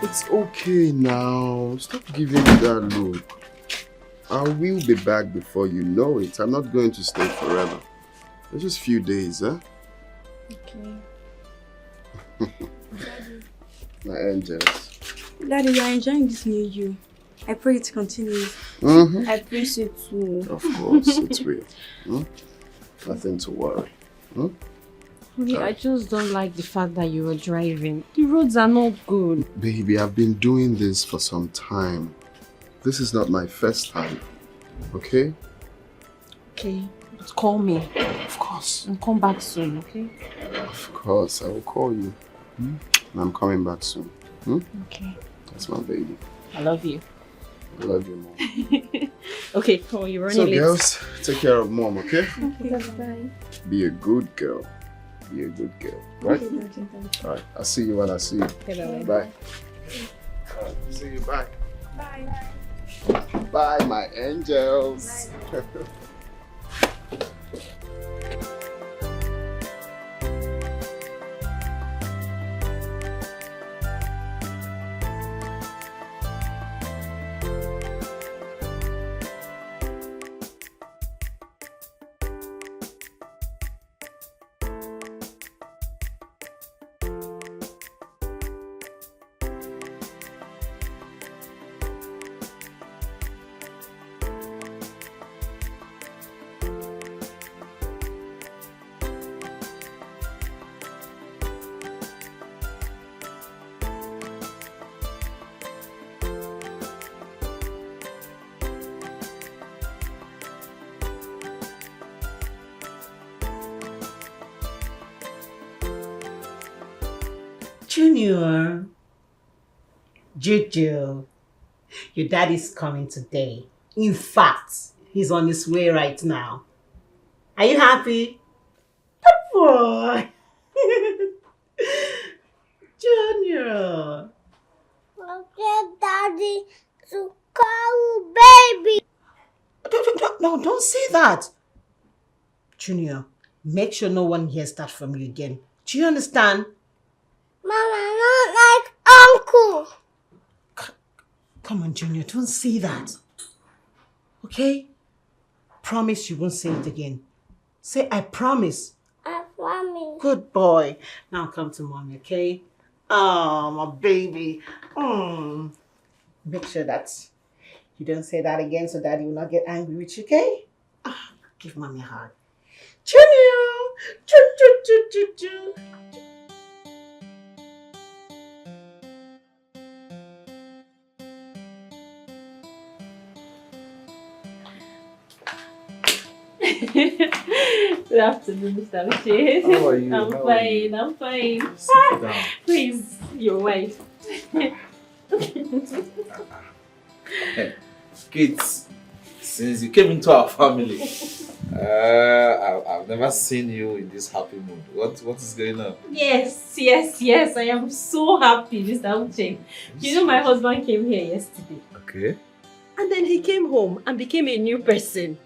It's okay now. Stop giving me that look. I will be back before you know it. I'm not going to stay forever. It's just a few days, huh? Okay. Daddy. My angels. Daddy, you are enjoying this new you. I pray it continues. I pray so too. Of course, it's real. Nothing to worry. I just don't like the fact that you were driving. The roads are not good. Baby, I've been doing this for some time. This is not my first time. Okay? Okay. But call me. Of course. And come back soon, okay? Of course, I will call you. And I'm coming back soon. Okay. That's my baby. I love you. I love you, Mom. Okay, come on, you're running late. So, girls, take care of Mom, okay? Okay, bye. Be a good girl. Be a good girl, right? Alright, I'll see you when I see you. Okay, bye. Alright, see you, bye. Bye. Bye, my angels. Bye. Junior, Jojo, your daddy's coming today. In fact, he's on his way right now. Are you happy? Good boy. Junior. Okay, Daddy, to call baby. No, don't say that. Junior, make sure no one hears that from you again. Do you understand? Mama, not like Uncle. Come on, Junior, don't say that. Okay? Promise you won't say it again. Say, I promise. I promise. Good boy. Now come to mommy, okay? Oh, my baby. Make sure that you don't say that again so daddy will not get angry with you, okay? Give mommy a hug. Junior! Choo. Good afternoon, Mr. Uche. How are you? I'm fine. Sit down. Please, your wife. Kids, since you came into our family, I've never seen you in this happy mood. What is going on? Yes. I am so happy, Mr. Uche. You know, my husband came here yesterday. Okay. And then he came home and became a new person.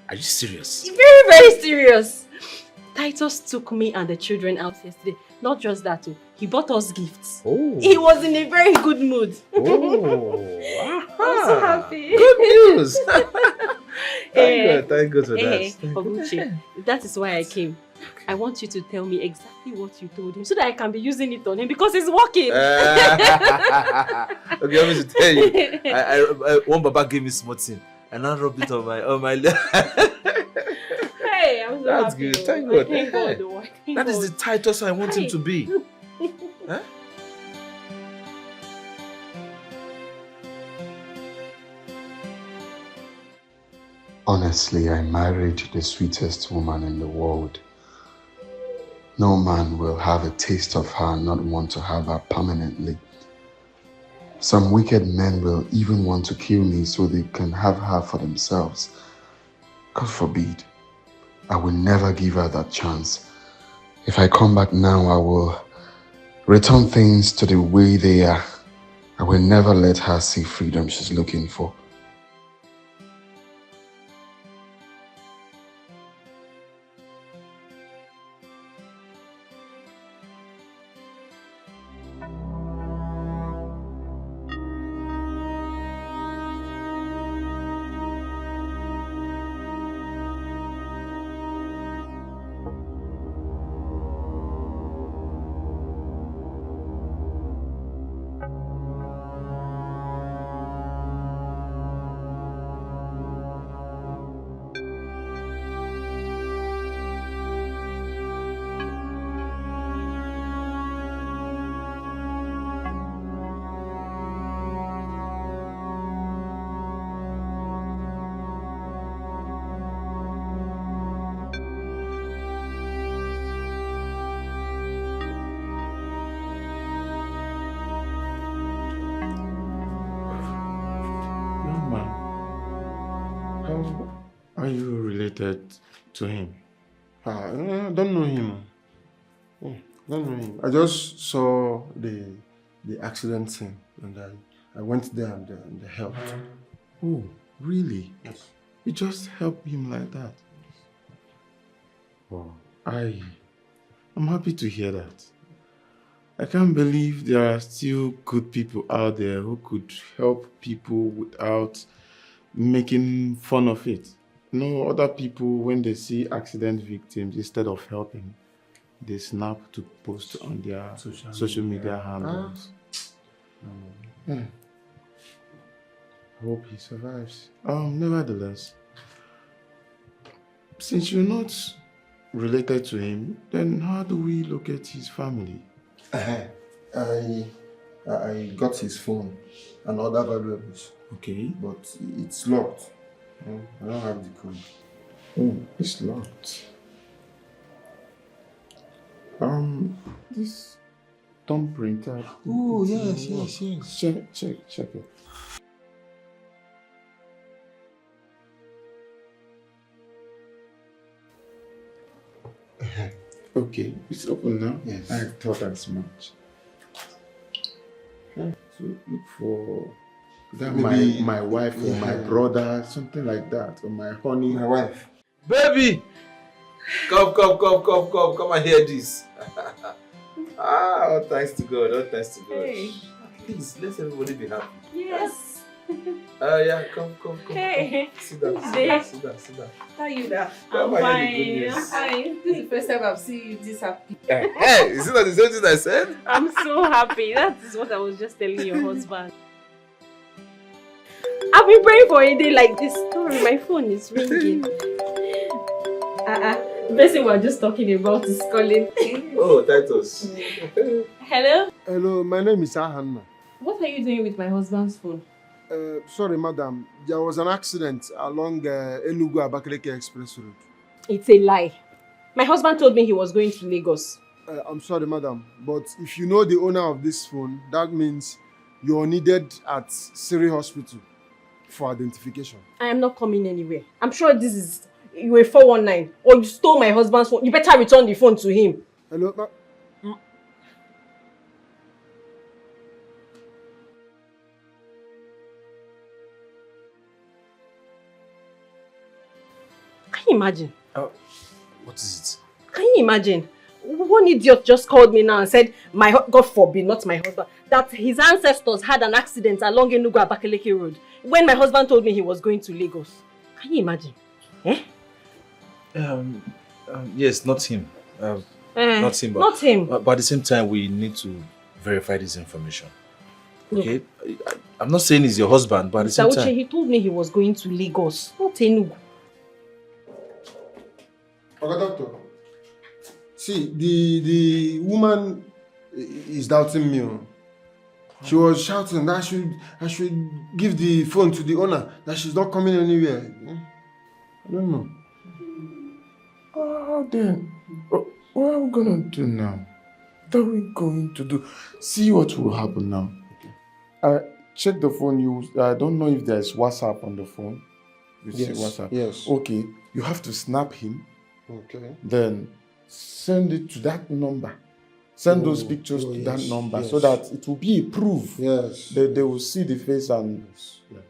Are you serious? Very, very serious. Titus took me and the children out yesterday. Not just that, he bought us gifts. Oh. He was in a very good mood. Oh. I'm so happy. Good news. Thank God for that. Oguchi, that is why I came. I want you to tell me exactly what you told him so that I can be using it on him because it's working. Okay, let me tell you. I one Baba gave me smoothie and I rubbed it on my leg. Hey, I'm so That's happy. good. Thank God. Thank God. Thank That is God. the Titus I want him to be. Huh? Honestly, I married the sweetest woman in the world. No man will have a taste of her and not want to have her permanently. Some wicked men will even want to kill me so they can have her for themselves. God forbid. I will never give her that chance. If I come back now, I will return things to the way they are. I will never let her see freedom she's looking for. related to him? I don't know him. Don't know him. I just saw the accident scene and I went there and helped. Oh, really? Yes. You just help him like that? Wow. I'm happy to hear that. I can't believe there are still good people out there who could help people without making fun of it. No, other people, when they see accident victims, instead of helping, they snap to post on their social media handles. I hope he survives. Nevertheless, since you're not related to him, then how do we locate his family? I got his phone and other valuables. Okay. But it's locked. I don't have the code. Oh, it's locked. This thumbprinter. Oh, yes. Check it. Okay, it's open now. Yes. I thought as much. So look for that my wife or my brother, something like that, or my honey. My wife. Baby! Come and hear this. Oh, thanks to God, Hey. Please, let everybody be happy. Yes. Yeah, come. Hey. Sit down. How are you now? Come I'm and hear the good fine. news. Hi. This is the first time I've seen you this happy. Hey, is it not the same thing I said? I'm so happy. That is what I was just telling your husband. I've been praying for a day like this. Sorry, my phone is ringing. The person we're just talking about is calling. Oh, Titus. Hello? Hello, my name is Ahanna. What are you doing with my husband's phone? Sorry, madam. There was an accident along Enugu Abakaleke Express Road. It's a lie. My husband told me he was going to Lagos. I'm sorry, madam. But if you know the owner of this phone, that means you're needed at Siri Hospital for identification. I am not coming anywhere. I'm sure this is you a 419 or you stole my husband's phone. You better return the phone to him. Hello, Can you imagine? What is Can you imagine? One idiot just called me now and said, God forbid, not my husband, that his ancestors had an accident along Enugu Abakaleke Road when my husband told me he was going to Lagos. Can you imagine? it? Yes, not him. Not him. Not him. But at the same time, we need to verify this information. Okay? I'm not saying he's your husband, but at the same time... He told me he was going to Lagos, not Enugu. Okay, doctor. See, the woman is doubting me. She was shouting that I should give the phone to the owner, that she's not coming anywhere. I don't know. Then, what are we gonna do now? What are we going to do? See what will happen now. Check the phone. I don't know if there's WhatsApp on the phone. You see WhatsApp? Yes. Okay, you have to snap him. Okay. Then send it to that number. Send those pictures to that number so that it will be a proof. Yes. They will see the face and... Yes. Yeah.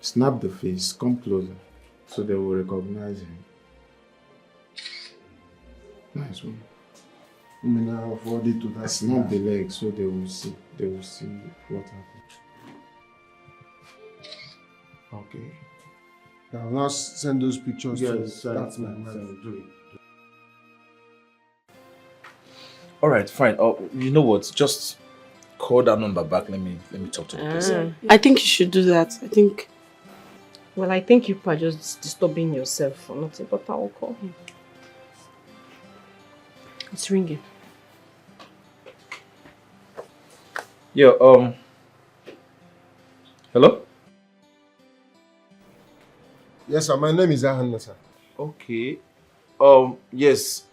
Snap the face, come closer, so they will recognize him. Nice one. I mean, I'll forward it to that. Snap the leg so they will see. They will see what happened. Okay. I'll now send those pictures to that's my wife. do it. All right, fine. Oh, you know what? Just call that number back. Let me talk to the person. I think you should do that. I think You are just disturbing yourself for nothing, but I will call him. It's ringing. Yeah, hello? Yes, sir. My name is Ahanna, sir. Okay. Yes.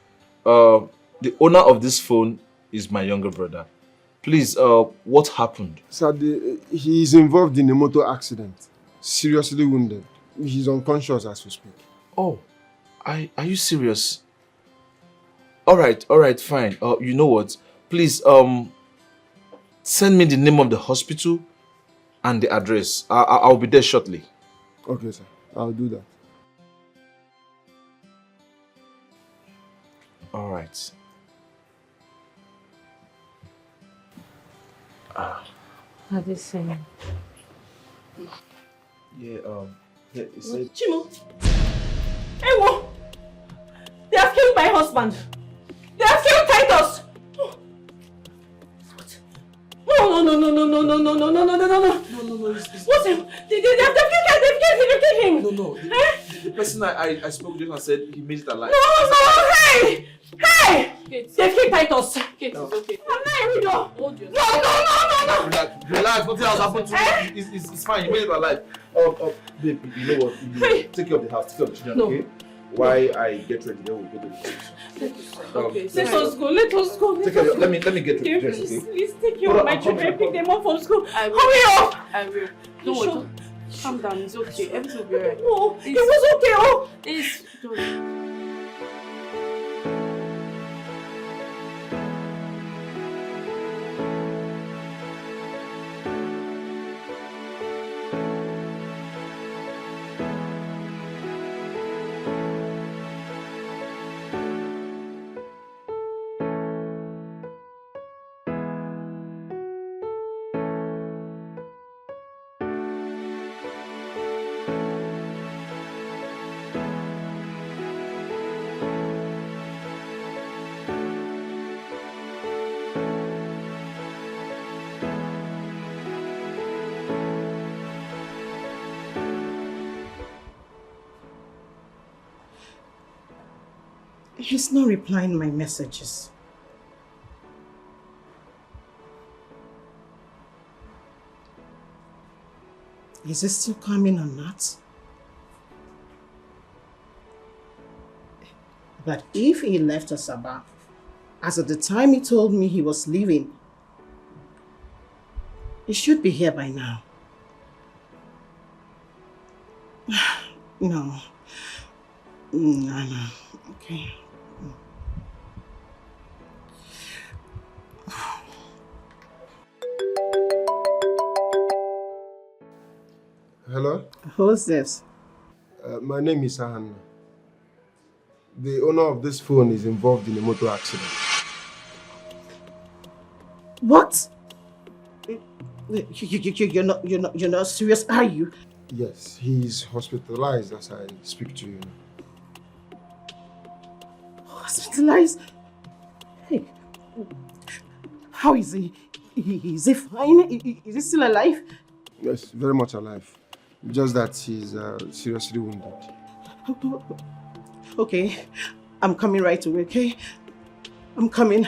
The owner of this phone is my younger brother. Please, what happened? Sir, he is involved in a motor accident. Seriously wounded. He's unconscious as we speak. Oh, are you serious? All right, fine. You know what? Please, send me the name of the hospital and the address. I'll be there shortly. Okay, sir. I'll do that. All right. Adaeze. Yeah, it said... Chimo. Ewo! They have killed my husband. They have killed Titus. What? No. What's him? They've killed him. No. The person I spoke to and said he made it alive. No, hey! Kate. They've killed Titus. Kate, it's okay. I'm not even done. Hold yourself. No. Relax. Nothing else happened to him. It's fine. He made it alive. Babe, you know what? Take care of the house. Take care of the children, okay? Why I get ready, then we'll go to the house. Okay. Let us go. Take care of let me get ready, okay? Please take care of my children. Pick them up from school. I will. Hurry up. I will. Don't worry. Calm down. It's okay. Everything will be alright. No, it was okay. It's don't. He's not replying my messages. Is he still coming or not? But if he left Asaba, as at the time he told me he was leaving, he should be here by now. No. Okay. Hello? Who's this? My name is Sahan. The owner of this phone is involved in a motor accident. What? You're not serious, are you? Yes, he's hospitalized as I speak to you. Hospitalized? Hey, how is he? Is he fine? Is he still alive? Yes, very much alive. Just that he's seriously wounded. Okay, I'm coming right away, okay? I'm coming.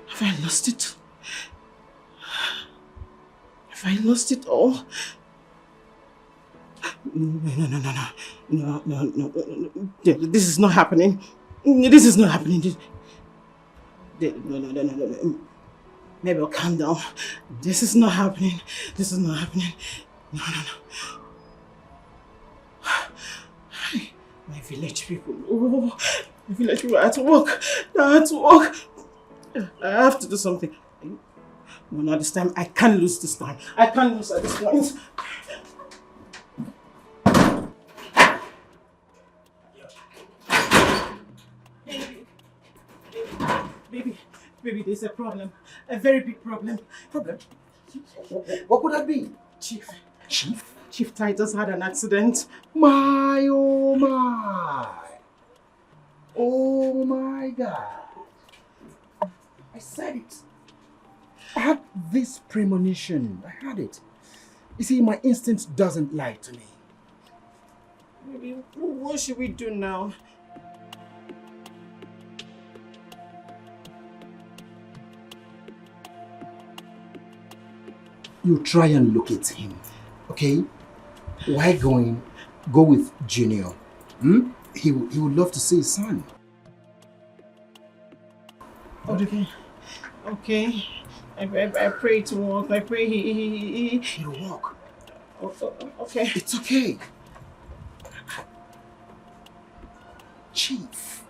Have I lost it? Have I lost it all? No. This is not happening. This is not happening. No. Maybe I'll calm down. This is not happening. This is not happening. No. My village people. Oh, my village people. I have to walk. I have to do something. No, not this time. I can't lose this time. I can't lose at this point. Baby, there's a problem. A very big problem. What could that be? Chief Titus had an accident. Oh my God. I said it. I had this premonition. I had it. You see, my instinct doesn't lie to me. Baby, what should we do now? you try and locate him, okay? Why go with Junior? Hmm? He would love to see his son. Okay. Okay. I pray to work. I pray he. It'll work. Okay. It's okay. Chief.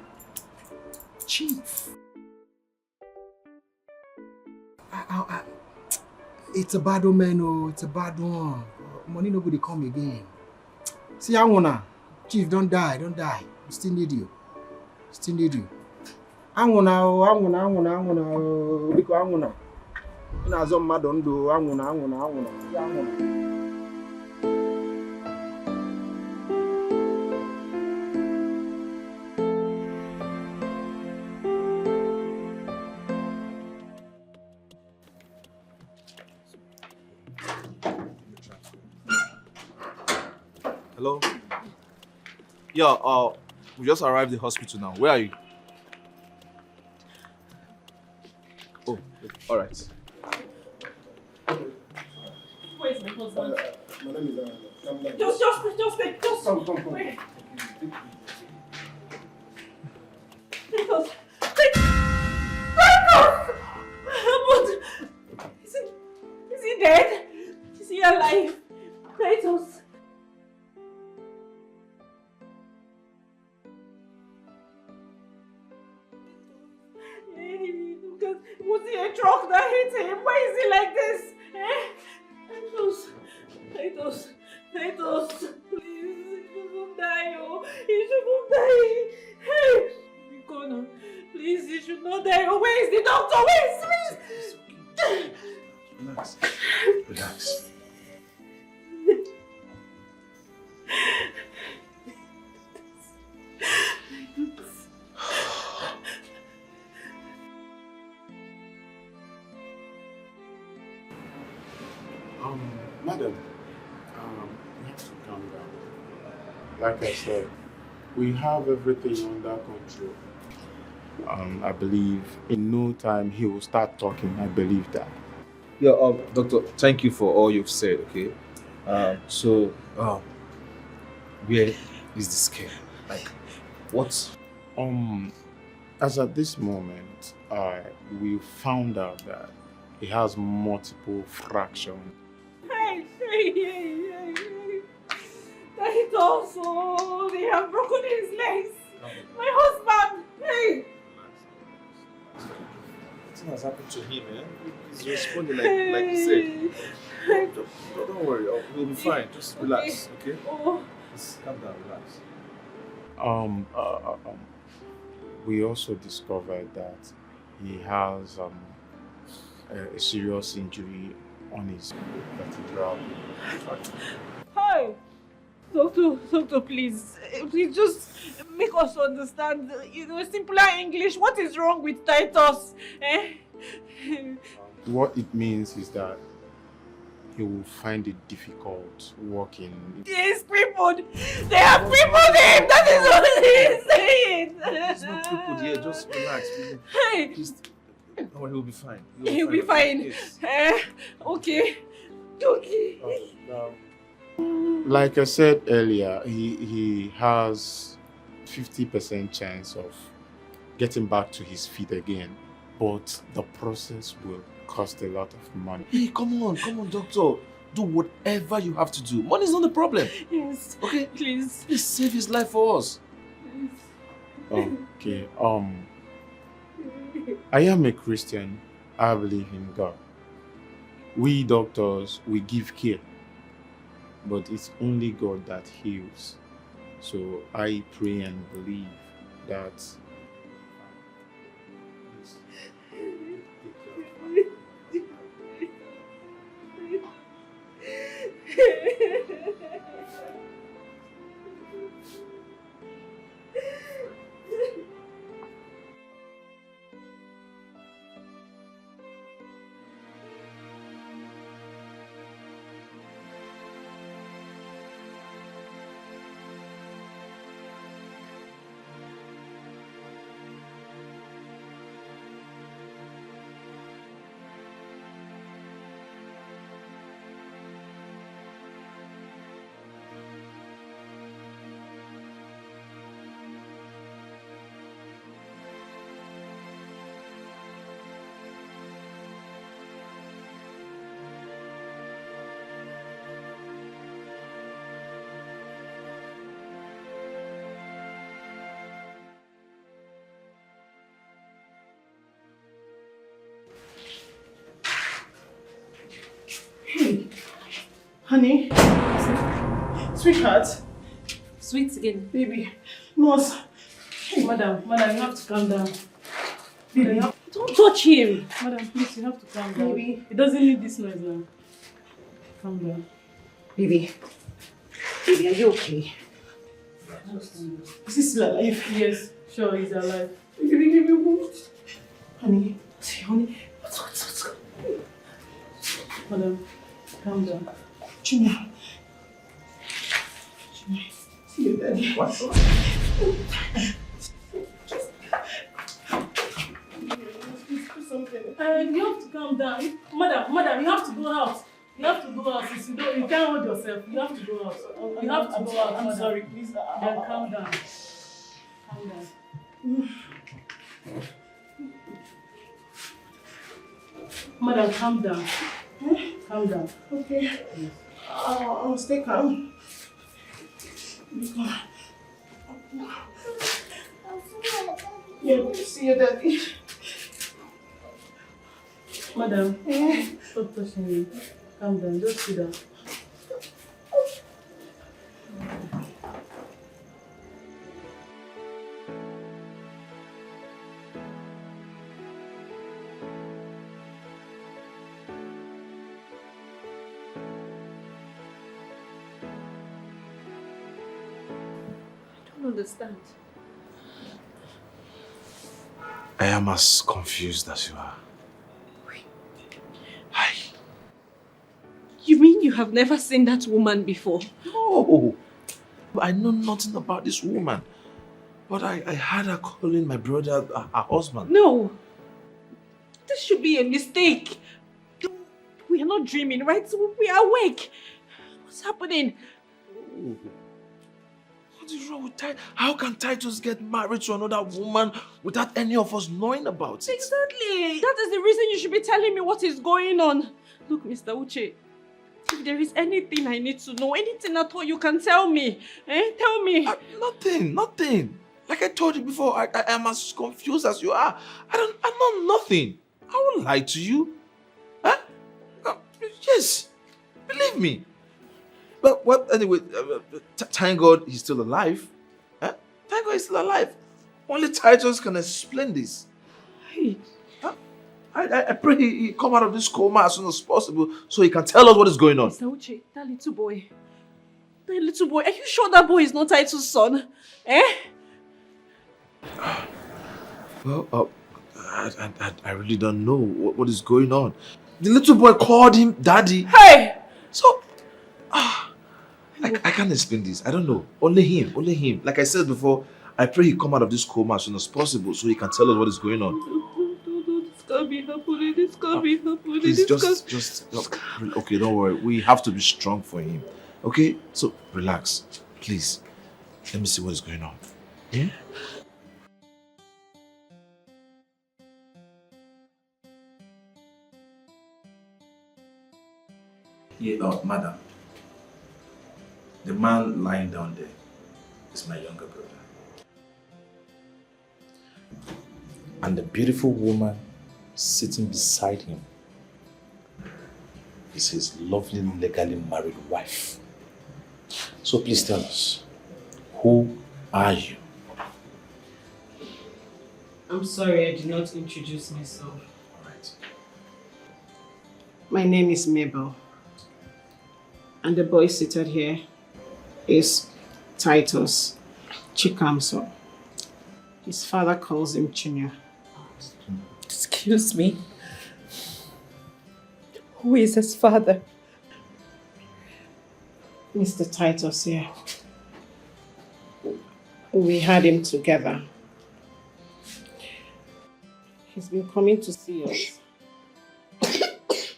It's a bad one, man. Oh, it's a bad one. Money nobody come again. See, I wanna. Chief, don't die. We still need you. I'm gonna. Because ina azọ mmadụ ndụ anwụna. Hello? Yeah, we just arrived at the hospital now. Where are you? Oh, all right. Where's my husband? My name is calm down. Just Come. Wait. Is he dead? Is he alive? Titus. Was he a truck that hit him? Why is he like this? Titus, please, he shouldn't die, oh. He shouldn't die. Hey, Nicole, please, he should not die. Oh, where is the doctor? Where is please? Relax. Madam, you have to calm down. Like I said, we have everything under control. I believe in no time he will start talking. I believe that. Yeah, doctor, thank you for all you've said, okay? So, where is the scare? Like, what? As at this moment, we found out that he has multiple fractures. Hey. Titus, oh, they have broken his legs. My husband, hey. Nothing has happened to him, eh? He's responding like you said. Don't worry, we'll be fine. Just relax, okay? Oh. Just calm down, relax. We also discovered that he has a serious injury on his vertebral. Hi. Doctor, please just make us understand, simpler English. What is wrong with Titus? What it means is that he will find it difficult working. Yes, crippled. They have crippled him. That is what he is saying. He's not crippled yet. Just relax. Hey. Don't worry, he'll be fine. He'll be fine. Yes. Okay. Like I said earlier, he has 50% chance of getting back to his feet again, but the process will cost a lot of money. Hey, come on, doctor. Do whatever you have to do. Money's not the problem. Yes. Okay? Please save his life for us. Okay. I am a Christian. I believe in God. We doctors, we give care, but it's only God that heals. So I pray and believe that Honey? Sweetheart? Sweet again. Baby. Nurse. Hey, madam, you have to calm down. Baby. Don't touch him. Madam, please, you have to calm down. Baby. He doesn't need this noise now. Calm down. Baby. Baby, are you okay? Is he still alive? Yes, sure, he's alive. Baby, what? Honey. Honey. What's going on? Madam, calm down. Junior. See you, Daddy. What? You have to calm down. Madam, you have to go out. You have to go out. You can't hold yourself. You have to go out. You have to go out. I'm sorry, please. Then calm down. Calm down. Madam, calm down. Calm down. Okay. Yes. I'll stay calm. Yeah, see you, Daddy. Madam, stop touching me. Calm down, just sit down. I don't understand. I am as confused as you are. Hi. You mean you have never seen that woman before? No. I know nothing about this woman. But I heard her calling my brother her husband. No. This should be a mistake. We are not dreaming, right? We are awake. What's happening? What is wrong with Titus? How can Titus get married to another woman without any of us knowing about it? Exactly. That is the reason you should be telling me what is going on. Look, Mr. Uche, if there is anything I need to know, anything at all, you can tell me. Tell me. Nothing. Like I told you before, I am as confused as you are. I know nothing. I won't lie to you. Huh? Yes. Believe me. But what, anyway, thank God he's still alive. Huh? Thank God he's still alive. Only Titus can explain this. Hey. Huh? I pray he come out of this coma as soon as possible so he can tell us what is going on. Mr. Uche, that little boy, are you sure that boy is not Titus' son? Well, I really don't know what is going on. The little boy called him daddy. Hey! So, I can't explain this. I don't know. Only him. Like I said before, I pray he come out of this coma as soon as possible so he can tell us what is going on. This can't be happening. This can't be happening. Please, just, okay, don't worry. We have to be strong for him. Okay? So, relax. Please. Let me see what is going on. Yeah? Yeah, madam. The man lying down there is my younger brother. And the beautiful woman sitting beside him is his lovely, legally married wife. So please tell us, who are you? I'm sorry, I did not introduce myself. All right. My name is Mabel. And the boy seated here is Titus Chikamso. His father calls him Junior. Excuse me. Who is his father? Mr. Titus here. We had him together. He's been coming to see us.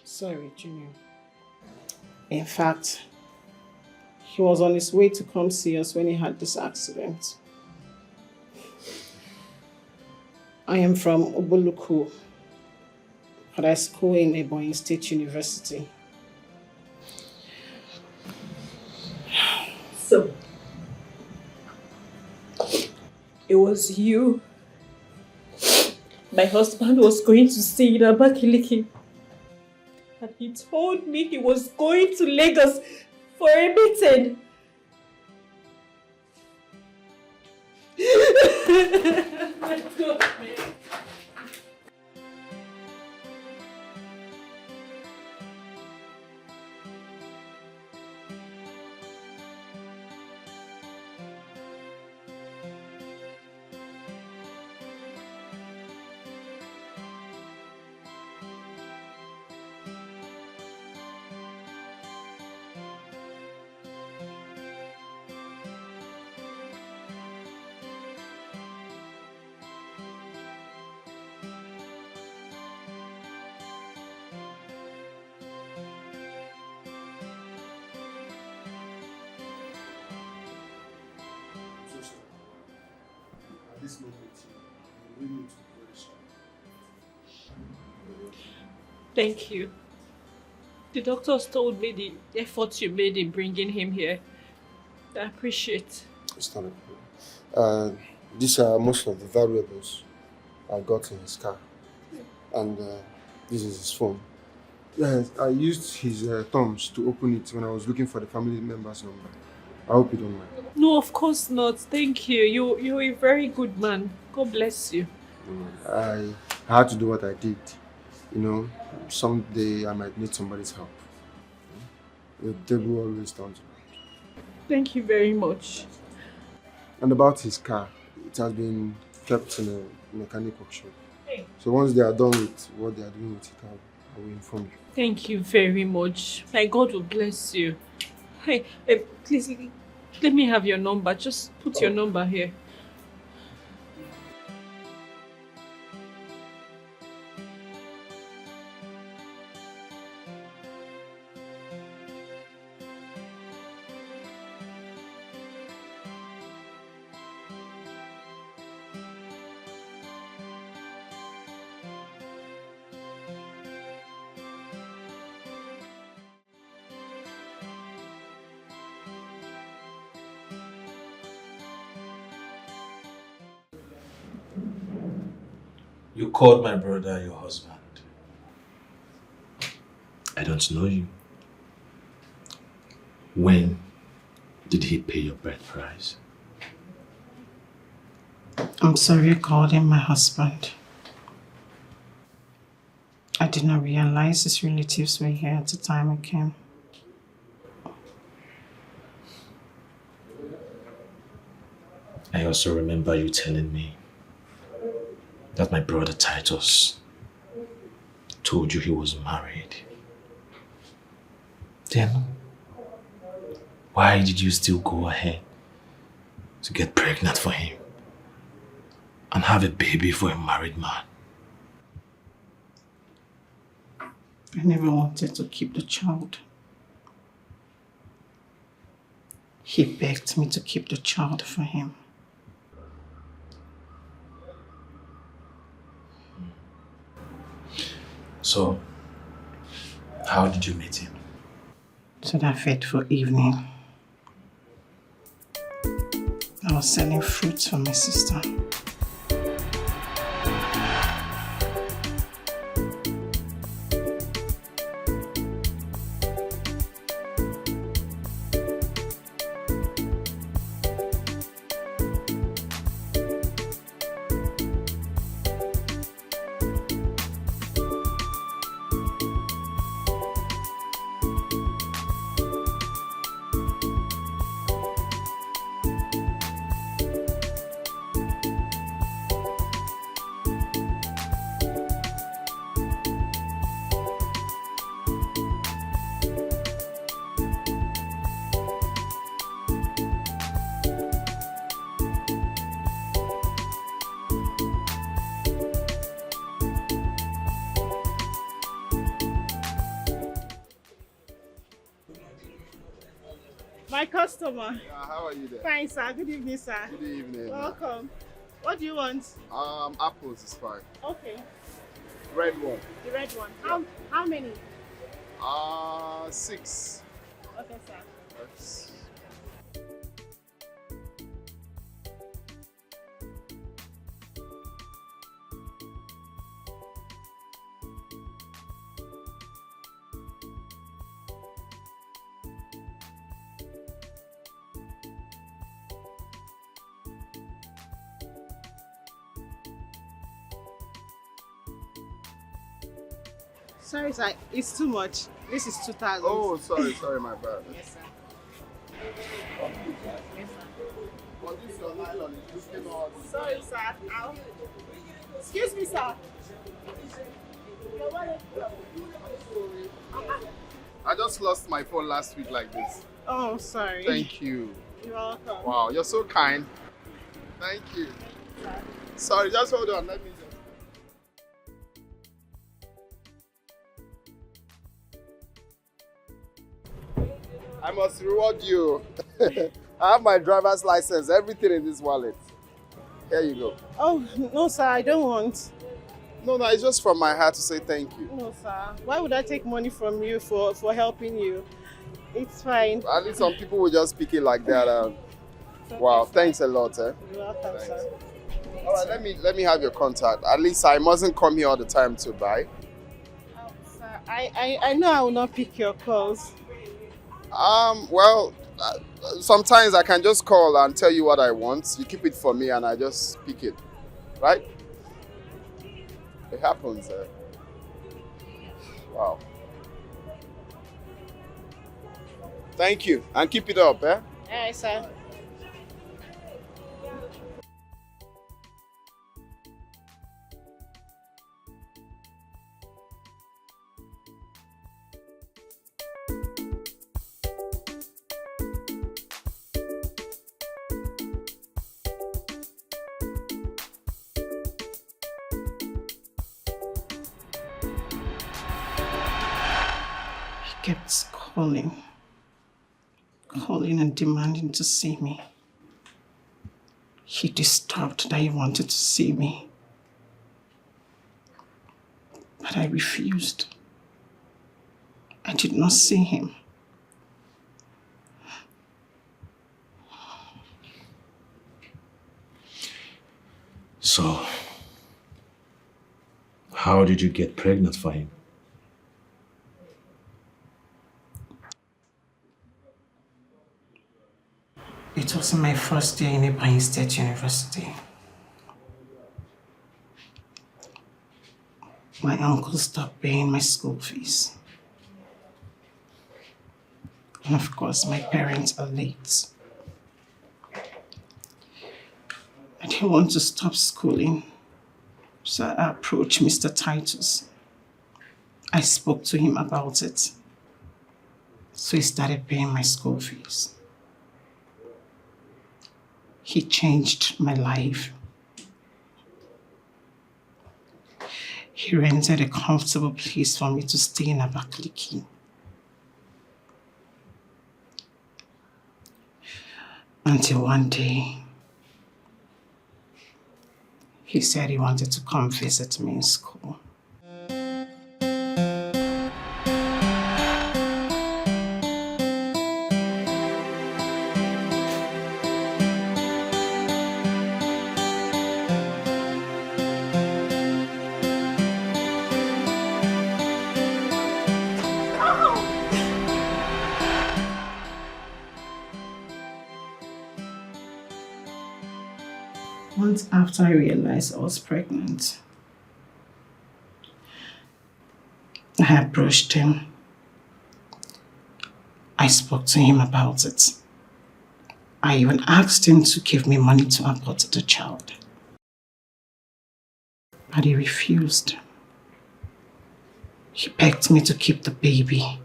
Sorry, Junior. In fact, he was on his way to come see us when he had this accident. I am from Oboluku, but I school in Ebonyi State University. So, it was you my husband was going to see in Abakaliki. and he told me he was going to Lagos for a meeting. My God, man. At this moment, you really need to be very strong. Thank you. The doctors told me the effort you made in bringing him here. I appreciate. It's not a problem. These are most of the valuables I got in his car. And this is his phone. Yes, I used his thumbs to open it when I was looking for the family member's number. I hope you don't mind. No, of course not. Thank you. You're a very good man. God bless you. I had to do what I did. You know, someday I might need somebody's help. The devil always turns around. Thank you very much. And about his car, it has been kept in a mechanic workshop. So once they are done with what they are doing with it, I will inform you. Thank you very much. My God will bless you. Hey, please, let me have your number. Just put your number here. You called my brother your husband. I don't know you. When did he pay your birth price? I'm sorry you called him my husband. I did not realize his relatives were here at the time I came. I also remember you telling me that my brother Titus told you he was married. Then, why did you still go ahead to get pregnant for him and have a baby for a married man? I never wanted to keep the child. He begged me to keep the child for him. So, how did you meet him? So that fateful evening, I was selling fruits for my sister. My customer. Yeah, how are you there? Fine, sir. Good evening, sir. Good evening. Welcome. What do you want? Apples is fine. Okay. Red one. The red one. How many? 6. Okay, sir. That's... Sorry, sir. It's too much. This is 2,000. Oh, sorry, my bad. Yes, sir. But this your nylon is looking all. Sorry, sir. Ow. Excuse me, sir. I just lost my phone last week like this. Oh, sorry. Thank you. You're welcome. Wow, you're so kind. Thank you. Sorry, just hold on. Let me just. I must reward you. I have my driver's license, everything in this wallet. Here you go. Oh, no, sir. I don't want. No, it's just from my heart to say thank you. No, sir. Why would I take money from you for helping you? It's fine. At least some people will just speak it like that. Wow, thanks a lot. You're welcome, sir. All right, let me have your contact. At least I mustn't come here all the time to buy. Sir, I know I will not pick your calls. Well, sometimes I can just call and tell you what I want. You keep it for me and I just pick it, right? It happens. Wow. Thank you and keep it up, eh? All right, sir. He kept calling and demanding to see me. He disturbed that he wanted to see me. But I refused. I did not see him. So, how did you get pregnant for him? It was my first year in Ibadan State University. My uncle stopped paying my school fees. And of course, my parents are late. I didn't want to stop schooling, so I approached Mr. Titus. I spoke to him about it, so he started paying my school fees. He changed my life. He rented a comfortable place for me to stay in Abakaliki. Until one day, he said he wanted to come visit me in school. Months after I realized I was pregnant, I approached him. I spoke to him about it. I even asked him to give me money to abort the child. But he refused. He begged me to keep the baby.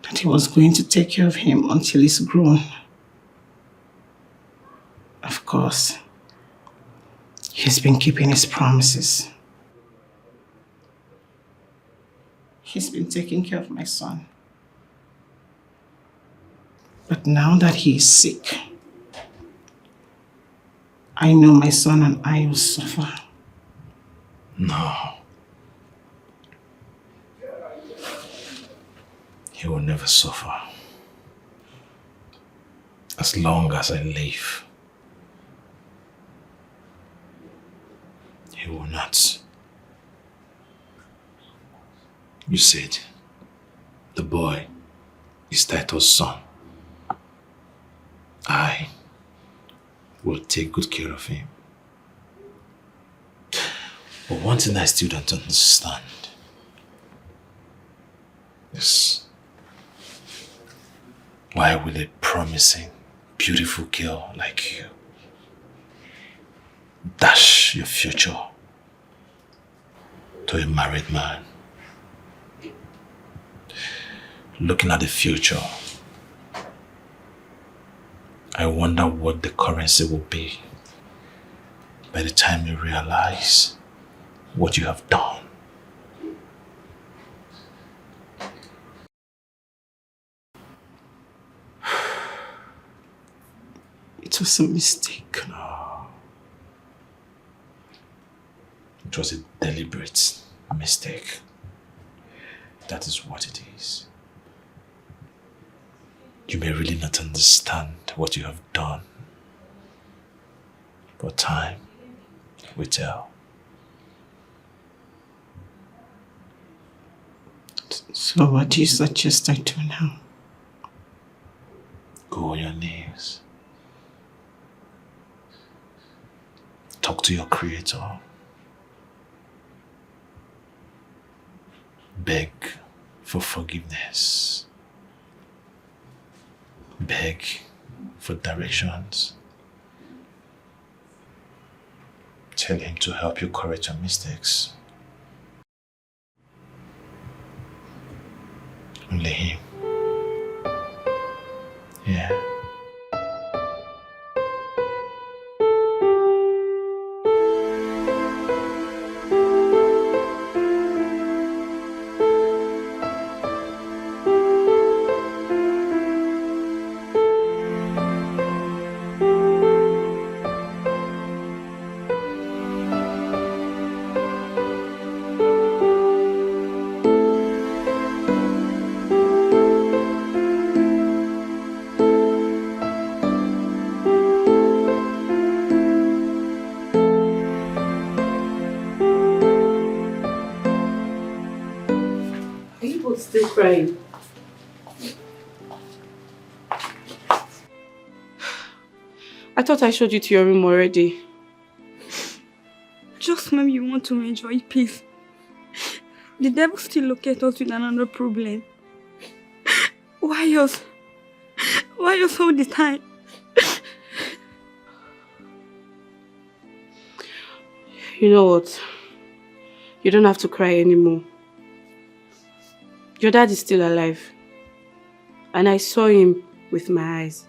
That he was going to take care of him until he's grown. Of course, he's been keeping his promises. He's been taking care of my son. But now that he is sick, I know my son and I will suffer. No. He will never suffer. As long as I live, he will not. You said the boy is Titus' son. I will take good care of him. But one thing I still don't understand is why will a promising, beautiful girl like you dash your future to a married man? Looking at the future, I wonder what the currency will be by the time you realize what you have done. It was a mistake. No. It was a deliberate mistake. That is what it is. You may really not understand what you have done, but time will tell. So what do you suggest I do now? Go on your knees. Talk to your Creator. Beg for forgiveness. Beg for directions. Tell Him to help you correct your mistakes. Only Him. Yeah. Still crying. I thought I showed you to your room already. Just maybe you want to enjoy peace. The devil still locate us with another problem. Why us? Why us all the time? You know what? You don't have to cry anymore. Your dad is still alive. And I saw him with my eyes.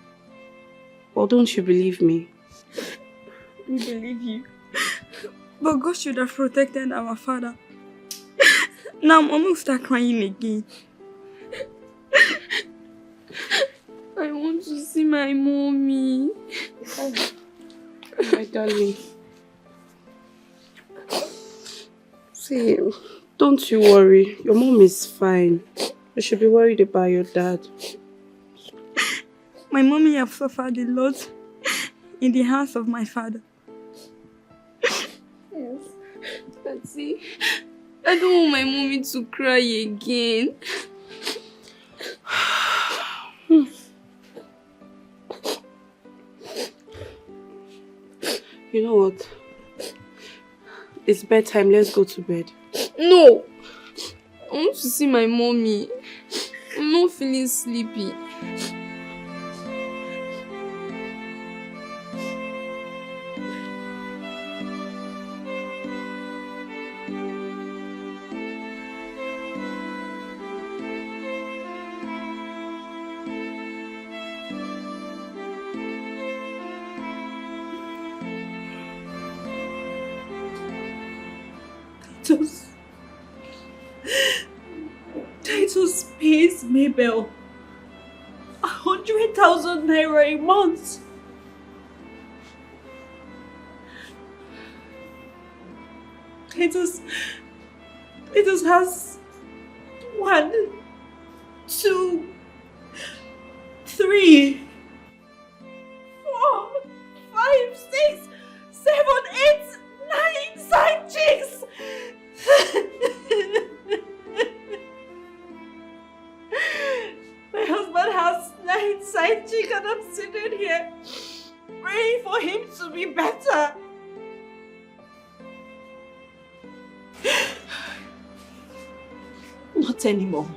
Well, don't you believe me? We believe you. But God should have protected our father. Now Mama will start crying again. I want to see my mommy. My darling. See, don't you worry. Your mom is fine. You should be worried about your dad. My mommy have suffered a lot in the house of my father. Yes. But see, I don't want my mommy to cry again. You know what? It's bedtime. Let's go to bed. No! I want to see my mommy. I'm not feeling sleepy. Titus pays Mabel 100,000 naira a month. Titus has 1, 2, 3, 4, 5, 6, 7, 8, 9 side chicks. My husband has 9 side chicks and I'm sitting here praying for him to be better. Not anymore.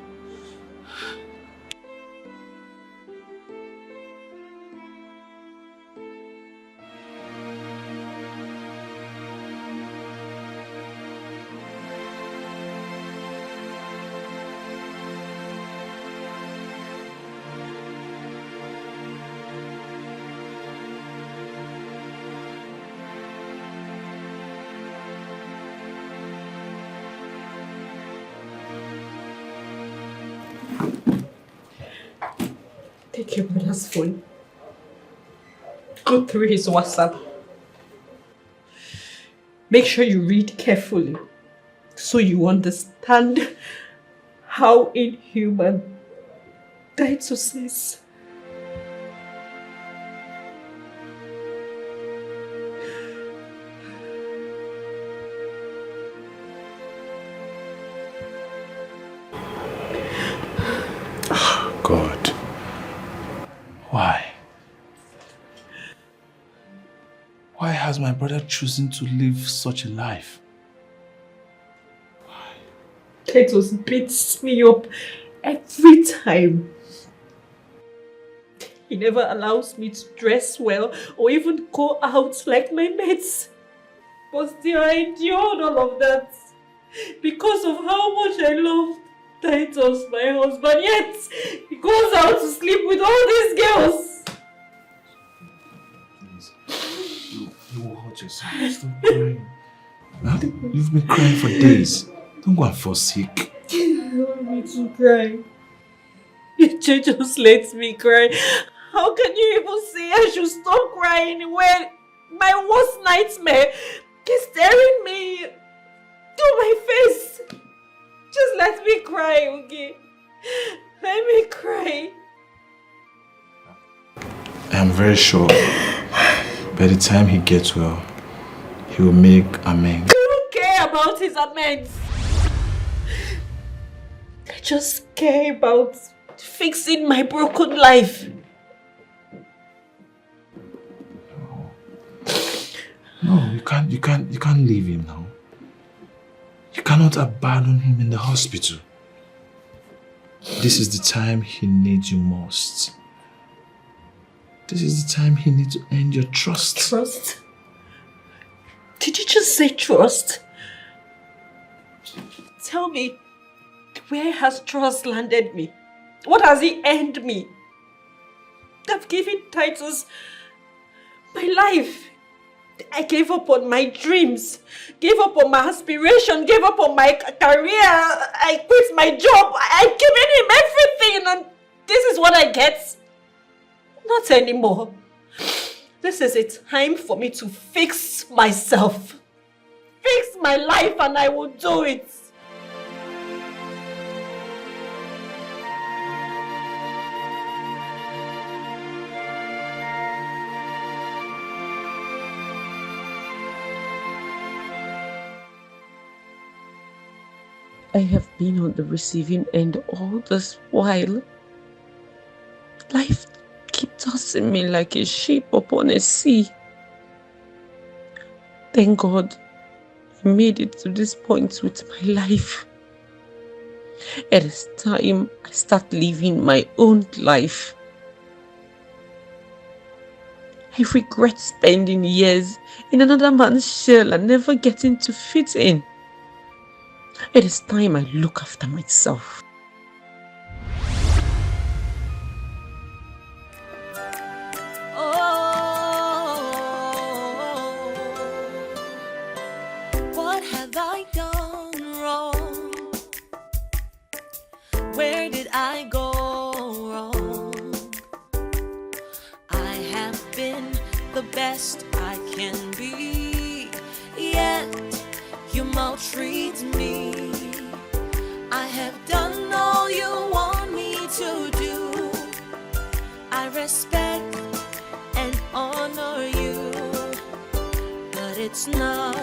Take your brother's phone. Go through his WhatsApp. Make sure you read carefully so you understand how inhuman Titus is. God. Why? Why has my brother chosen to live such a life? Titus beats me up every time. He never allows me to dress well or even go out like my mates. But still I endured all of that because of how much I love Titus, my husband. Yet he goes out to sleep with all these girls. Please, you will hurt yourself. Stop crying. Huh? You've been crying for days. Don't go and fall sick. I don't want me to cry. You just let me cry. How can you even say I should stop crying when my worst nightmare is staring me to my face? Just let me cry, okay? Let me cry. I am very sure by the time he gets well, he will make amends. I don't care about his amends. I just care about fixing my broken life. No, you can't leave him now. You cannot abandon him in the hospital. This is the time he needs you most. This is the time he needs to earn your trust. Trust? Did you just say trust? Tell me, where has trust landed me? What has he earned me? I've given Titus my life. I gave up on my dreams, gave up on my aspiration, gave up on my career. I quit my job. I've given him everything, and this is what I get. Not anymore. This is a time for me to fix myself. Fix my life, and I will do it. I have been on the receiving end all this while. Life keeps tossing me like a ship upon a sea. Thank God I made it to this point with my life. It is time I start living my own life. I regret spending years in another man's shell and never getting to fit in. It is time I look after myself. What have I done wrong? Where did I go wrong? I have been the best I can be, yet you maltreat me. I have done all you want me to do. I respect and honor you, but it's not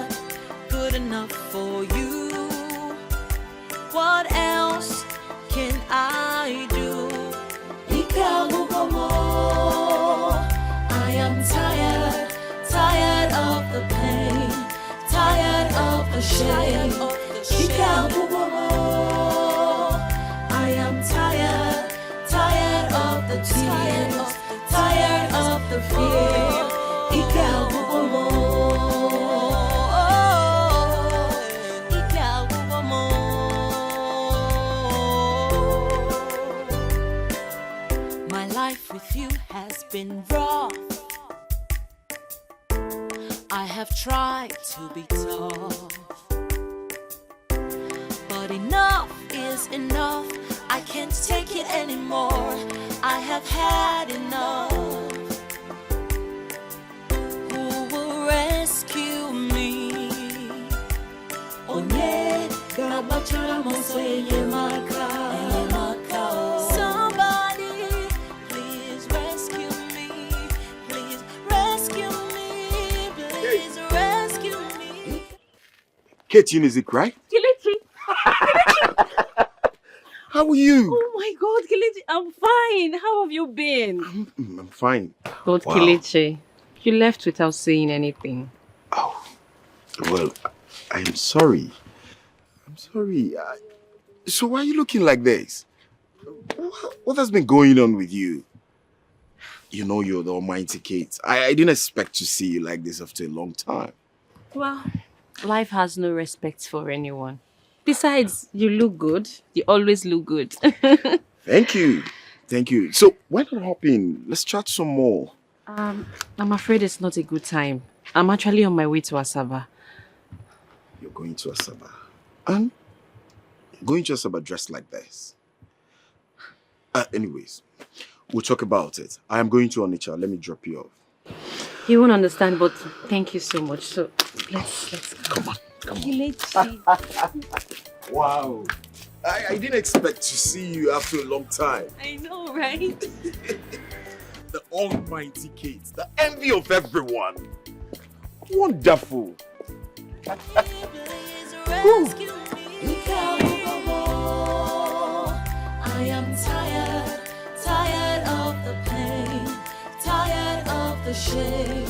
good enough for you. What else can I do? I am tired of the pain, tired of the shame. tears, tired of the fear. My life with you has been rough. I have tried to be tough, but enough is enough. I can't take it anymore. I have had enough. Who will rescue me? Onye gabachara moso enyemaka. Somebody, please rescue me. Please rescue me. Please rescue me. Kate Unizik, right? Kelechi! How are you? Oh my God, Kelechi, I'm fine. How have you been? I'm fine. But Wow. Kelechi, you left without saying anything. Well, I am sorry. I'm sorry. So why are you looking like this? What has been going on with you? You know you're the almighty Kate. I didn't expect to see you like this after a long time. Well, life has no respect for anyone. Besides, you look good. You always look good. Thank you. Thank you. So why not hop in? Let's chat some more. I'm afraid it's not a good time. I'm actually on my way to Asaba. You're going to Asaba. And you're going to Asaba dressed like this. Anyways, we'll talk about it. I am going to Onitsha. Let me drop you off. You won't understand, but thank you so much. So let's go. Come on. Kelechi. Wow. I didn't expect to see you after a long time. I know, right? The almighty Kate, the envy of everyone. Wonderful. Rescue me. I am tired of the pain, tired of the shame.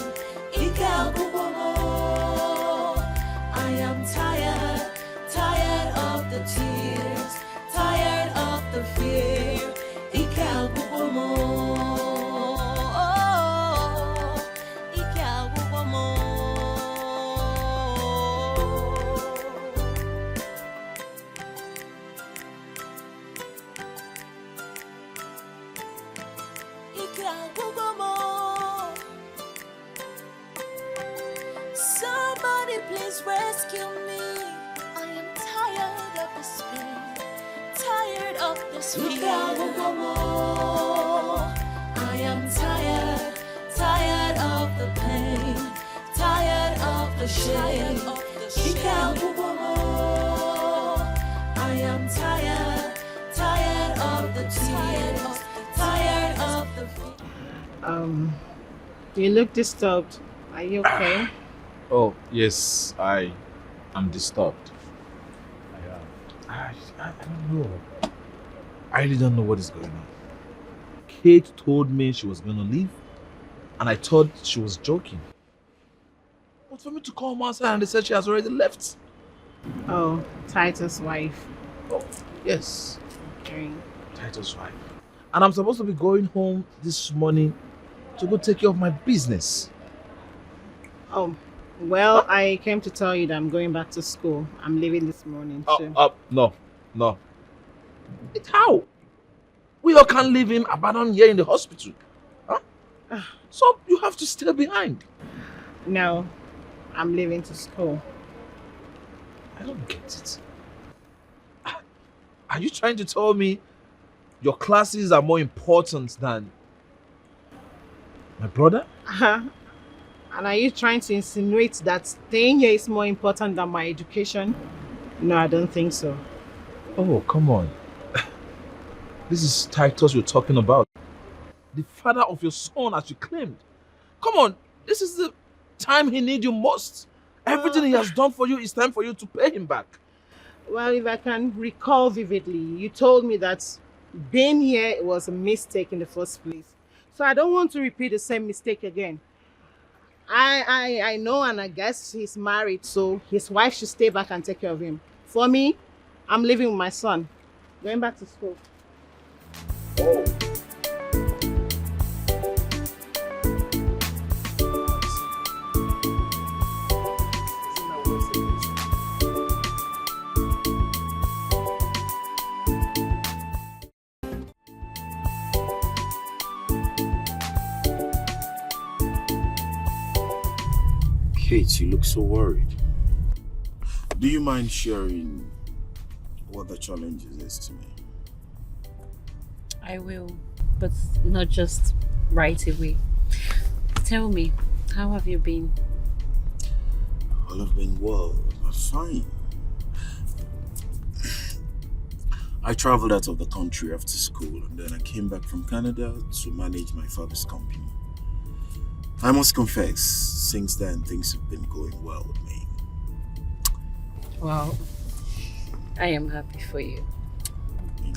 I am tired of the tears, tired of the fear. Somebody please rescue me. I am tired of this pain, tired of this fear. I am tired of the pain, tired of the shame. I am tired of the tears, tired of the fear. You look disturbed. Are you okay? Oh, yes, I am disturbed. I don't know. I really don't know what is going on. Kate told me she was going to leave, and I thought she was joking. But for me to come outside and they said she has already left. Oh, Titus' wife. Oh, yes. Okay. Titus' wife. And I'm supposed to be going home this morning to go take care of my business. Oh, well, I came to tell you that I'm going back to school. I'm leaving this morning too. No. How? We all can't leave him abandoned here in the hospital. Huh? So you have to stay behind. No, I'm leaving to school. I don't get it. Are you trying to tell me your classes are more important than my brother? And are you trying to insinuate that staying here is more important than my education? No, I don't think so. Oh, come on. This is Titus you're talking about. The father of your son, as you claimed. Come on, this is the time he needs you most. Everything he has done for you, it's time for you to pay him back. Well, if I can recall vividly, you told me that being here was a mistake in the first place. So I don't want to repeat the same mistake again. I know, and I guess he's married, so his wife should stay back and take care of him. For me, I'm living with my son, going back to school. Oh. Kate, you look so worried. Do you mind sharing what the challenge is to me? I will, but not just right away. Tell me, how have you been? Well, I've been well, but fine. I traveled out of the country after school and then I came back from Canada to manage my father's company. I must confess, since then things have been going well with me. Wow, I am happy for you.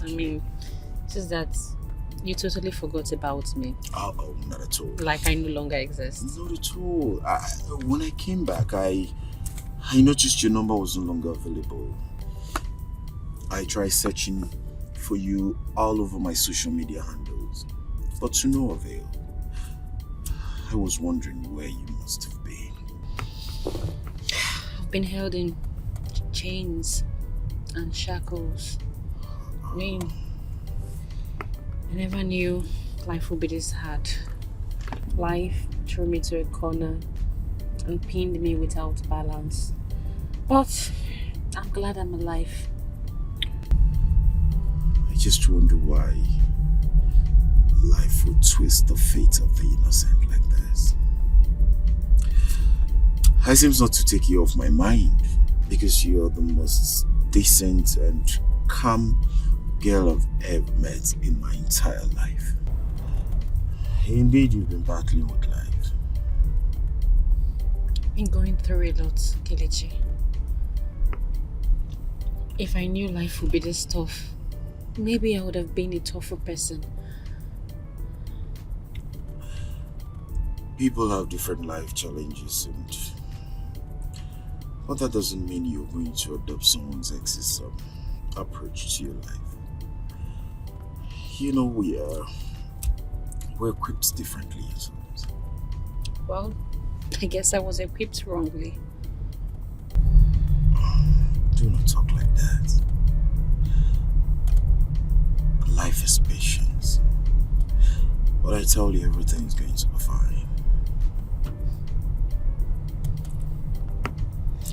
I mean, it's just that you totally forgot about me. Oh, not at all. Like I no longer exist. Not at all. When I came back, I noticed your number was no longer available. I tried searching for you all over my social media handles, but to no avail. I was wondering where you must have been. I've been held in chains and shackles. I mean, I never knew life would be this hard. Life threw me to a corner and pinned me without balance. But I'm glad I'm alive. I just wonder why life would twist the fate of the innocent like this. I seems not to take you off my mind because you're the most decent and calm girl I've ever met in my entire life. Indeed, you've been battling with life. Been going through a lot, Kelechi. If I knew life would be this tough, maybe I would have been a tougher person. People have different life challenges, but that doesn't mean you're going to adopt someone else's approach to your life. You know, we're equipped differently at times. Well, I guess I was equipped wrongly. Do not talk like that. Life is patience. But I tell you, everything is going to be fine.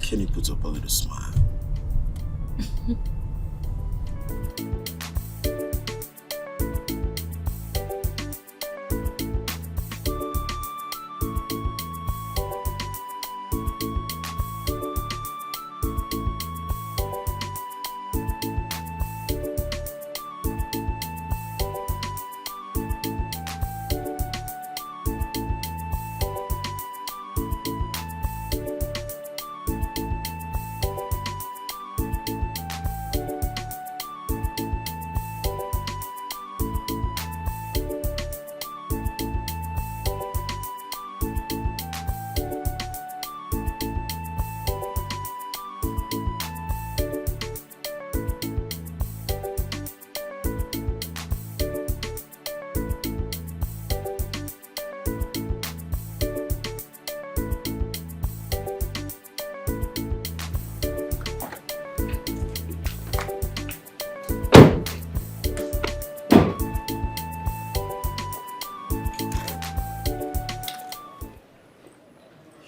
Can you put up a little smile?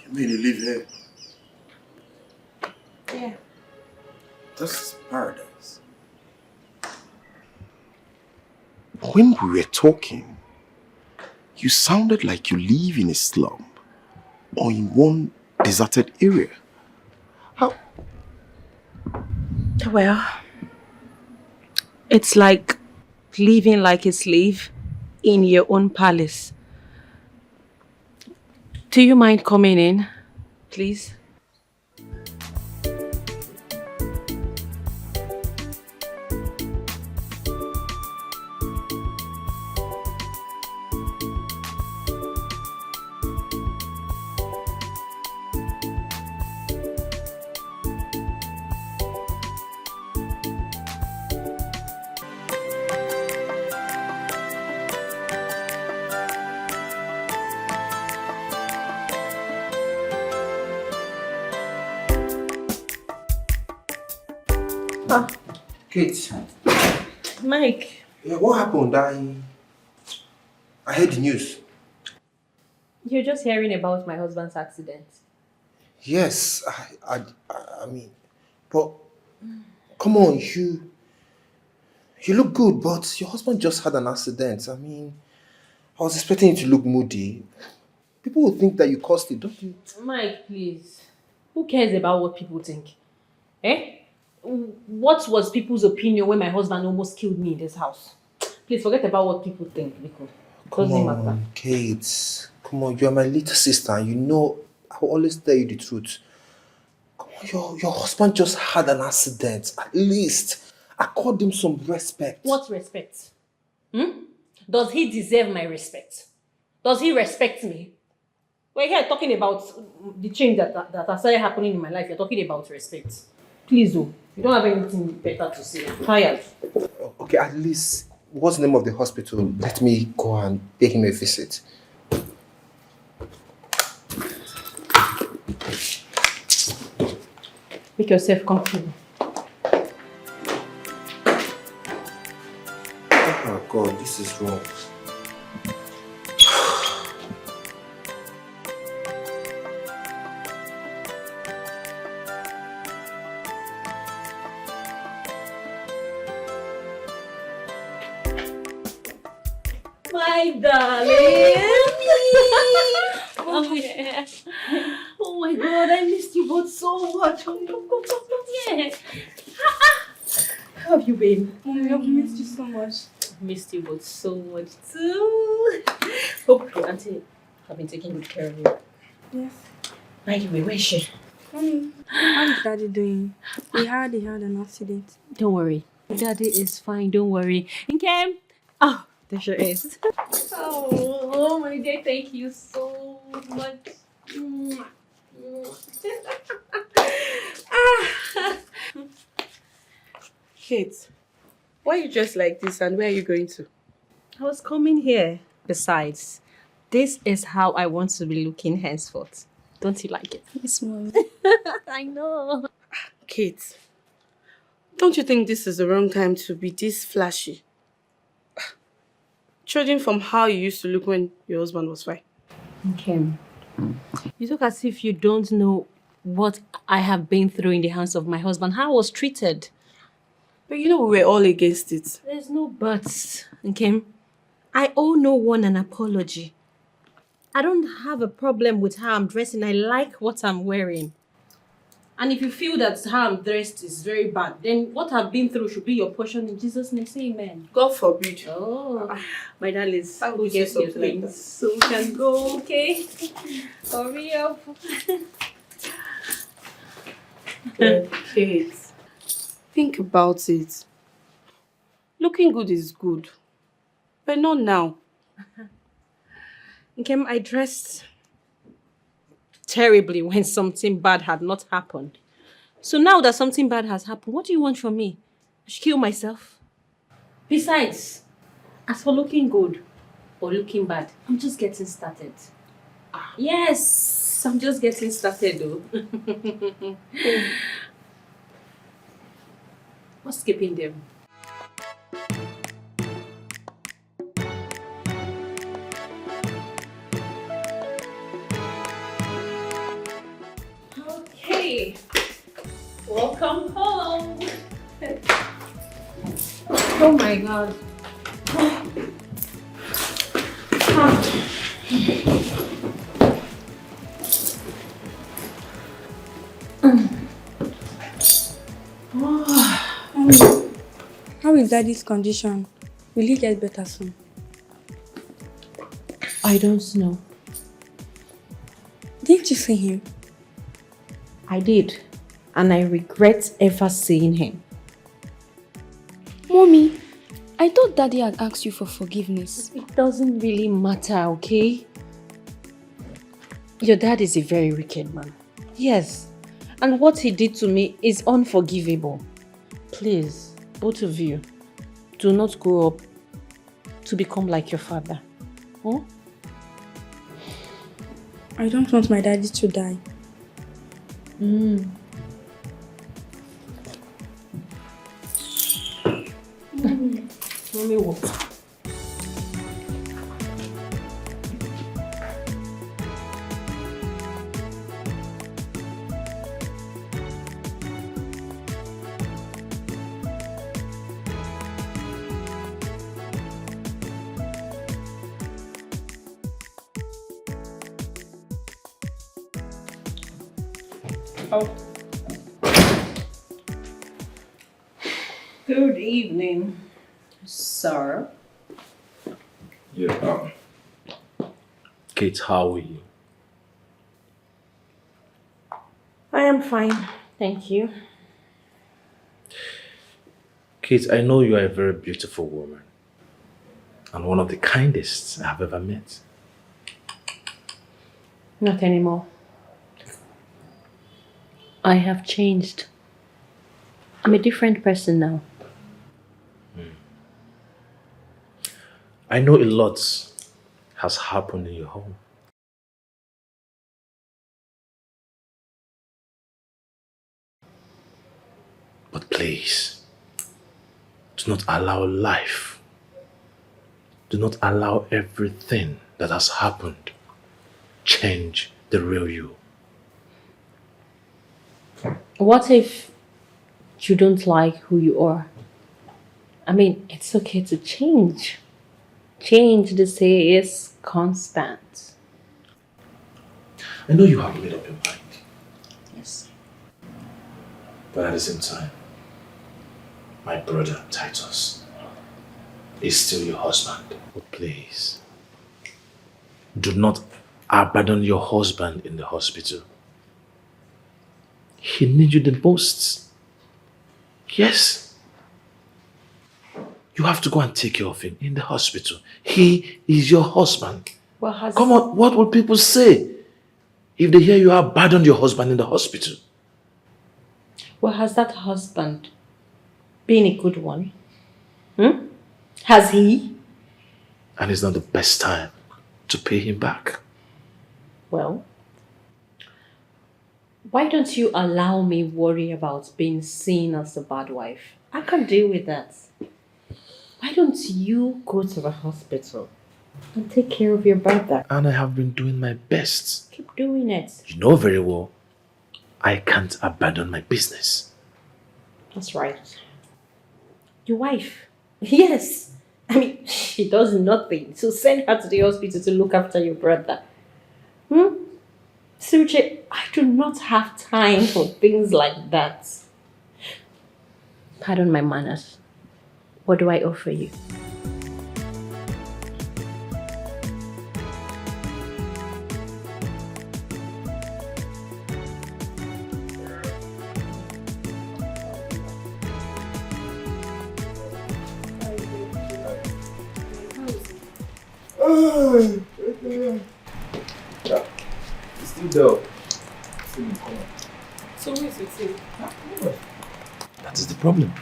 You live here? Yeah. This is paradise. When we were talking, you sounded like you live in a slum or in one deserted area. How? Well, it's like living like a slave in your own palace. Do you mind coming in, please? Kate. Mike. Yeah, what happened? I heard the news. You're just hearing about my husband's accident. Yes, I mean, but come on, you look good, but your husband just had an accident. I mean, I was expecting you to look moody. People will think that you caused it, don't you? Mike, please. Who cares about what people think? Eh? What was people's opinion when my husband almost killed me in this house? Please forget about what people think, because Come doesn't matter. on, Kate. Come on, you are my little sister, and you know I will always tell you the truth. Come on, your husband just had an accident. At least accord him some respect. What respect? Does he deserve my respect? Does he respect me? We're here talking about the change that has started happening in my life. You're talking about respect. Please, oh, you don't have anything better to say. I'm tired. Okay, at least, what's the name of the hospital? Let me go and pay him a visit. Make yourself comfortable. Oh God, this is wrong. My darling! Oh, yeah. Oh my God, I missed you both so much. Come. Yeah. How have you been? Mommy, I've missed you so much. Missed you both so much too. Hope your auntie have been taking good care of you. Yes. By the way, where is she? Mommy, how is Daddy doing? He had an accident. Don't worry. Daddy is fine, don't worry. Nkem! Oh, there she is. Oh my dear, thank you so much. Kate, why are you dressed like this and where are you going to? I was coming here. Besides, this is how I want to be looking henceforth. Don't you like it? Yes, Mommy. I know. Kate, don't you think this is the wrong time to be this flashy? Judging from how you used to look when your husband was fine. Okay. You look as if you don't know what I have been through in the hands of my husband, how I was treated. But you know we were all against it. There's no buts, okay? I owe no one an apology. I don't have a problem with how I'm dressing. I like what I'm wearing. And if you feel that how I'm dressed is very bad, then what I've been through should be your portion in Jesus' name. Say amen. God forbid. Oh, my darlings, I will go get say your something like things so we can go, okay? Hurry up. Kate, think about it. Looking good is good, but not now. Okay, I dressed terribly when something bad had not happened. So now that something bad has happened, what do you want from me? I should kill myself? Besides, as for looking good or looking bad, I'm just getting started. Yes, I'm just getting started though. What's keeping them? Okay, welcome home. Oh my God. How is Daddy's condition? Will he get better soon? I don't know. Didn't you see him? I did, and I regret ever seeing him. Mommy, I thought Daddy had asked you for forgiveness. It doesn't really matter, okay? Your dad is a very wicked man. Yes, and what he did to me is unforgivable. Please, both of you, do not grow up to become like your father. Huh? I don't want my daddy to die. Mommy, what? Oh. Good evening, sir. Yeah. Kate, how are you? I am fine, thank you. Kate, I know you are a very beautiful woman and one of the kindest I have ever met. Not anymore. I have changed. I'm a different person now. I know a lot has happened in your home. But please, do not allow life, do not allow everything that has happened change the real you. What if you don't like who you are? I mean, it's okay to change. Change, they say, is constant. I know you have made up your mind, Yes. but at the same time, my brother Titus is still your husband. But please, do not abandon your husband in the hospital. He needs you the most. Yes. You have to go and take care of him in the hospital. He is your husband. Well, Come on, what will people say if they hear you abandoned your husband in the hospital? Well, has that husband been a good one? Has he? And it's not the best time to pay him back. Well, why don't you allow me worry about being seen as a bad wife? I can deal with that. Why don't you go to the hospital and take care of your brother? And I have been doing my best. Keep doing it. You know very well, I can't abandon my business. That's right. Your wife? Yes. I mean, she does nothing. So send her to the hospital to look after your brother. Suche, I do not have time for things like that. Pardon my manners. What do I offer you? Yeah. It's still there. So who is it? That is the problem.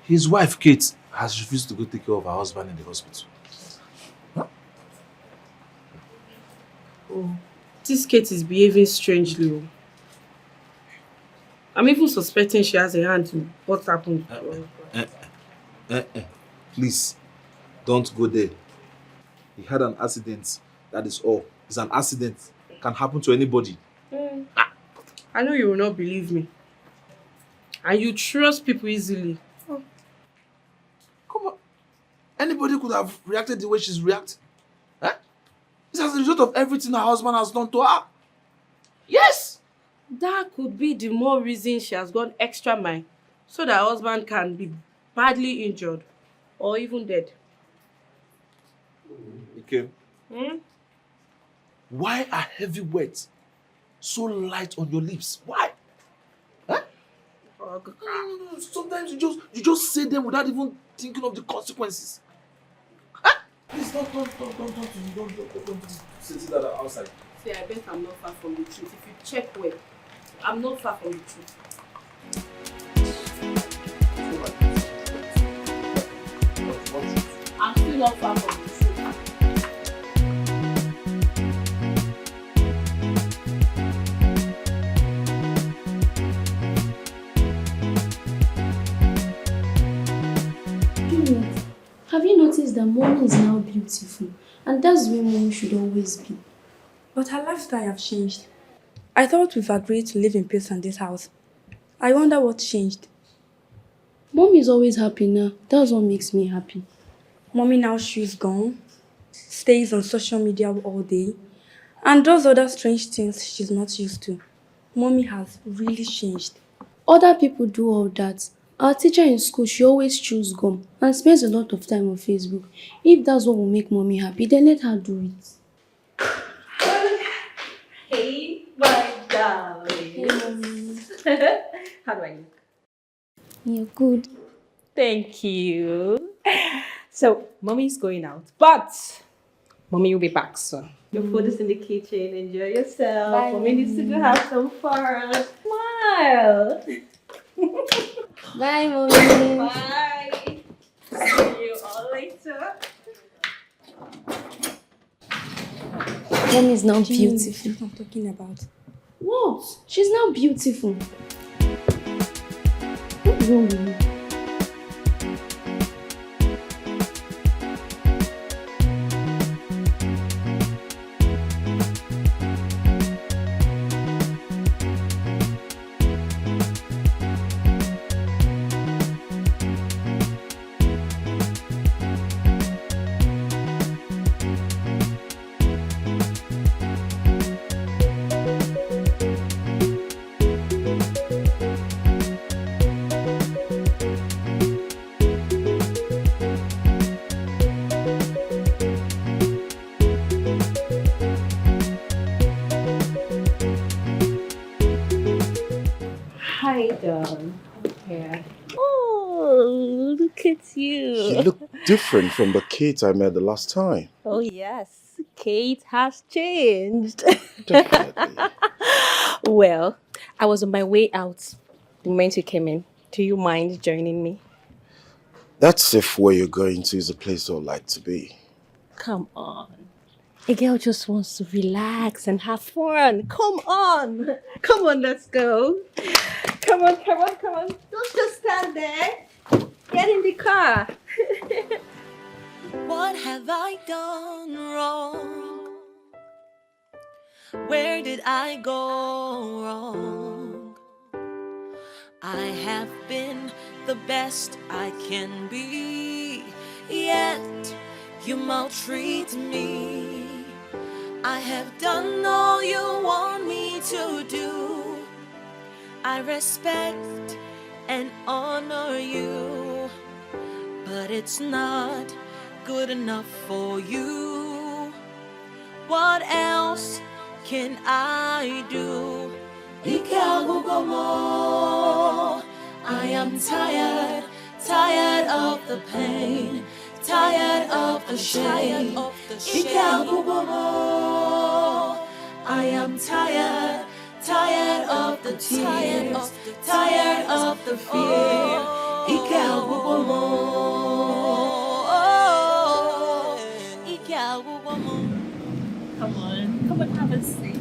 His wife, Kate, has refused to go take care of her husband in the hospital. Oh, this Kate is behaving strangely. I'm even suspecting she has a hand in what happened. Please, don't go there. He had an accident. That is all. It's an accident. It can happen to anybody. I know you will not believe me. And you trust people easily. Come on. Anybody could have reacted the way she's reacted. It's as a result of everything her husband has done to her. Yes! That could be the more reason she has gone extra mile so that her husband can be badly injured or even dead. Okay. Why are heavy words so light on your lips? Why? No. Sometimes you just say them without even thinking of the consequences. Please don't say that outside. See, I bet I'm not far from the truth. If you check well, I'm not far from the truth. I'm still not far from the truth. Have you noticed that mommy is now beautiful? And that's where mommy should always be. But her lifestyle have changed. I thought we've agreed to live in peace in this house. I wonder what changed. Mommy is always happy now. That's what makes me happy. Mommy now she's gone, stays on social media all day, and does other strange things she's not used to. Mommy has really changed. Other people do all that. Our teacher in school, she always chews gum and spends a lot of time on Facebook. If that's what will make mommy happy, then let her do it. Hey, my darling. Hey, mommy. How do I look? You're good. Thank you. So, mommy's going out, but mommy will be back soon. Your food is in the kitchen. Enjoy yourself. Bye, Mommy needs to go have some fun. Smile. Bye, mommy. Bye. See you all later. Mommy is now Jimmy, beautiful. what I'm talking about. What? She's now beautiful. What's wrong with you? Hi, darling. Yeah. Oh, look at you. You look different from the Kate I met the last time. Oh, yes. Kate has changed. Definitely. Well, I was on my way out the moment you came in. Do you mind joining me? That's if where you're going to is a place I'd like to be. Come on. A girl just wants to relax and have fun. Come on. Come on, let's go. Come on, come on, come on. Don't just stand there. Get in the car. What have I done wrong? Where did I go wrong? I have been the best I can be, yet you maltreat me. I have done all you want me to do. I respect and honor you, but it's not good enough for you. What else can I do? I am tired, tired of the pain, tired of the shame. I am tired, tired of the tears, tired of the fear. Come on, have a seat.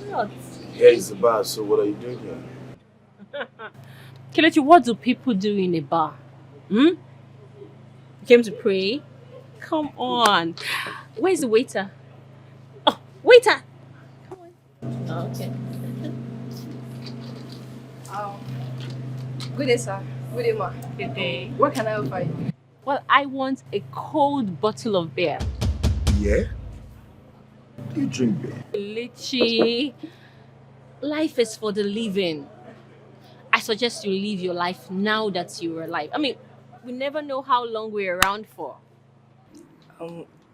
What? Here is the bar, so what are you doing here? Kelechi, what do people do in a bar? You came to pray? Come on. Where's the waiter? Oh, waiter! Come on. Oh, okay. Good day, sir. Good day, ma. Good day. What can I offer you? Well, I want a cold bottle of beer. Yeah? Do you drink beer? Kelechi, life is for the living. I suggest you live your life now that you're alive. I mean, we never know how long we're around for.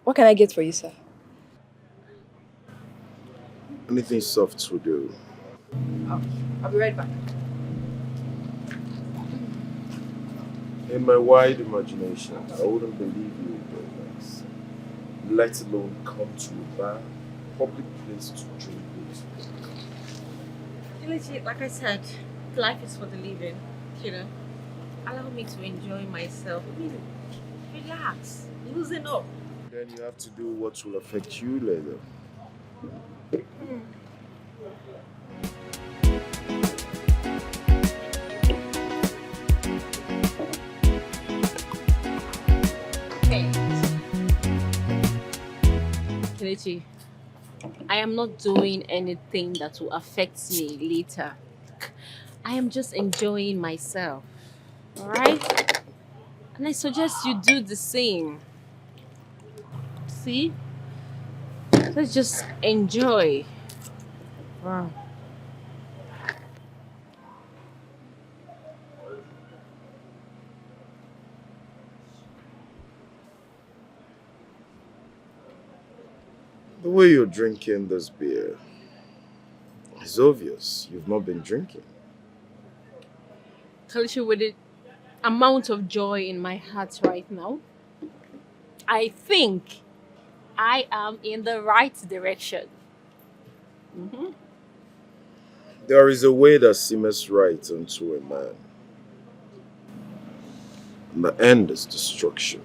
What can I get for you, sir? Anything soft will do. I'll be right back. In my wide imagination, I wouldn't believe you would do this. Let alone come to a bar, public place to drink with. Kelechi, like I said, life is for the living. You know, allow me to enjoy myself. I mean, relax, loosen up. Then you have to do what will affect you later. Kelechi, I am not doing anything that will affect me later. I am just enjoying myself. Alright? And I suggest you do the same. See? Let's just enjoy. Wow. The way you're drinking this beer, it's obvious you've not been drinking. Kalisha, with the amount of joy in my heart right now, I think I am in the right direction. There is a way that seems right unto a man. And the end is destruction.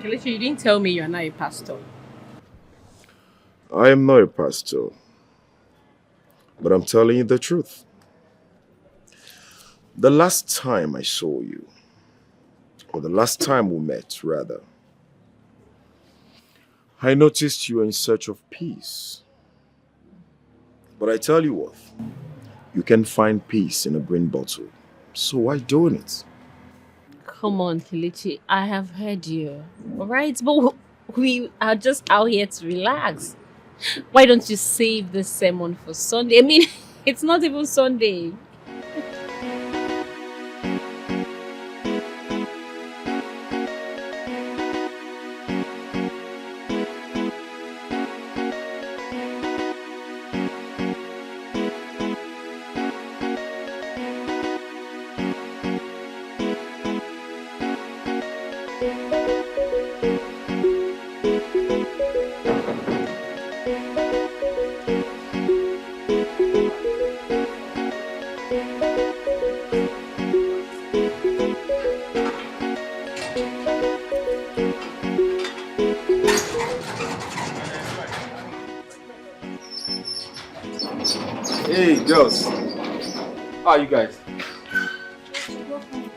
Kalisha, you didn't tell me you're not a pastor. I am not a pastor, but I'm telling you the truth. The last time I saw you, or the last time we met, rather, I noticed you were in search of peace. But I tell you what, you can find peace in a green bottle. So why doing it? Come on, Kilichi, I have heard you. Alright, but we are just out here to relax. Why don't you save this sermon for Sunday? I mean, it's not even Sunday. Hey, girls. How are you guys?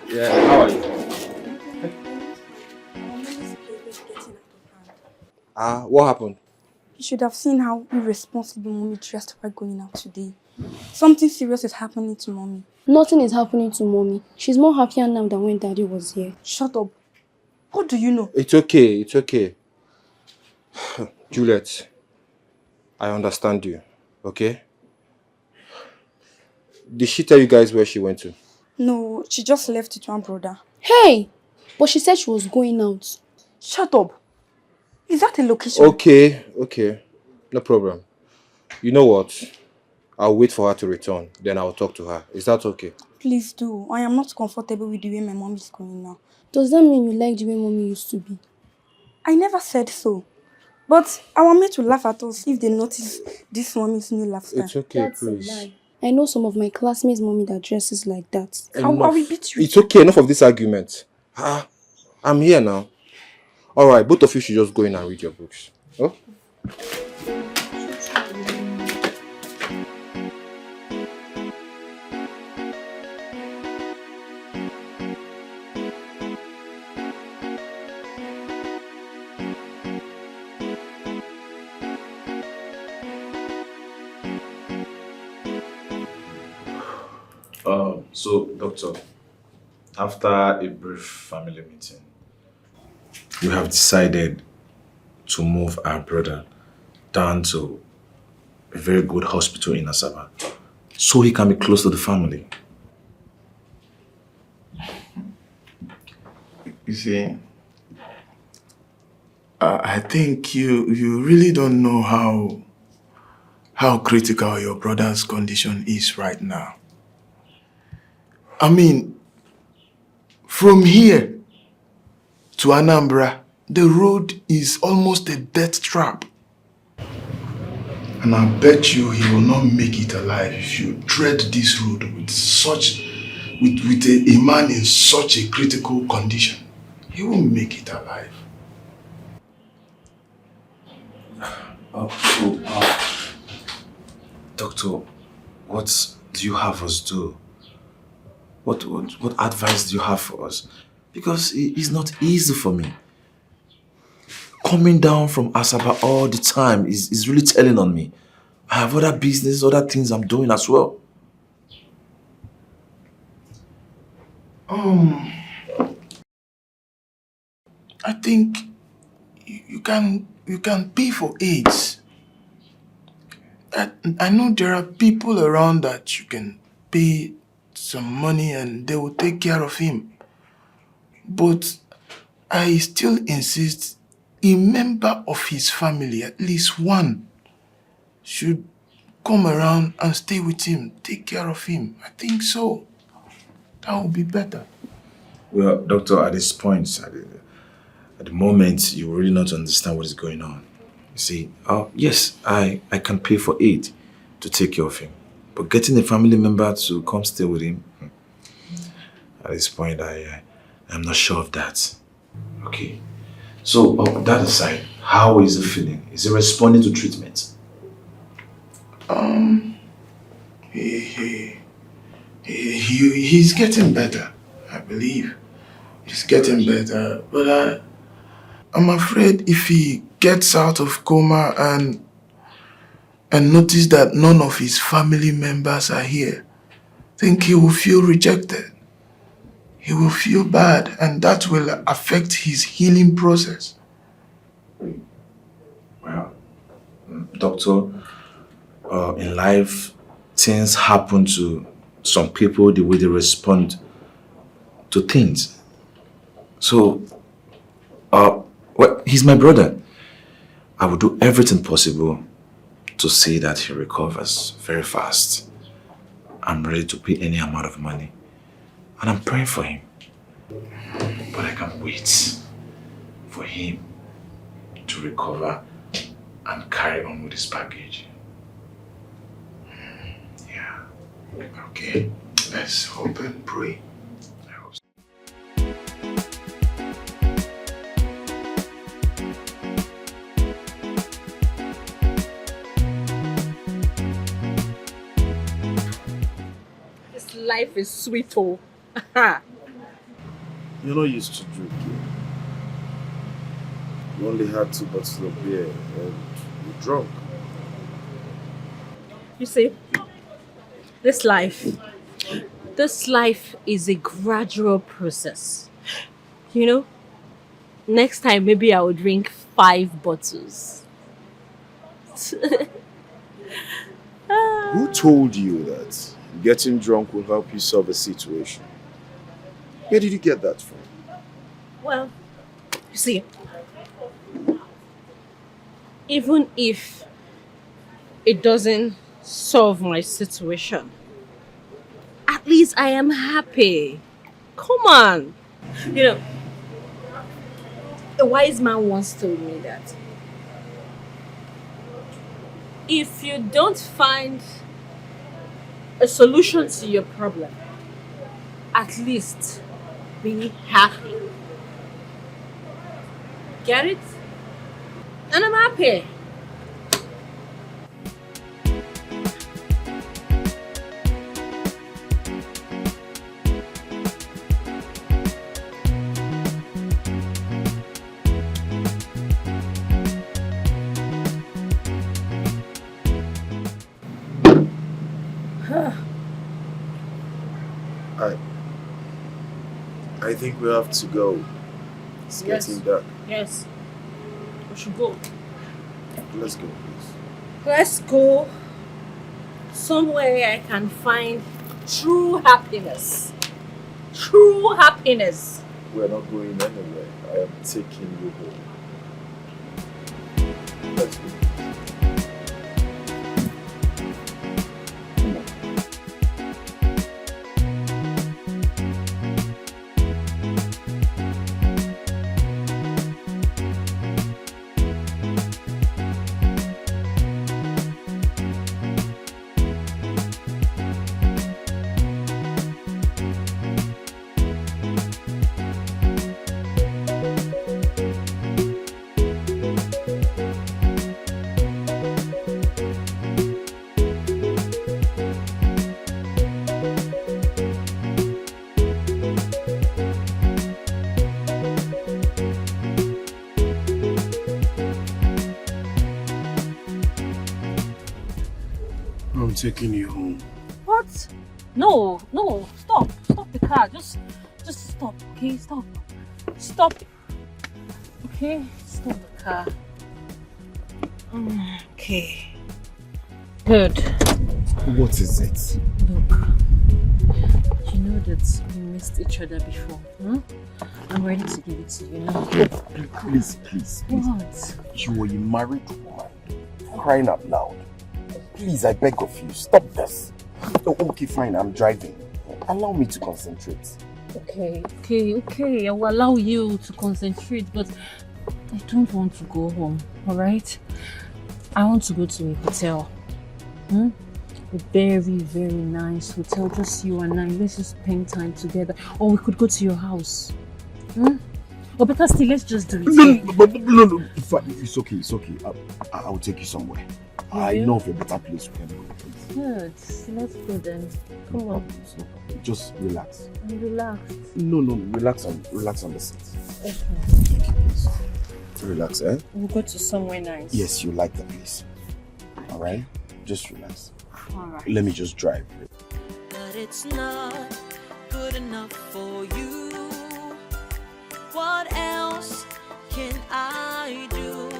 Yeah, how are you? What happened? You should have seen how irresponsible mommy dressed while going out today. Something serious is happening to mommy. Nothing is happening to mommy. She's more happier now than when daddy was here. Shut up. What do you know? It's okay, it's okay. Juliet, I understand you, okay? Did she tell you guys where she went to? No, she just left with one brother. Hey! But she said she was going out. Shut up. Is that a location? Okay. No problem. You know what? I'll wait for her to return. Then I'll talk to her. Is that okay? Please do. I am not comfortable with the way my mom is going now. Does that mean you like the way mommy used to be? I never said so. But our mates will laugh at us if they notice this mommy's new lifestyle. It's okay, That's please. a lie. I know some of my classmates' mommy that dresses like that. I will beat you. It's okay, enough of this argument. I'm here now. Alright, both of you should just go in and read your books. Oh? So, doctor, after a brief family meeting, we have decided to move our brother down to a very good hospital in Asaba so he can be close to the family. You see, I think you really don't know how critical your brother's condition is right now. I mean, from here to Anambra, the road is almost a death trap. And I bet you he will not make it alive if you tread this road with a man in such a critical condition. He won't make it alive. Doctor, what do you have us do? What advice do you have for us? Because it's not easy for me. Coming down from Asaba all the time is really telling on me. I have other business, other things I'm doing as well. I think you can pay for AIDS. I know there are people around that you can pay some money and they will take care of him. But I still insist a member of his family, at least one, should come around and stay with him, take care of him. I think so. That would be better. Well, doctor, at this point, at the moment, you really not understand what is going on. You see, yes, I can pay for aid to take care of him. But getting a family member to come stay with him, at this point, I'm not sure of that. Okay. So, that aside, how is he feeling? Is he responding to treatment? He's getting better, I believe. He's getting better. But I'm afraid if he gets out of coma and notice that none of his family members are here, I think he will feel rejected. He will feel bad, and that will affect his healing process. Well, doctor, in life, things happen to some people the way they respond to things. So, well, he's my brother. I will do everything possible to see that he recovers very fast. I'm ready to pay any amount of money. And I'm praying for him. But I can't wait for him to recover and carry on with his package. Yeah. Okay, let's hope and pray. This life is sweet, oh. You're not used to drinking. You only had 2 bottles of beer and you're drunk. You see, this life is a gradual process. You know, next time maybe I will drink 5 bottles. Who told you that getting drunk will help you solve a situation? Where did you get that from? Well, you see, even if it doesn't solve my situation, at least I am happy. Come on. You know, a wise man once told me that if you don't find a solution to your problem, at least be happy. Get it? And I'm happy. I think we have to go. It's getting dark. Yes. We should go. Let's go, please. Let's go somewhere I can find true happiness. True happiness. We're not going anywhere. I am taking you home. Let's go. I'm taking you home. What? No, stop the car. Just Just stop, okay? Stop. Stop. Okay? Stop the car. Okay. Good. What is it? Look, you know that we missed each other before, huh? I'm ready to give it to you now. Please. What? You are a married woman. Crying out loud. Please, I beg of you, stop this. Oh, okay, fine, I'm driving. Allow me to concentrate. Okay. I will allow you to concentrate, but I don't want to go home, alright? I want to go to a hotel. A very, very nice hotel, just you and I. Let's just spend time together. Or we could go to your house. Or better still, let's just do it. No. It's okay. I will take you somewhere. I know of a better place we can go. Good. Let's go then. Come on. Just relax. I'm relaxed. No. Relax on the seat. Okay. Please. Relax, eh? We'll go to somewhere nice. Yes, you like the place. Alright? Just relax. Alright. Let me just drive. But it's not good enough for you. What else can I do?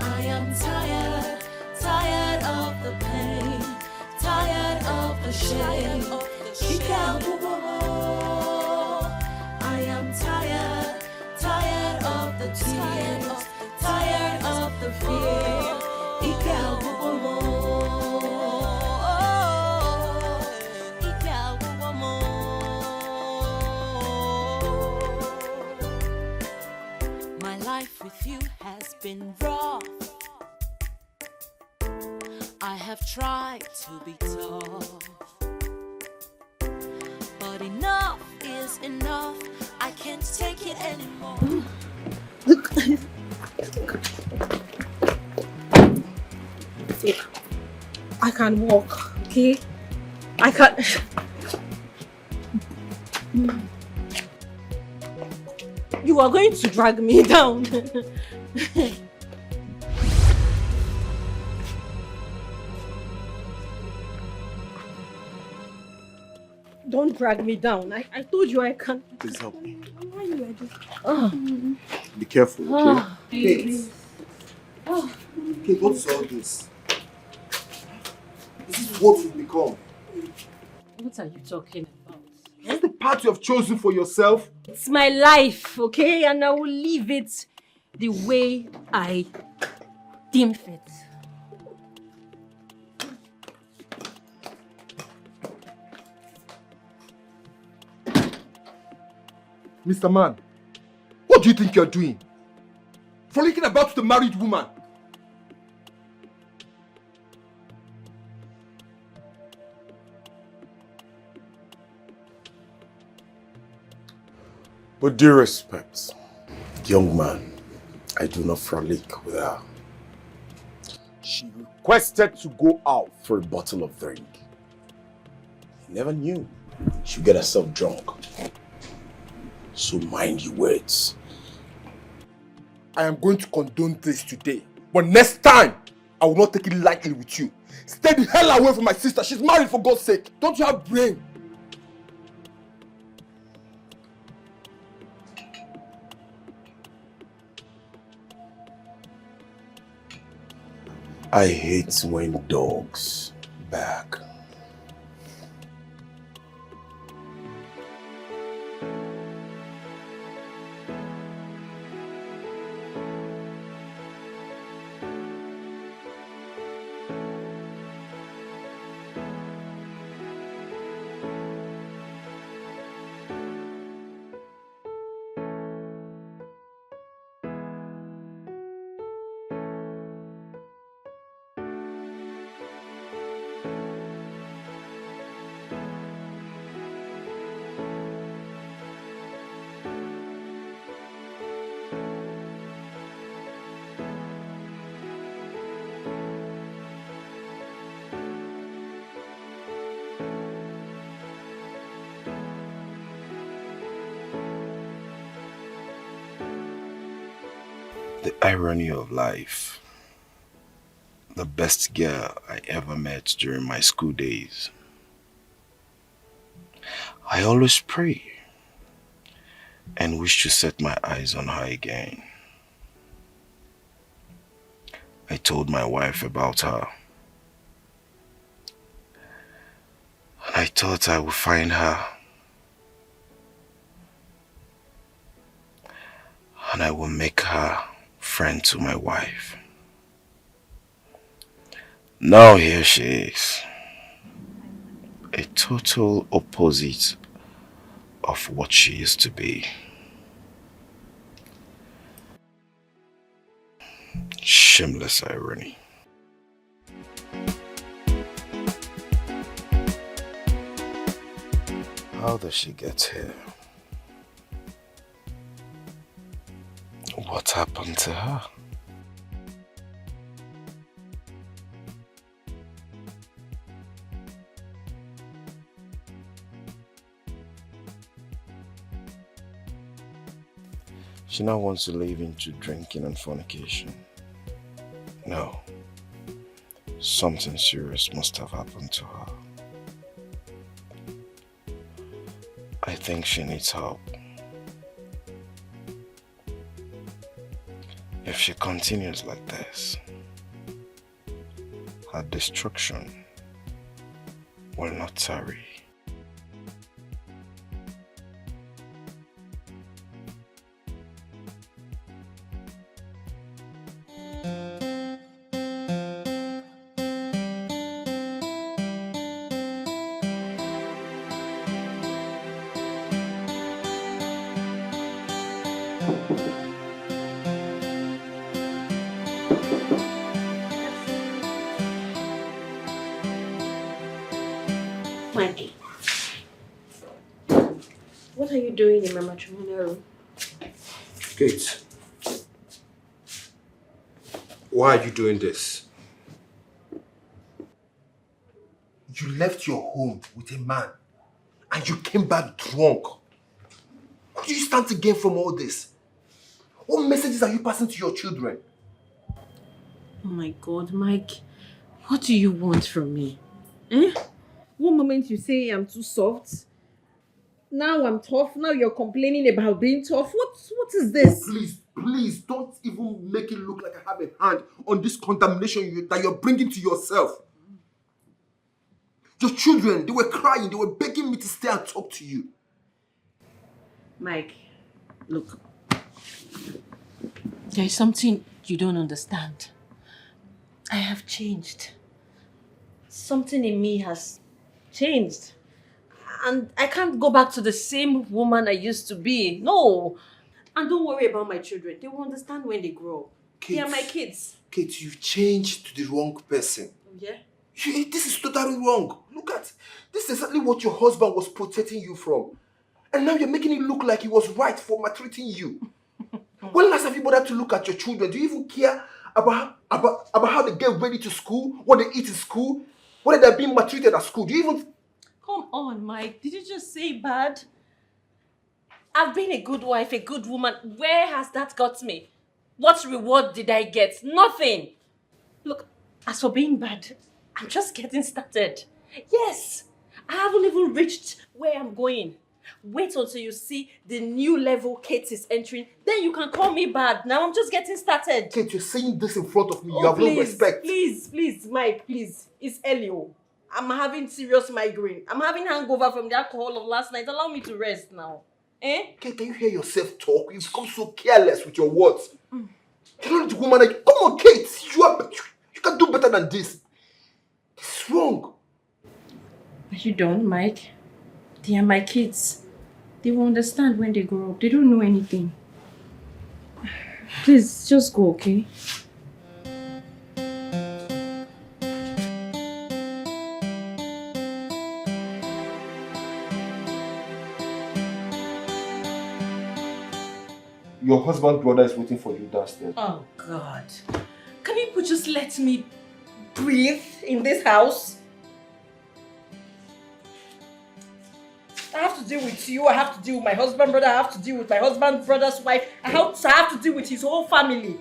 I am tired of the pain, tired of the shame. I am tired of the tears, tired of the fear. My life with you has been rough. I have tried to be tough, but enough is enough. I can't take it anymore. Look, I can walk, okay? I can. You are going to drag me down. Don't drag me down. I told you I can't. Please help me. Why are you like this? Be careful, okay? Please. Kate, what's all this? This is what you've become. What are you talking about? Is this the path you have chosen for yourself? It's my life, okay? And I will live it the way I deem fit. Mr. Man, what do you think you're doing? Frolicking about with a married woman. With due respect, young man, I do not frolic with her. She requested to go out for a bottle of drink. I never knew she'd get herself drunk. So mind your words. I am going to condone this today. But next time, I will not take it lightly with you. Stay the hell away from my sister. She's married, for God's sake. Don't you have brain? I hate when dogs bark. The irony of life. The best girl I ever met during my school days I always pray and wish to set my eyes on her again. I told my wife about her, and I thought I would find her, and I will make her friend to my wife. Now here she is, a total opposite of what she used to be. Shameless irony. How does she get here? What happened to her? She now wants to live into drinking and fornication. No. Something serious must have happened to her. I think she needs help. If she continues like this, her destruction will not tarry. Mike, what are you doing in my matrimonial room? Kate, why are you doing this? You left your home with a man and you came back drunk. What do you stand to gain from all this? What messages are you passing to your children? Oh my God, Mike, what do you want from me? Eh? One moment you say I'm too soft. Now I'm tough. Now you're complaining about being tough. What is this? Please, don't even make it look like I have a hand on this contamination that you're bringing to yourself. Your children, they were crying. They were begging me to stay and talk to you. Mike, look. There is something you don't understand. I have changed. Something in me has changed. And I can't go back to the same woman I used to be. No. And don't worry about my children. They will understand when they grow up. They are my kids. Kate, you've changed to the wrong person. Yeah? This is totally wrong. Look at, this is exactly what your husband was protecting you from. And now you're making it look like he was right for maltreating you. When last have you bothered to look at your children? Do you even care about how they get ready to school? What they eat in school? Whether they're being maltreated at school? Do you even... Come on, Mike. Did you just say bad? I've been a good wife, a good woman. Where has that got me? What reward did I get? Nothing. Look, as for being bad, I'm just getting started. Yes, I haven't even reached where I'm going. Wait until you see the new level Kate is entering. Then you can call me bad. Now I'm just getting started. Kate, you're saying this in front of me. You have no respect. Please, Mike, please. It's Elio. I'm having serious migraine. I'm having hangover from the alcohol of last night. Allow me to rest now. Eh? Kate, can you hear yourself talk? You've become so careless with your words. You're not the woman like... Come on, Kate. You can do better than this. This is wrong. But you don't, Mike. They are my kids. They will understand when they grow up. They don't know anything. Please, just go, okay? Your husband's brother is waiting for you downstairs. Oh, God. Can you just let me breathe in this house? I have to deal with you. I have to deal with my husband's brother. I have to deal with my husband's brother's wife. I have to deal with his whole family.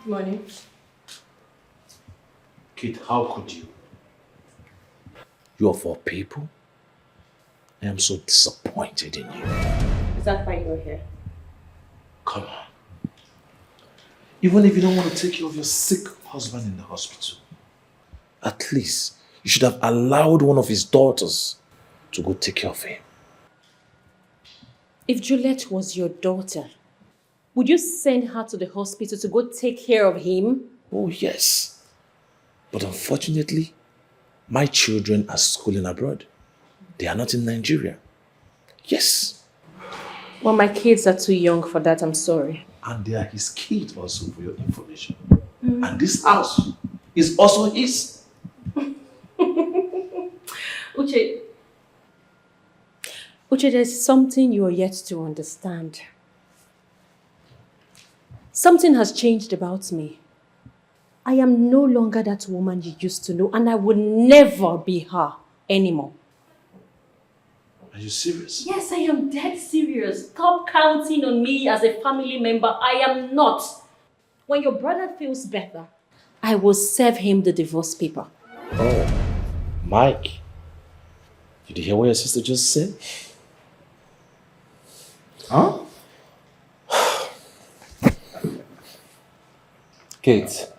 Good morning. Kate, how could you? You are for people? I am so disappointed in you. Is that why you're here? Come on. Even if you don't want to take care of your sick husband in the hospital, at least you should have allowed one of his daughters to go take care of him. If Juliet was your daughter, would you send her to the hospital to go take care of him? Oh, yes. But unfortunately, my children are schooling abroad. They are not in Nigeria. Yes. Well, my kids are too young for that, I'm sorry. And they are his kids also, for your information. And this house is also his. Uche, there's something you are yet to understand. Something has changed about me. I am no longer that woman you used to know, and I will never be her anymore. Are you serious? Yes, I am dead serious. Stop counting on me as a family member. I am not. When your brother feels better, I will serve him the divorce paper. Oh, Mike. Did you hear what your sister just said? Huh? Kate,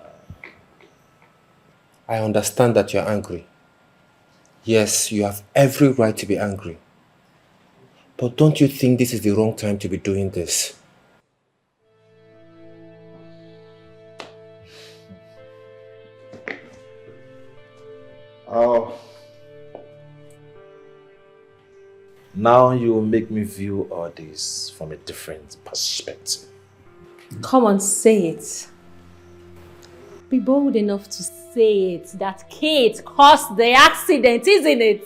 I understand that you're angry. Yes, you have every right to be angry. But don't you think this is the wrong time to be doing this? Oh. Now you will make me view all this from a different perspective. Come on, say it. Be bold enough to say it, that Kate caused the accident, isn't it?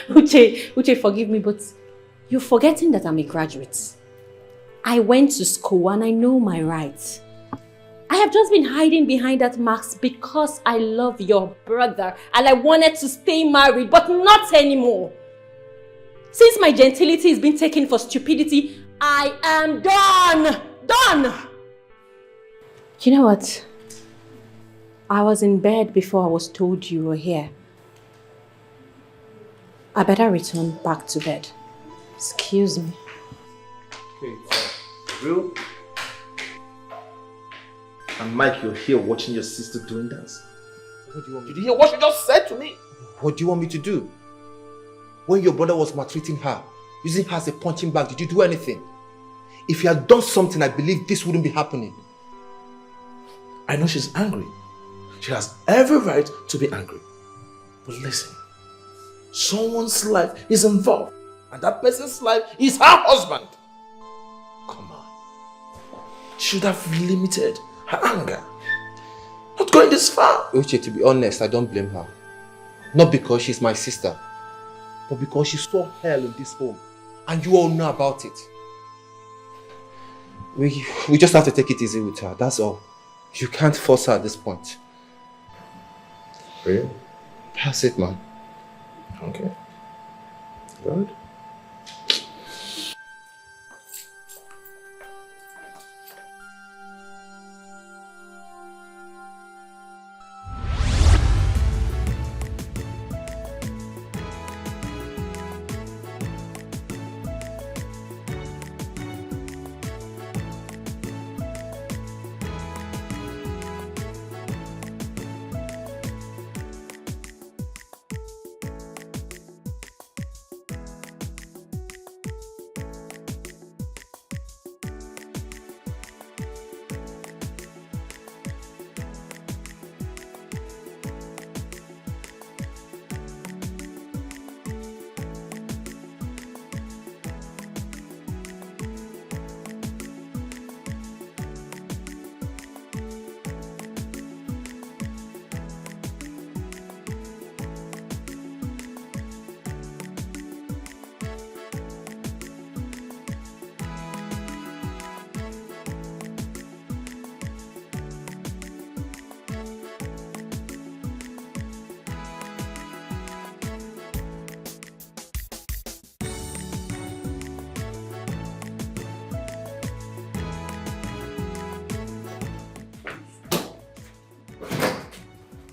Uche, forgive me, but you're forgetting that I'm a graduate. I went to school and I know my rights. I have just been hiding behind that mask because I love your brother and I wanted to stay married, but not anymore. Since my gentility is being taken for stupidity, I am done! Done! You know what? I was in bed before I was told you were here. I better return back to bed. Excuse me. Okay, real? And Mike, you're here watching your sister doing that? What do you want me Did you hear what she just said to me? What do you want me to do? When your brother was maltreating her, using her as a punching bag, did you do anything? If you had done something, I believe this wouldn't be happening. I know she's angry. She has every right to be angry. But listen, someone's life is involved, and that person's life is her husband. Come on. She should have limited her anger. Not going this far. Uche, to be honest, I don't blame her. Not because she's my sister, but because she saw hell in this home, and you all know about it. We just have to take it easy with her, that's all. You can't force her at this point. Really? That's it, man. Okay. Good.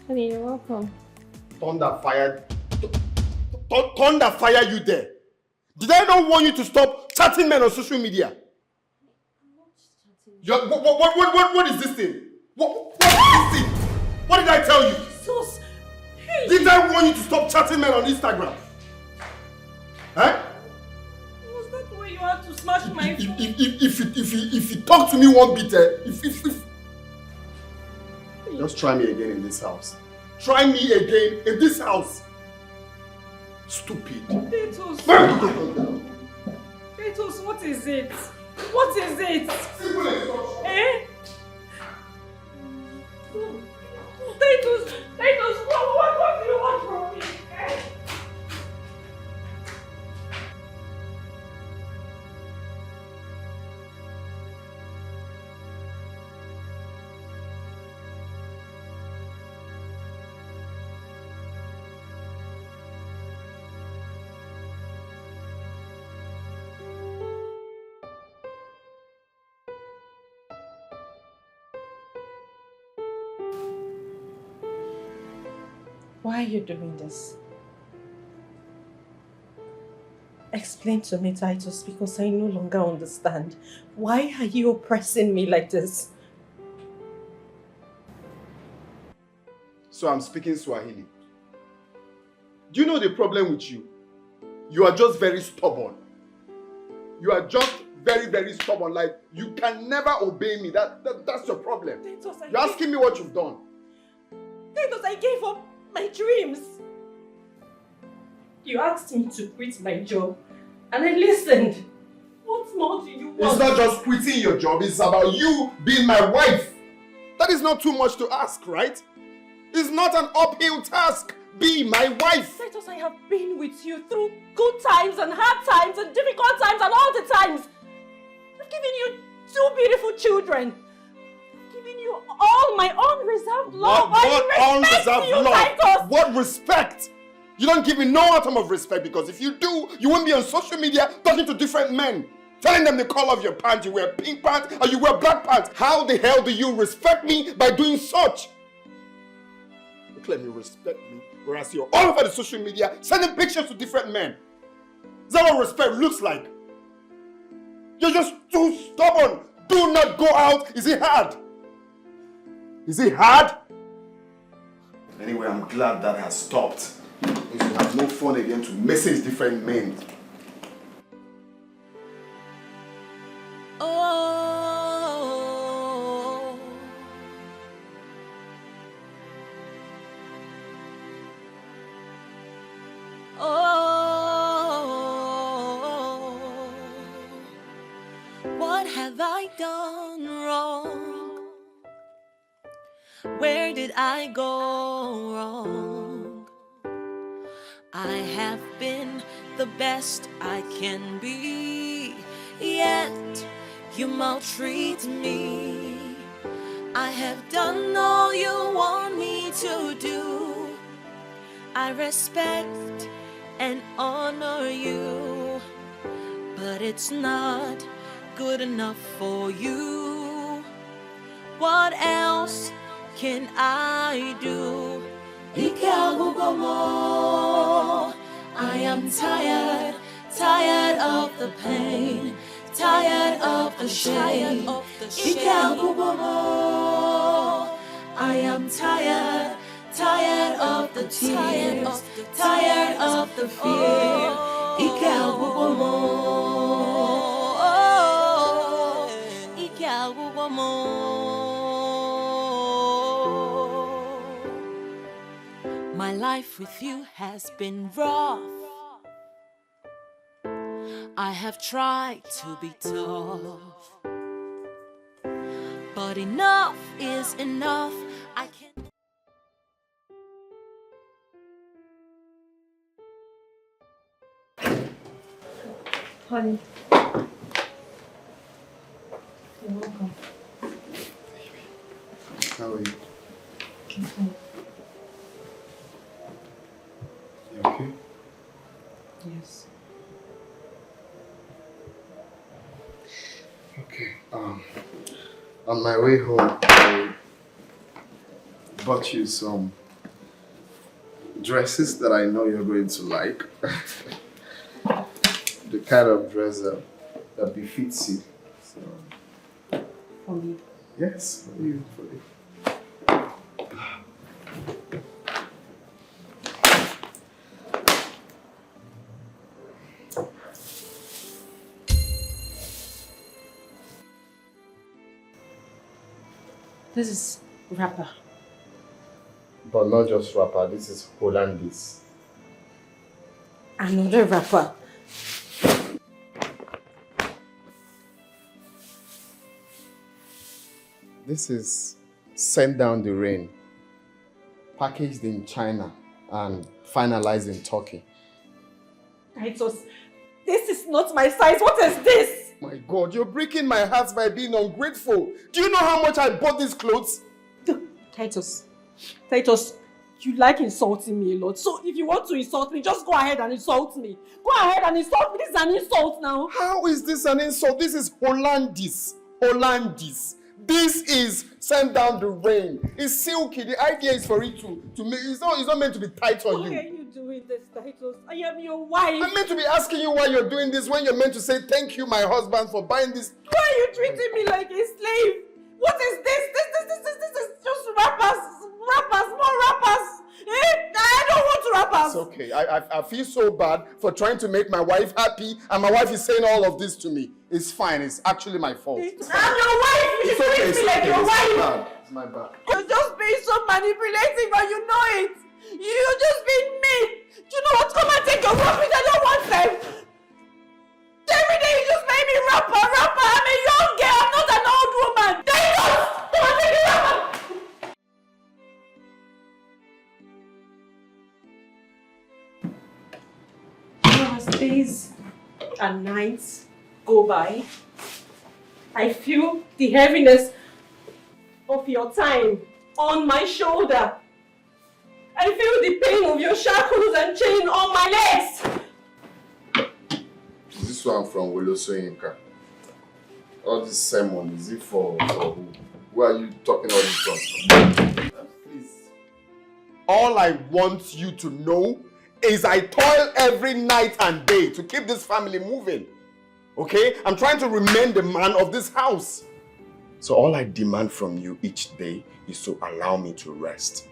Honey, you're welcome. Thunder fired. Thunder fire you there. Did I not want you to stop chatting men on social media? What is this thing? What is this thing? What did I tell you? Sus! Hey! Did I want you to stop chatting men on Instagram? Huh? Was that the way you had to smash my phone? If you talk to me one bit, just try me again in this house. Try me again in this house. Stupid. Titus, what is it? What is it? Simple instruction. Eh? Titus, what do you want from me? Eh? Why are you doing this? Explain to me, Titus, because I no longer understand. Why are you oppressing me like this? So I'm speaking Swahili. Do you know the problem with you? You are just very stubborn. You are just very, very stubborn. Like, you can never obey me. That's your problem. Titus, You're asking me what you've done. Titus, I gave up my dreams. You asked me to quit my job, and I listened. What more do you want? It's not just quitting your job, it's about you being my wife. That is not too much to ask, right? It's not an uphill task. Be my wife. Titus, I have been with you through good times and hard times and difficult times and all the times. I've given you 2 beautiful children. I've given you all my unreserved love. What unreserved love? Titus. What respect? You don't give me no atom of respect, because if you do, you won't be on social media talking to different men, telling them the color of your pants, you wear pink pants or you wear black pants. How the hell do you respect me by doing such? You claim you respect me, whereas you're all over the social media sending pictures to different men. Is that what respect looks like? You're just too stubborn. Do not go out. Is it hard? Is it hard? Anyway, I'm glad that has stopped. You should have no fun again to message different men. Oh, oh, what have I done wrong? Where did I go wrong? I have been the best I can be, yet you maltreat me. I have done all you want me to do. I respect and honor you, but it's not good enough for you. What else can I do? I am tired, tired of the pain, tired of the shame. I am tired, tired of the tears, tired of the fear. My life with you has been rough. I have tried to be tough, but enough is enough. I can't. Honey. You're welcome. How are you? Okay. You okay? Yes. Okay. On my way home, I bought you some dresses that I know you're going to like. The kind of dress that befits you. So, For me. yes, for you. This is wrapper. But not just wrapper, this is Hollandese. Another wrapper. This is Send Down the Rain, packaged in China and finalized in Turkey. Titus, this is not my size. What is this? My God, you're breaking my heart by being ungrateful. Do you know how much I bought these clothes? Titus, you like insulting me a lot. So if you want to insult me, just go ahead and insult me. Go ahead and insult me. This is an insult now. How is this an insult? This is Hollandese. Hollandese. This is Send Down the Rain. It's silky. The idea is for it to make. It's not meant to be tight on you. Why are you doing this, Titus? I am your wife. I'm meant to be asking you why you're doing this when you're meant to say thank you, my husband, for buying this. Why are you treating me like a slave? What is this? This is just rappers, more rappers. I don't want rappers. It's okay. I feel so bad for trying to make my wife happy, and my wife is saying all of this to me. It's fine. It's actually my fault. I'm your wife. You It's okay. treat me like your wife. It's my bad. You're just being so manipulating, but you know it. You're just being mean. Do you know what? Come and take your rubbish. I don't want them. Every day you just make me rapper. I'm a young girl. I'm not an old woman. Come and take your rapper. As days and nights go by, I feel the heaviness of your time on my shoulder. I feel the pain of your shackles and chain on my legs. Is this one from Woloso Inca? All this sermon, is it for who? Who are you talking all this from? Please. All I want you to know is I toil every night and day to keep this family moving. Okay? I'm trying to remain the man of this house. So all I demand from you each day is to allow me to rest.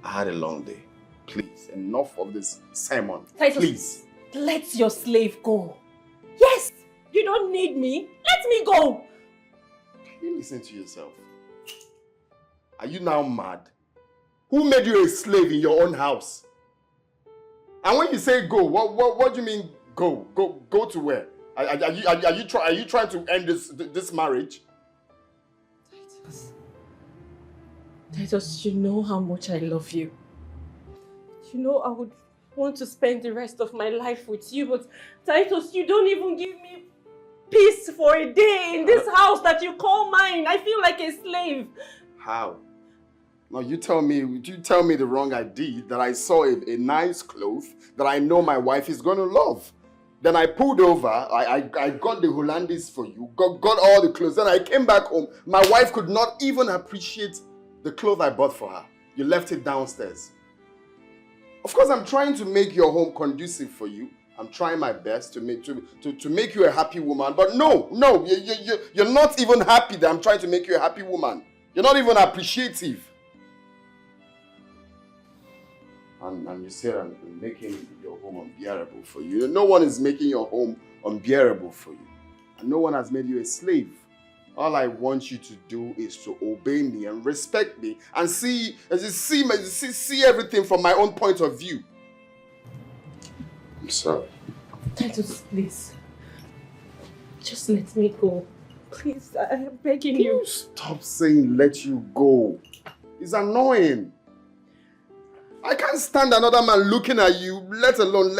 I had a long day. Please, enough of this sermon. Titus, please. Let your slave go. Yes, you don't need me. Let me go. Can you listen to yourself? Are you now mad? Who made you a slave in your own house? And when you say go, what do you mean go? Go to where? Are you trying to end this marriage? Titus, you know how much I love you. You know I would want to spend the rest of my life with you, but Titus, you don't even give me peace for a day in this house that you call mine. I feel like a slave. How? Now you tell me the wrong I did, that I saw a nice cloth that I know my wife is going to love. Then I pulled over, I got the Hollandese for you, got all the clothes. Then I came back home. My wife could not even appreciate the clothes I bought for her. You left it downstairs. Of course, I'm trying to make your home conducive for you. I'm trying my best to make you a happy woman. But no, you're not even happy that I'm trying to make you a happy woman. You're not even appreciative. And you said I'm making your home unbearable for you. No one is making your home unbearable for you. And no one has made you a slave. All I want you to do is to obey me and respect me and see everything from my own point of view. I'm sorry. Titus, please. Just let me go. Please, I am begging you. Stop saying let you go. It's annoying. I can't stand another man looking at you, let alone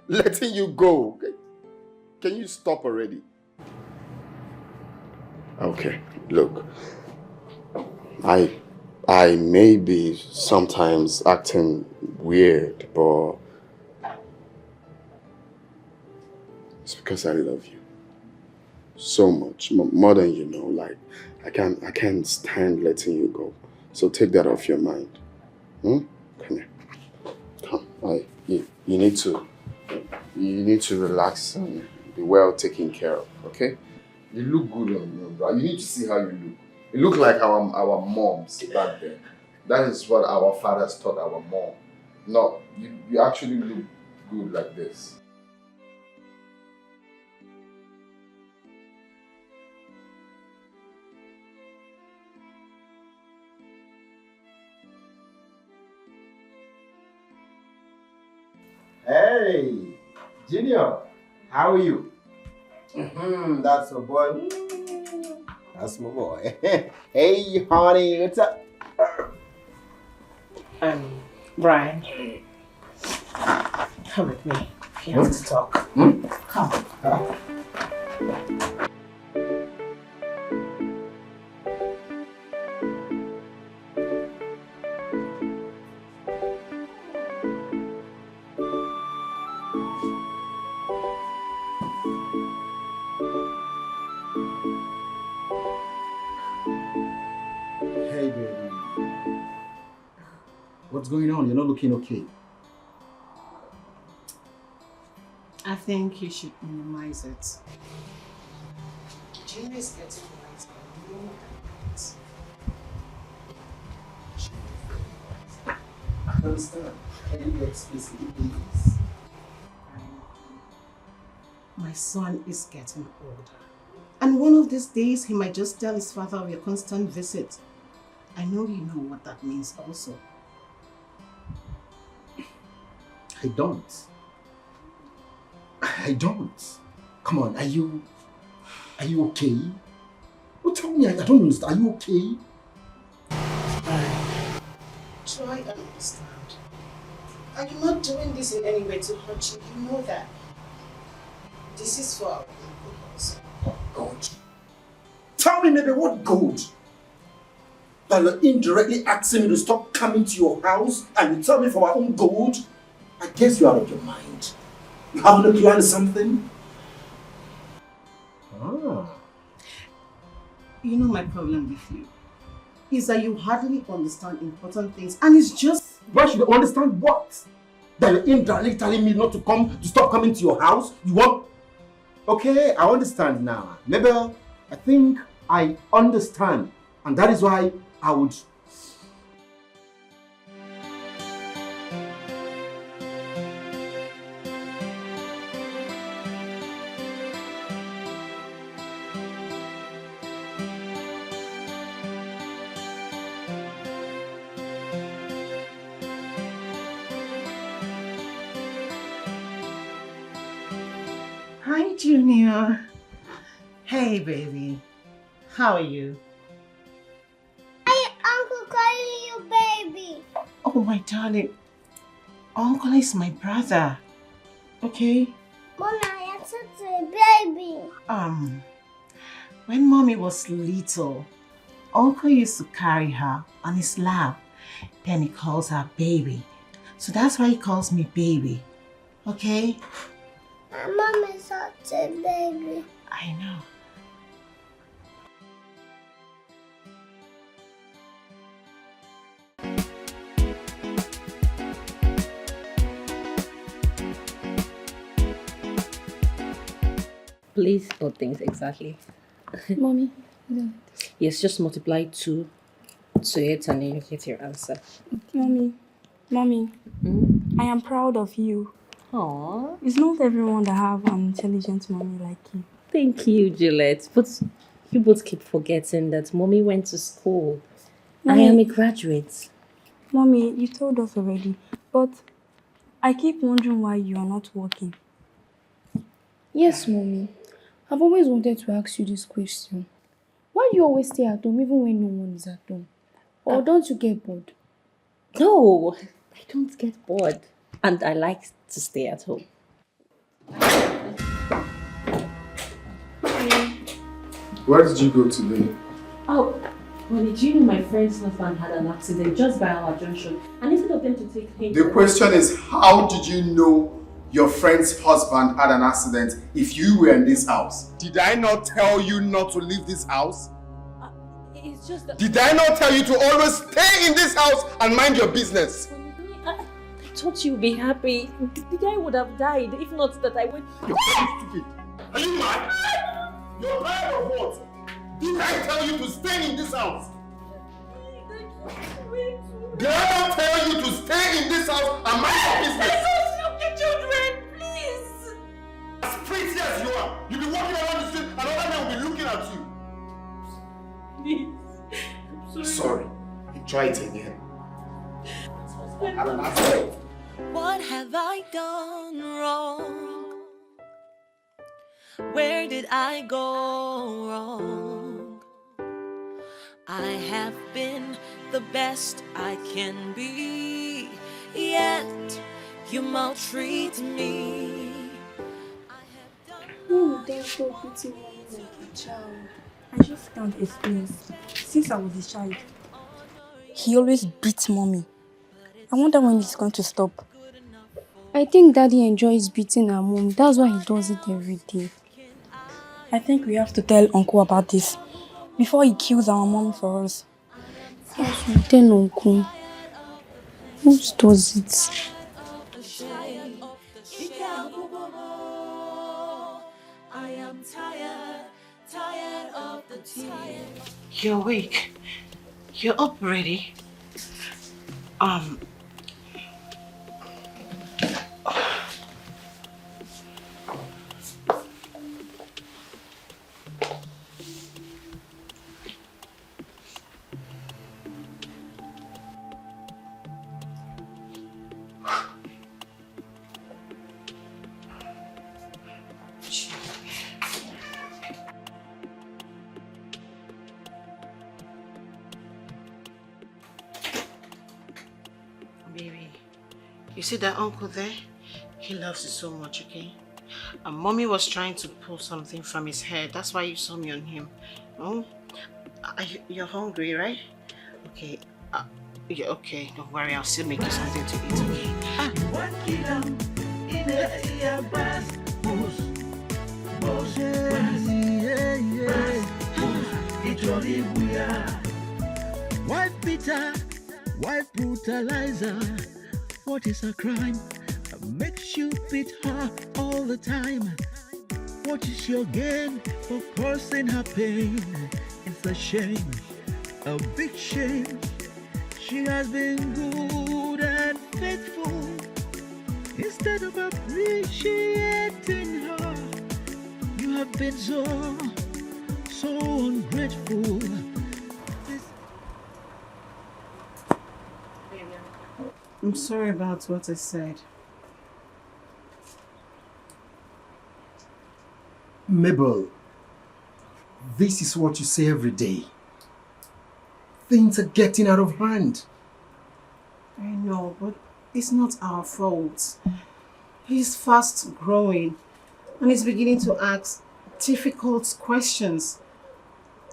letting you go. Okay? Can you stop already? Okay, look. I may be sometimes acting weird, but it's because I love you so much, more than you know. Like I can't stand letting you go. So take that off your mind. Come here. Come. You need to relax and be well taken care of, okay? You look good on your bra. You need to see how you look. You look like our moms back then. That is what our fathers taught our mom. No, you actually look good like this. Hey, Junior, how are you? That's my boy. That's my boy. Hey, honey, what's up? Brian, come with me. We have to talk. Come. Hey, baby. What's going on? You're not looking okay. I think you should minimize it. Junior is getting right. You know that. I understand. Can you be explicit, please? My son is getting older. And one of these days, he might just tell his father of your constant visit. I know you know what that means also. I don't. I don't. Come on, are you okay? Well, tell me, I don't understand. Are you okay? Try and understand. I'm not doing this in any way to hurt you. You know that. This is for our good also. God. Tell me, maybe what good? That you're indirectly asking me to stop coming to your house and you tell me for my own good? I guess you're out of your mind. You haven't planned something? Ah. You know my problem with you is that you hardly understand important things, and it's just... Why should I understand what? That you're indirectly telling me not to come, to stop coming to your house? You want... Okay, I understand now. Maybe I think I understand, and that is why I would... Hi, Junior. Hey, baby. How are you? Hey, Uncle calling you baby. Oh, my darling. Uncle is my brother. Okay? Mama, I said to a baby. When Mommy was little, Uncle used to carry her on his lap. Then he calls her baby. So that's why he calls me baby. Okay? My mom is such a baby. I know. Please, what things exactly? Mommy. Yes, just multiply 2 to it and then you get your answer. Mommy, I am proud of you. Aww. It's not everyone that have an intelligent mommy like you. Thank you, Juliet. But you both keep forgetting that Mommy went to school. Mommy, I am a graduate. Mommy, you told us already, but I keep wondering why you are not working. Yes, Mommy. I've always wanted to ask you this question. Why do you always stay at home even when no one is at home? Or don't you get bored? No, I don't get bored. And I like to stay at home. Where did you go today? Oh, well, did you know my friend's husband had an accident just by our junction? And instead of them to take him... The question is, how did you know your friend's husband had an accident if you were in this house? Did I not tell you not to leave this house? It's just that... Did I not tell you to always stay in this house and mind your business? I thought you'd be happy. The guy would have died if not that I went. You're stupid. Are you mad? You're mad or what? Did I tell you to stay in this house? Did I tell you to stay in this house and mind your business? Let us look at children, please. As pretty as you are, you'll be walking around the street and other men will be looking at you. Please. I'm sorry. Try it again. What have I done wrong? Where did I go wrong? I have been the best I can be, yet you maltreat me. No, there's no beating mommy like a child. I just can't explain. Since I was a child, he always beats mommy. I wonder when it's going to stop. I think daddy enjoys beating our mom. That's why he does it every day. I think we have to tell uncle about this before he kills our mom for us. Yes, we tell uncle. Who does it? I am tired of the tears. You're awake. You're up already. Baby, you see that uncle there? He loves you so much, okay? And mommy was trying to pull something from his hair. That's why you saw me on him. Oh, you're hungry, right? Okay. Yeah, okay. Don't worry. I'll still make you something to eat, okay? Wife beater, wife brutalizer. What is a crime? Makes you beat her all the time. What is your gain for causing her pain? It's a shame, a big shame. She has been good and faithful. Instead of appreciating her, you have been so ungrateful. I'm sorry about what I said. Mabel, this is what you say every day. Things are getting out of hand. I know, but it's not our fault. He's fast growing and he's beginning to ask difficult questions.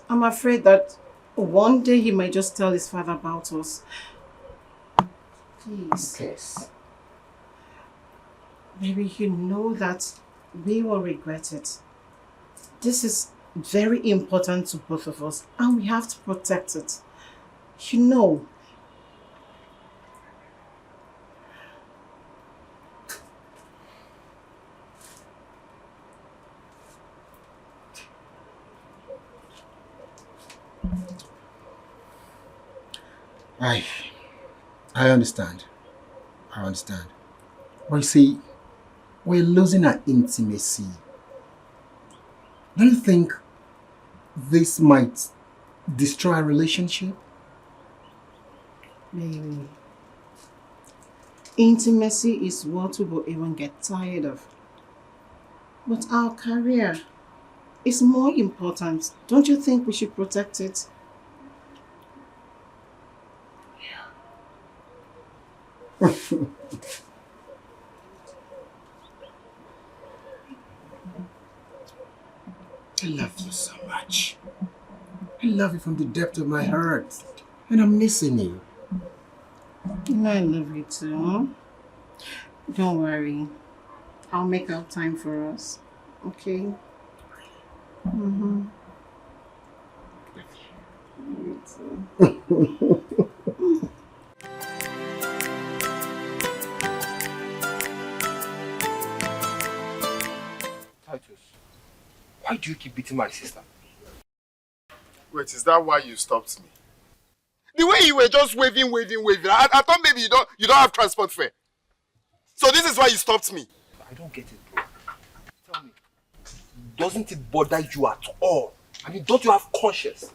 I'm afraid that one day he might just tell his father about us. Please. Yes. Maybe you know that we will regret it. This is very important to both of us and we have to protect it. You know. I understand. But you see, we're losing our intimacy. Don't you think this might destroy our relationship? Maybe. Intimacy is what we will even get tired of. But our career is more important. Don't you think we should protect it? I love you so much. I love you from the depth of my heart. And I'm missing you. I love you too. Don't worry. I'll make out time for us. Okay? Mm-hmm. You too. do you keep beating my sister? Wait, is that why you stopped me? The way you were just waving. I thought maybe you don't have transport fare. So this is why you stopped me. I don't get it, bro. Tell me, doesn't it bother you at all? I mean, don't you have conscience?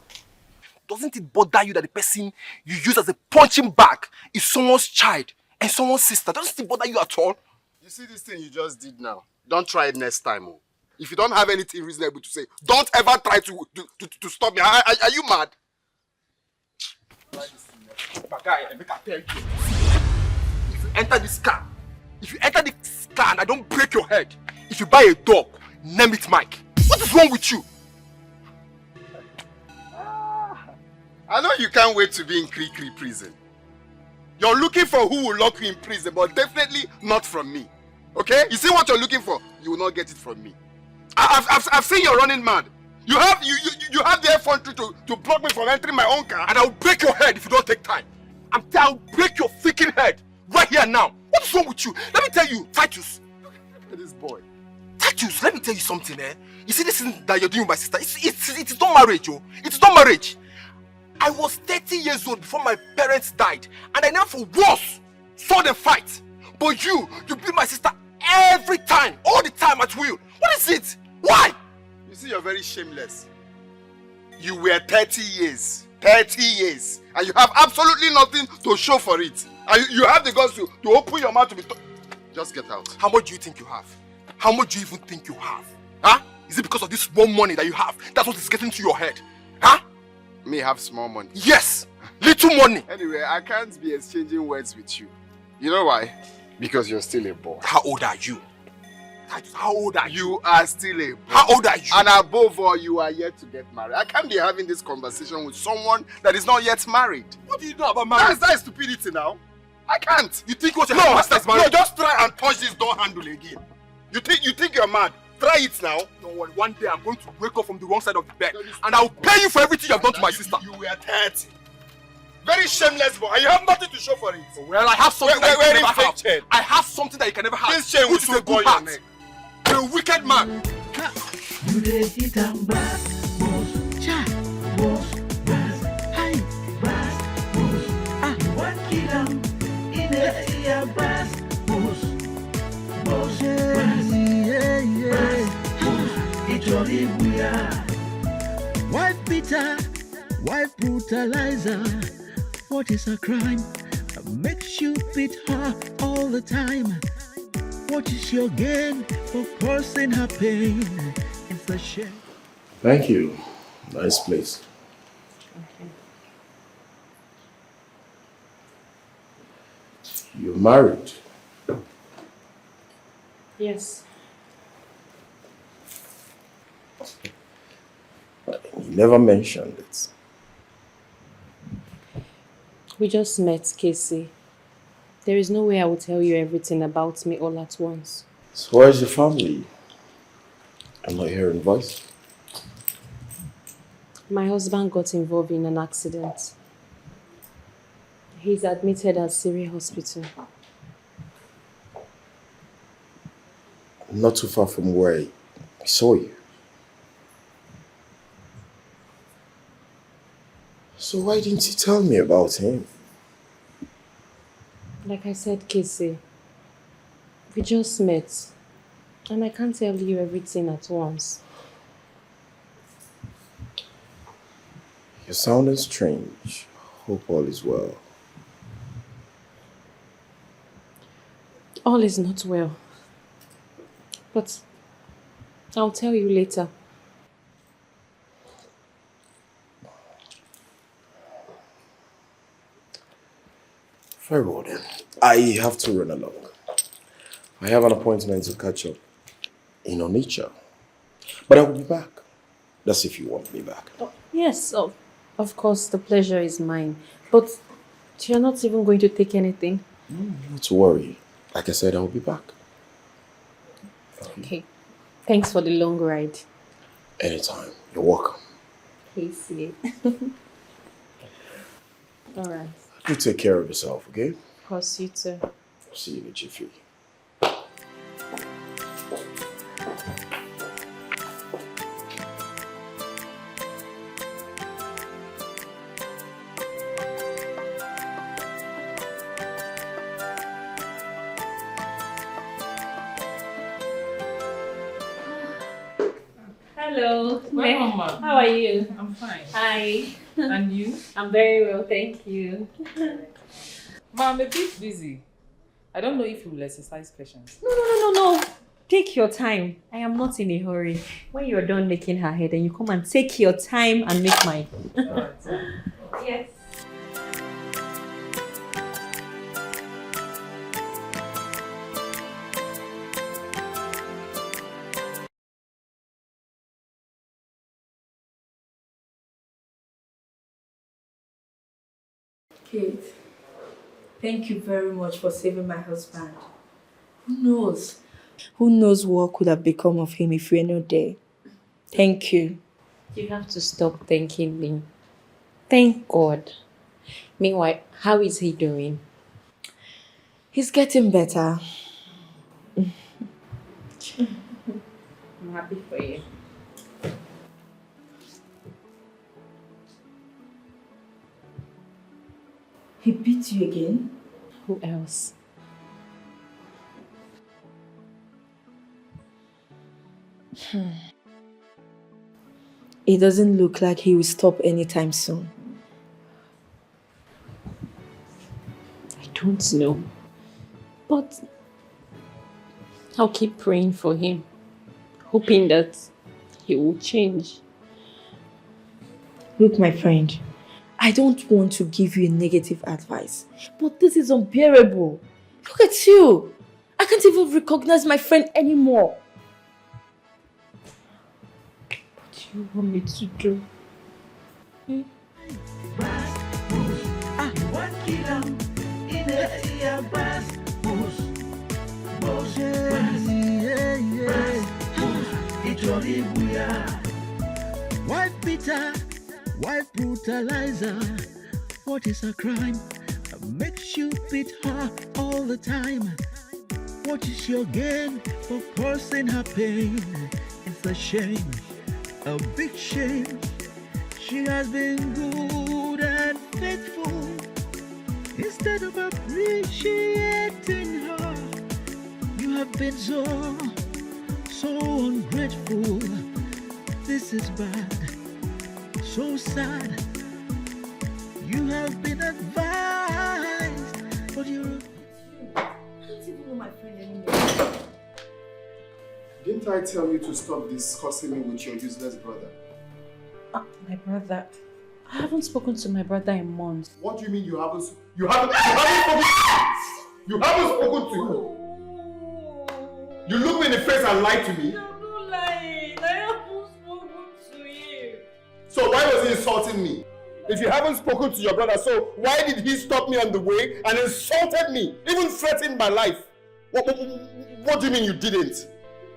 Doesn't it bother you that the person you use as a punching bag is someone's child and someone's sister? Doesn't it bother you at all? You see this thing you just did now? Don't try it next time. Oh. If you don't have anything reasonable to say, don't ever try to stop me. Are you mad? But guy, I tell you, if you enter this car and I don't break your head, if you buy a dog, name it Mike. What is wrong with you? I know you can't wait to be in Kri prison. You're looking for who will lock you in prison, but definitely not from me. Okay? You see what you're looking for? You will not get it from me. I've seen you're running mad. You have the effrontery to block me from entering my own car. And I'll break your head if you don't take time. I'll break your freaking head right here now. What is wrong with you? Let me tell you, Titus. Look at this boy. Titus, let me tell you something, eh? You see this thing that you're doing with my sister? It's not marriage, oh. It's not marriage. I was 30 years old before my parents died, and I never for once saw them fight. But you beat my sister every time, all the time at will. What is it? Why? You see, you're very shameless. You were 30 years. 30 years. And you have absolutely nothing to show for it. And you have the guts to open your mouth to be... Just get out. How much do you think you have? How much do you even think you have? Huh? Is it because of this small money that you have? That's what is getting to your head. Huh? Me have small money. Yes! Little money! Anyway, I can't be exchanging words with you. You know why? Because you're still a boy. How old are you? How old are you? You are still a boy. How old are you? And above all, you are yet to get married. I can't be having this conversation with someone that is not yet married. What do you know about marriage? That is stupidity now. I can't. You think what your master is married? No, just try and touch this door handle again. You think you're mad? Try it now. Don't worry, one day I'm going to wake up from the wrong side of the bed and I'll pay you for everything you have done to my sister. You were 30. Very shameless boy, and you have nothing to show for it. Well, I have something that you can never have. I have something that you can never have. This chain will soon burn your neck. You're a wicked man. You dey hit and back, boss, cha, boss, bass, hi, bass, boss. Ah, one kill 'em in the ear, bass, boss, boss, bass, boss. It's your ibuya. Wife beater, wife brutalizer. What is a crime that makes you beat her all the time? What is your gain for causing her pain? It's a shame. Thank you. Nice place. Okay. You're married. Yes. You never mentioned it. We just met, Casey. There is no way I will tell you everything about me all at once. So where's your family? I'm not hearing voice. My husband got involved in an accident. He's admitted at Siri Hospital. Not too far from where I saw you. So why didn't you tell me about him? Like I said, Casey, we just met. And I can't tell you everything at once. You're sounding strange. Hope all is well. All is not well. But I'll tell you later. Very well then. I have to run along. I have an appointment to catch up in Onitsha. But I will be back. That's if you want me back. Oh, yes, of course, the pleasure is mine. But you're not even going to take anything. Not to worry. Like I said, I will be back. Okay. Thanks for the long ride. Anytime. You're welcome. Casey. All right. You take care of yourself, okay? Of course, you too. See you in a jiffy. Hello. Welcome, ma'am. How are you? I'm fine. Hi. And you? I'm very well, thank you. Ma'am, I'm a bit busy. I don't know if you will exercise patience. No. Take your time. I am not in a hurry. When you're done making her hair, then you come and take your time and make mine. Yes. Kate, thank you very much for saving my husband. Who knows? Who knows what could have become of him if you were not there? Thank you. You have to stop thanking me. Thank God. Meanwhile, how is he doing? He's getting better. I'm happy for you. He beat you again? Who else? It doesn't look like he will stop anytime soon. I don't know. But I'll keep praying for him, hoping that he will change. Look, my friend, I don't want to give you a negative advice, but this is unbearable. Look at you. I can't even recognize my friend anymore. What do you want me to do? Wife beater, wife brutalizer. What is a crime that makes you beat her all the time? What is your gain for causing her pain? It's a shame, a big shame. She has been good and faithful. Instead of appreciating her, you have been so ungrateful. This is bad, so sad. You have been advised, but you're... I don't even know my friend anymore. Didn't I tell you to stop discussing me with your useless brother? My brother. I haven't spoken to my brother in months. What do you mean you haven't spoken? You haven't spoken to him? You look me in the face and lie to me? I'm not lying. I haven't spoken to him. So why was he insulting me? If you haven't spoken to your brother, so why did he stop me on the way and insulted me, even threatened my life? What do you mean you didn't?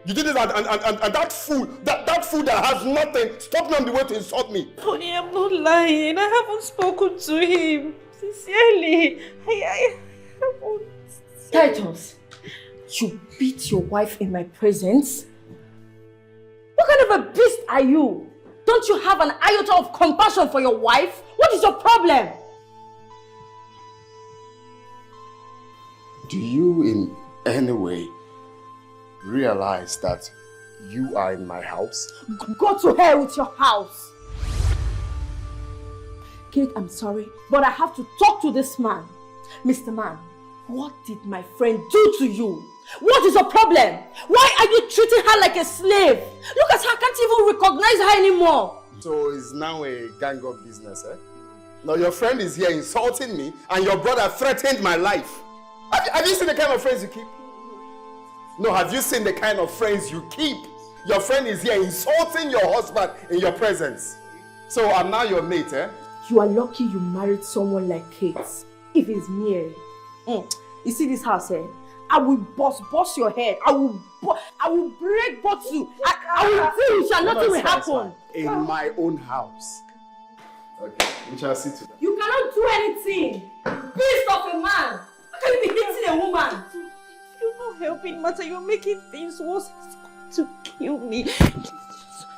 You did it and that fool that has nothing stopped me on the way to insult me. Honey, I'm not lying. I haven't spoken to him. Sincerely. I haven't. Titus, you beat your wife in my presence? What kind of a beast are you? Don't you have an iota of compassion for your wife? What is your problem? Do you in any way realize that you are in my house? Go to hell with your house. Kate, I'm sorry, but I have to talk to this man. Mr. Man, what did my friend do to you? What is your problem? Why are you treating her like a slave? Look at her, I can't even recognize her anymore. So it's now a gang up business, eh? Now your friend is here insulting me and your brother threatened my life. Have you seen the kind of friends you keep? No, have you seen the kind of friends you keep? Your friend is here insulting your husband in your presence. So I'm now your mate, eh? You are lucky you married someone like Kate. If it's me, you see this house, eh? I will bust your head. I will break both you. I will finish and nothing will happen. In my own house. Okay, we shall see to that. You cannot do anything. Beast of a man. How can you be hitting a woman? You're not helping, Mata. You're making things worse. It's going to kill me. Just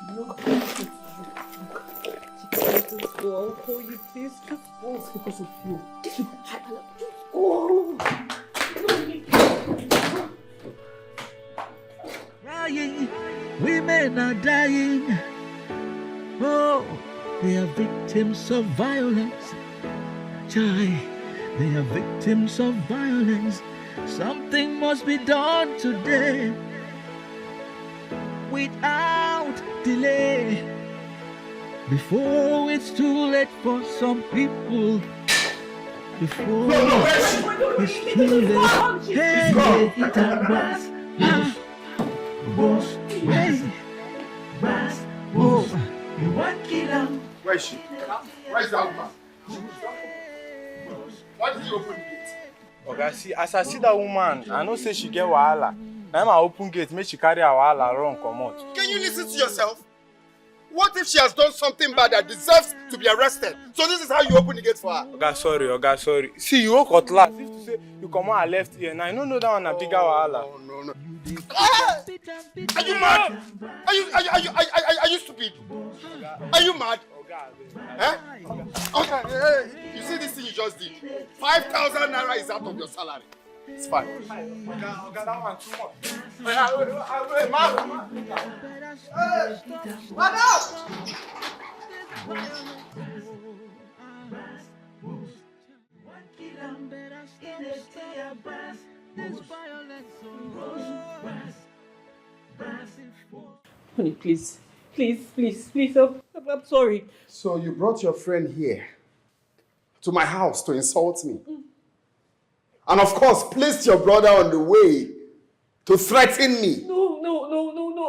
go. I'll call you, please. Just go. It's because of you. Just go. Dying, women are dying. Oh, they are victims of violence. Chai, they are victims of violence. Something must be done today without delay before it's too late for some people. Before it's too late. Hey, it was. Boss, hey, boss, boss. You want kill him? Where is she? Where's that woman? Why did you open the gate? Okay, see, as I see that woman, I know say she get wahala. Now I open gate, make she carry her wahala run come out. Can you listen to yourself? What if she has done something bad that deserves to be arrested? So this is how you open the gate for her? Okay, sorry. See, you walk out last. If to say you come out left here, now I don't know that one a bigger wahala. No. Ah! Are you mad? Are you stupid? Are you mad? Eh? Okay, hey, you see this thing you just did? 5,000 naira is out of your salary. It's fine. Okay, that one too much. Honey, please, I'm sorry. So you brought your friend here to my house to insult me. And of course, placed your brother on the way to threaten me. No,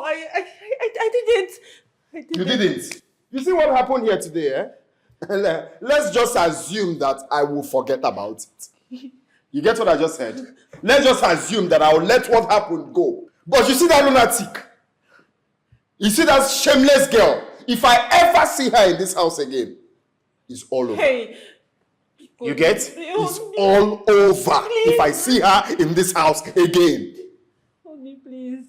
I didn't. You didn't? You see what happened here today, eh? Let's just assume that I will forget about it. You get what I just said? Let's just assume that I will let what happened go. But you see that lunatic? You see that shameless girl? If I ever see her in this house again, it's all over. Hey. You get? It's all over if I see her in this house again. Honey, please.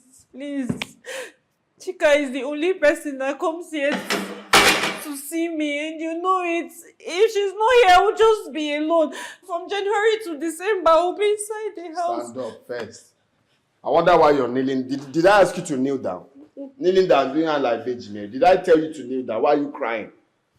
Chika is the only person that comes here to see me, and you know it. If she's not here, I will just be alone. From January to December, I will be inside the house. Stand up first. I wonder why you're kneeling. Did I ask you to kneel down? Kneeling down, doing her like Virgin Mary. Did I tell you to kneel down? Why are you crying?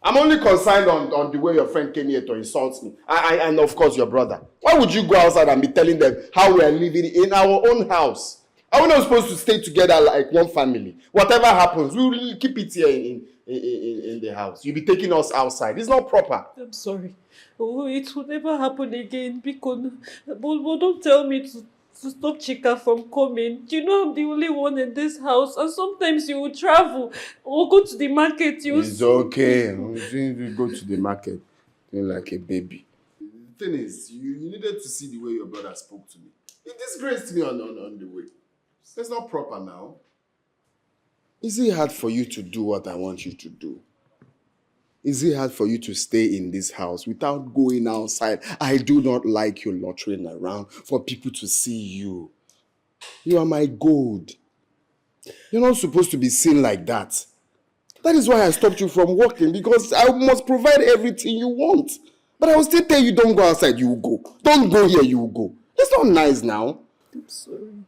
I'm only concerned on the way your friend came here to insult me. And of course your brother. Why would you go outside and be telling them how we are living in our own house? Are we not supposed to stay together like one family? Whatever happens, we will keep it here in the house. You'll be taking us outside. It's not proper. I'm sorry. Oh, it will never happen again. Because, but don't tell me to stop Chika from coming. You know I'm the only one in this house, and sometimes you will travel or go to the market. It's okay. You go to the market like a baby. The thing is, you needed to see the way your brother spoke to me. He disgraced me on the way. It's not proper now. Is it hard for you to do what I want you to do? Is it hard for you to stay in this house without going outside? I do not like you loitering around for people to see you. You are my gold. You're not supposed to be seen like that. That is why I stopped you from working, because I must provide everything you want. But I will still tell you, don't go outside, you will go. Don't go here, you will go. It's not nice now. I'm sorry.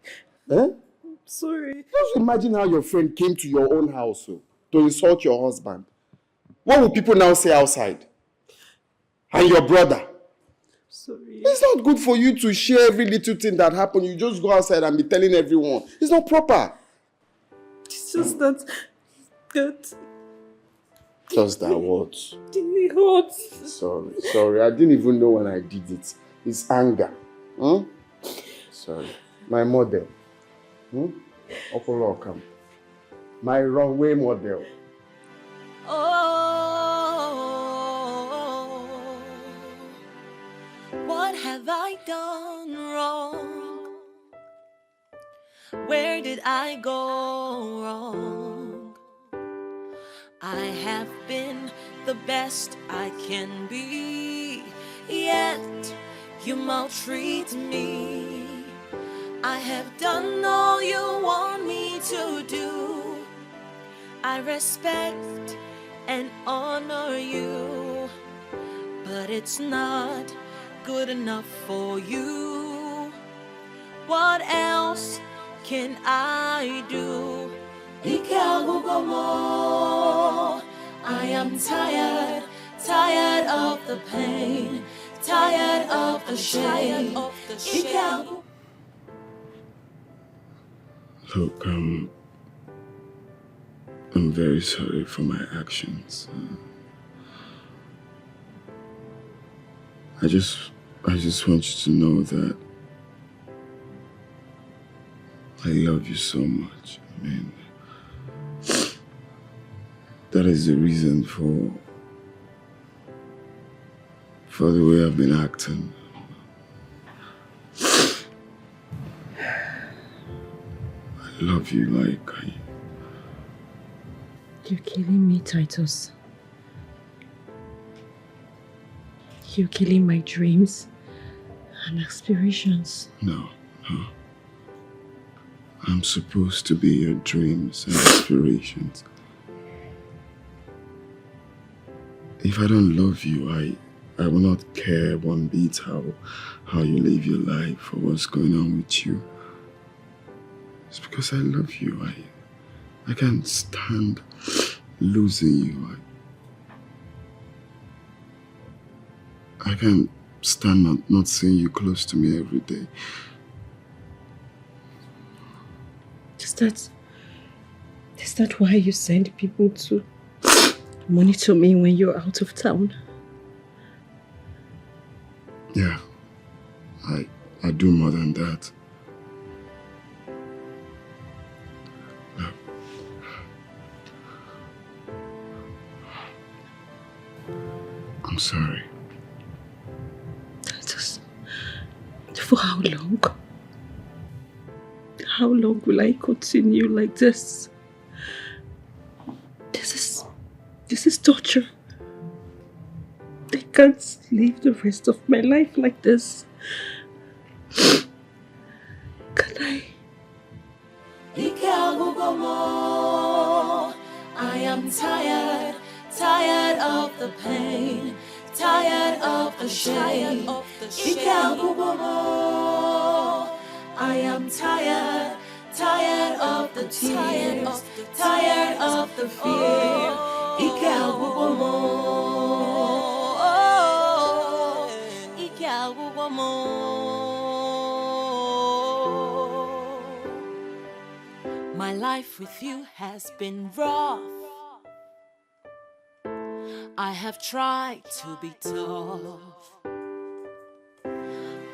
Eh? I'm sorry. Just imagine how your friend came to your own house to insult your husband. What will people now say outside? And your brother? Sorry. It's not good for you to share every little thing that happened. You just go outside and be telling everyone. It's not proper. It's just that. Just that what? It hurts. Sorry. I didn't even know when I did it. It's anger. Sorry. My model. Opolokam. My runway model. Oh, what have I done wrong? Where did I go wrong? I have been the best I can be, yet you maltreat me. I have done all you want me to do. I respect and honor you, but it's not good enough for you. What else can I do? Ike agugomo, I am tired, tired of the pain, tired of the shame. Look, I'm very sorry for my actions. I just want you to know that I love you so much. I mean, that is the reason for the way I've been acting. I love you like You're killing me, Titus. You're killing my dreams and aspirations. No. I'm supposed to be your dreams and aspirations. If I don't love you, I will not care one bit how you live your life or what's going on with you. It's because I love you. I can't stand losing you. I can't stand not seeing you close to me every day. Is that why you send people to monitor me when you're out of town? Yeah, I do more than that. Look. I'm sorry. For how long? How long will I continue like this? This is torture. I can't live the rest of my life like this. Can I? I am tired, tired of the pain, tired of the shame. I am tired, tired of the tears, tired of the fear. My life with you has been rough. I have tried to be tough,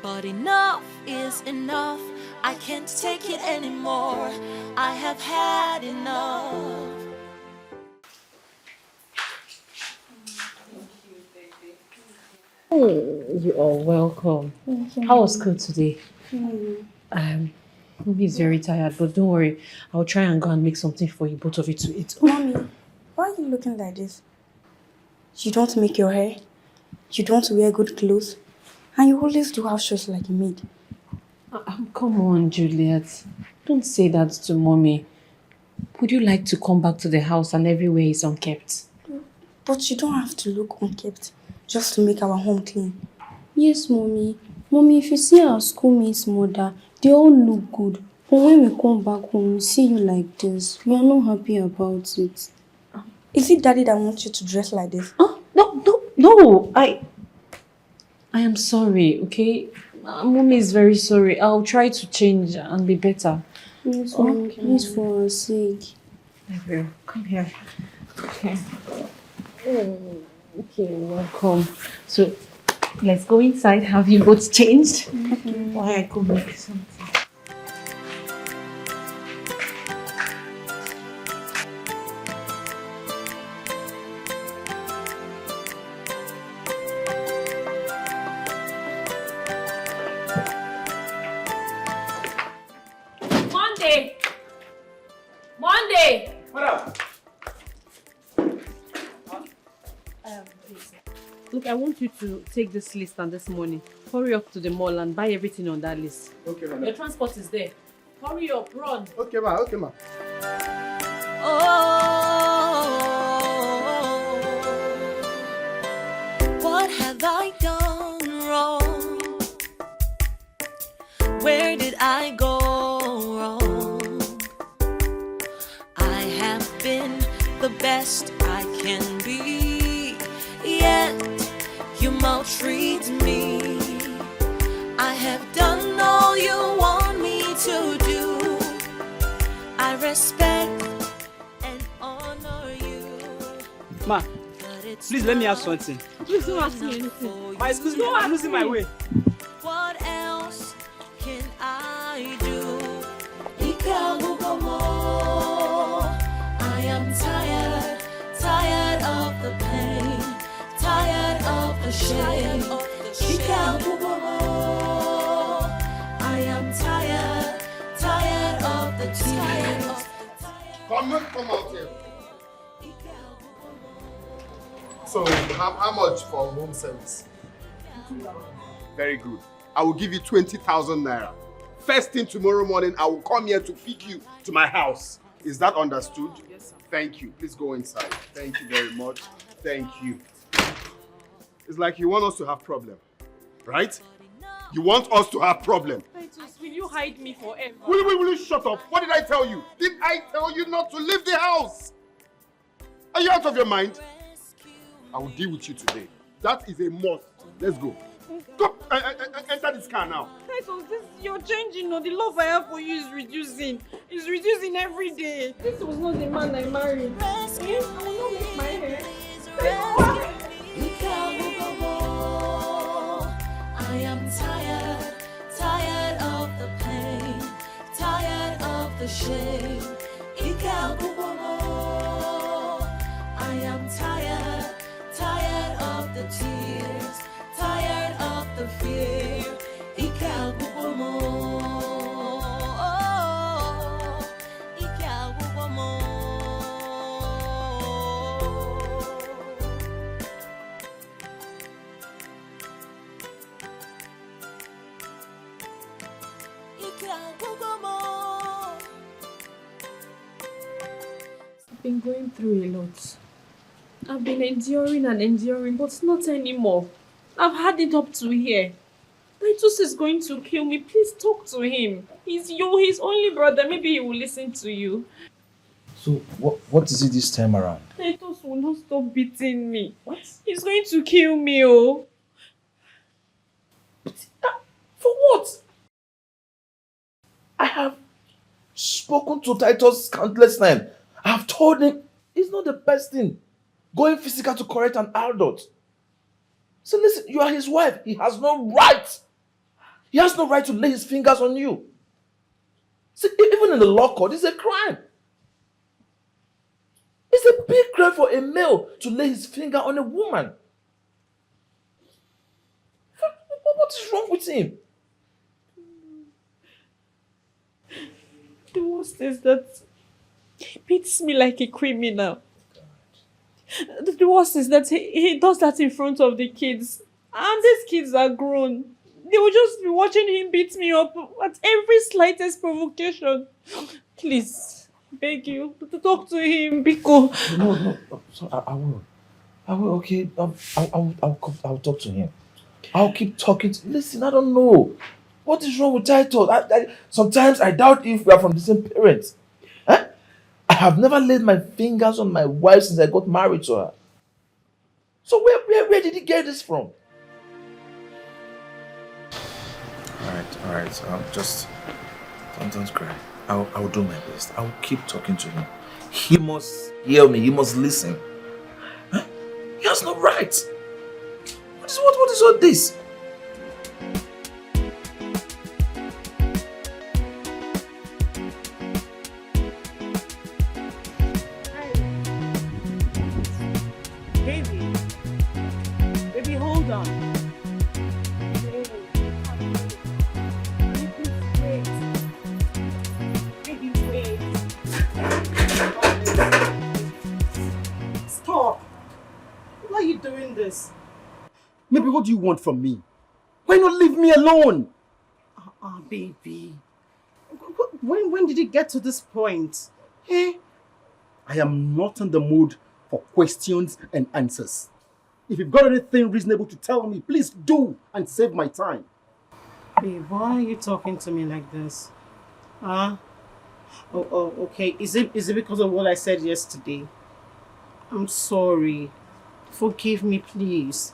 but enough is enough. I can't take it anymore. I have had enough. You are welcome. How was school today? Mommy's very tired, but don't worry. I'll try and go and make something for you, both of you to eat. Mommy, why are you looking like this? You don't make your hair, you don't wear good clothes, and you always do house chores like a maid. Come on, Juliet. Don't say that to Mommy. Would you like to come back to the house and everywhere is unkept? But you don't have to look unkept just to make our home clean. Yes, Mommy. Mommy, if you see our schoolmates' mother, they all look good. But when we come back home, we see you like this. We are not happy about it. Is it Daddy that wants you to dress like this? No. I am sorry, okay? Mommy is very sorry. I'll try to change and be better. Yes, Mommy, please, for our sake. I will. Come here. Okay. Okay, welcome. So, let's go inside. Have you both changed? Why I could make something. Monday! Madam! Look, I want you to take this list and this money. Hurry up to the mall and buy everything on that list. Okay, madam. Your transport is there. Hurry up, run. Okay, ma. Okay, ma. What have I done wrong? Where did I go wrong? I have been the best I can be. maltreat me. I have done all you want me to do. I respect and honor you. Ma, please let me ask something. Please don't ask me anything. Ma, excuse me, I'm losing my way. What else can I do? I am tired, tired of the pain, tired of the shame. I am tired, tired of the tears. Come out here. So, how much for home service? Very good. I will give you 20,000 naira. First thing tomorrow morning, I will come here to pick you to my house. Is that understood? Yes, sir. Thank you. Please go inside. Thank you very much. Thank you. It's like you want us to have problem, right? You want us to have problem. Titus, will you hide me forever? Will you shut up? What did I tell you? Did I tell you not to leave the house? Are you out of your mind? I will deal with you today. That is a must. Let's go. Go, enter this car now. Titus, you're changing. No, the love I have for you is reducing. It's reducing every day. This was not the man I married. I will not make my hair. I am tired, tired of the pain, tired of the shame. I am tired, tired of the tears, tired of the fear. I've been going through a lot. I've been enduring and enduring, but not anymore. I've had it up to here. Titus is going to kill me. Please talk to him. He's his only brother. Maybe he will listen to you. So, what is it this time around? Titus will not stop beating me. What? He's going to kill me, oh. For what? I have spoken to Titus countless times. I have told him it's not the best thing going physical to correct an adult. So listen, you are his wife. He has no right. He has no right to lay his fingers on you. See, even in the law court, it's a crime. It's a big crime for a male to lay his finger on a woman. What is wrong with him? The worst is that he beats me like a criminal. The worst is that he does that in front of the kids. And these kids are grown. They will just be watching him beat me up at every slightest provocation. Please, beg you, to talk to him, Biko. No. So I will. Okay. I'll talk to him. I'll keep talking. Listen, I don't know. What is wrong with Titus? Sometimes I doubt if we are from the same parents. Huh? I have never laid my fingers on my wife since I got married to her. So where did he get this from? All right. Just don't cry. I'll do my best. I'll keep talking to him. He must hear me. He must listen. Huh? He has no right. What is all this? Baby, hold on. Baby, wait. Stop! Why are you doing this? Maybe what do you want from me? Why not leave me alone? Baby. When did it get to this point? Eh? I am not in the mood for questions and answers. If you've got anything reasonable to tell me, please do and save my time. Babe, why are you talking to me like this? Huh? Oh, okay. Is it because of what I said yesterday? I'm sorry. Forgive me, please.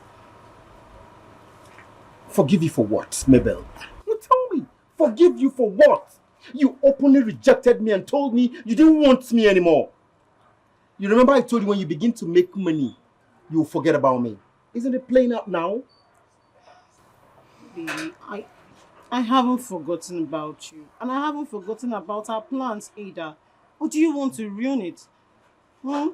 Forgive you for what, Mabel? You tell me. Forgive you for what? You openly rejected me and told me you didn't want me anymore. You remember I told you when you begin to make money, you'll forget about me. Isn't it playing out now? Baby, I haven't forgotten about you. And I haven't forgotten about our plans either. Or do you want to ruin it? Hmm?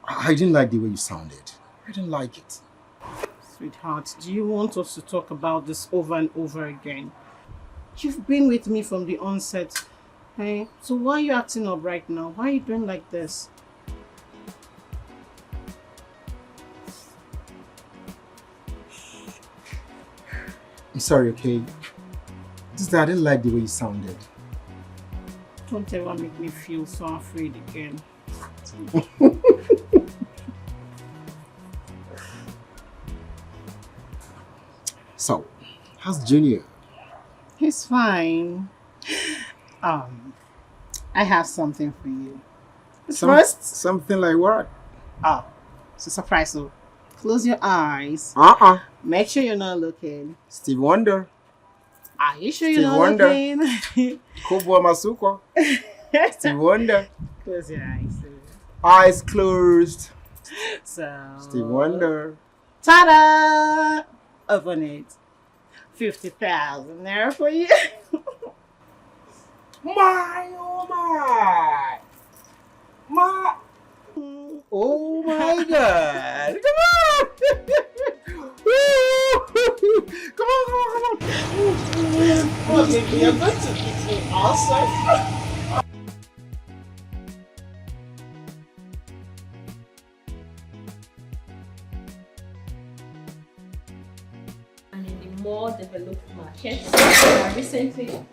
I didn't like the way you sounded. I didn't like it. Sweetheart, do you want us to talk about this over and over again? You've been with me from the onset. Hey, so why are you acting up right now? Why are you doing like this? I'm sorry, okay? Just that I didn't like the way you sounded. Don't ever make me feel so afraid again. So, how's Junior? He's fine. I have something for you. First, something like what? it's a surprise. So, close your eyes. Make sure you're not looking. Steve Wonder. Are you sure Steve you're not Wonder. looking? Kubwa Masuko. Steve Wonder. Close your eyes. Eyes closed. So, Steve Wonder. Ta-da! Open it. 50,000 there for you. My, oh my. My. Oh my God. Come on. Come on. Oh, baby, you're going to beat me also. And in the more developed markets, recently.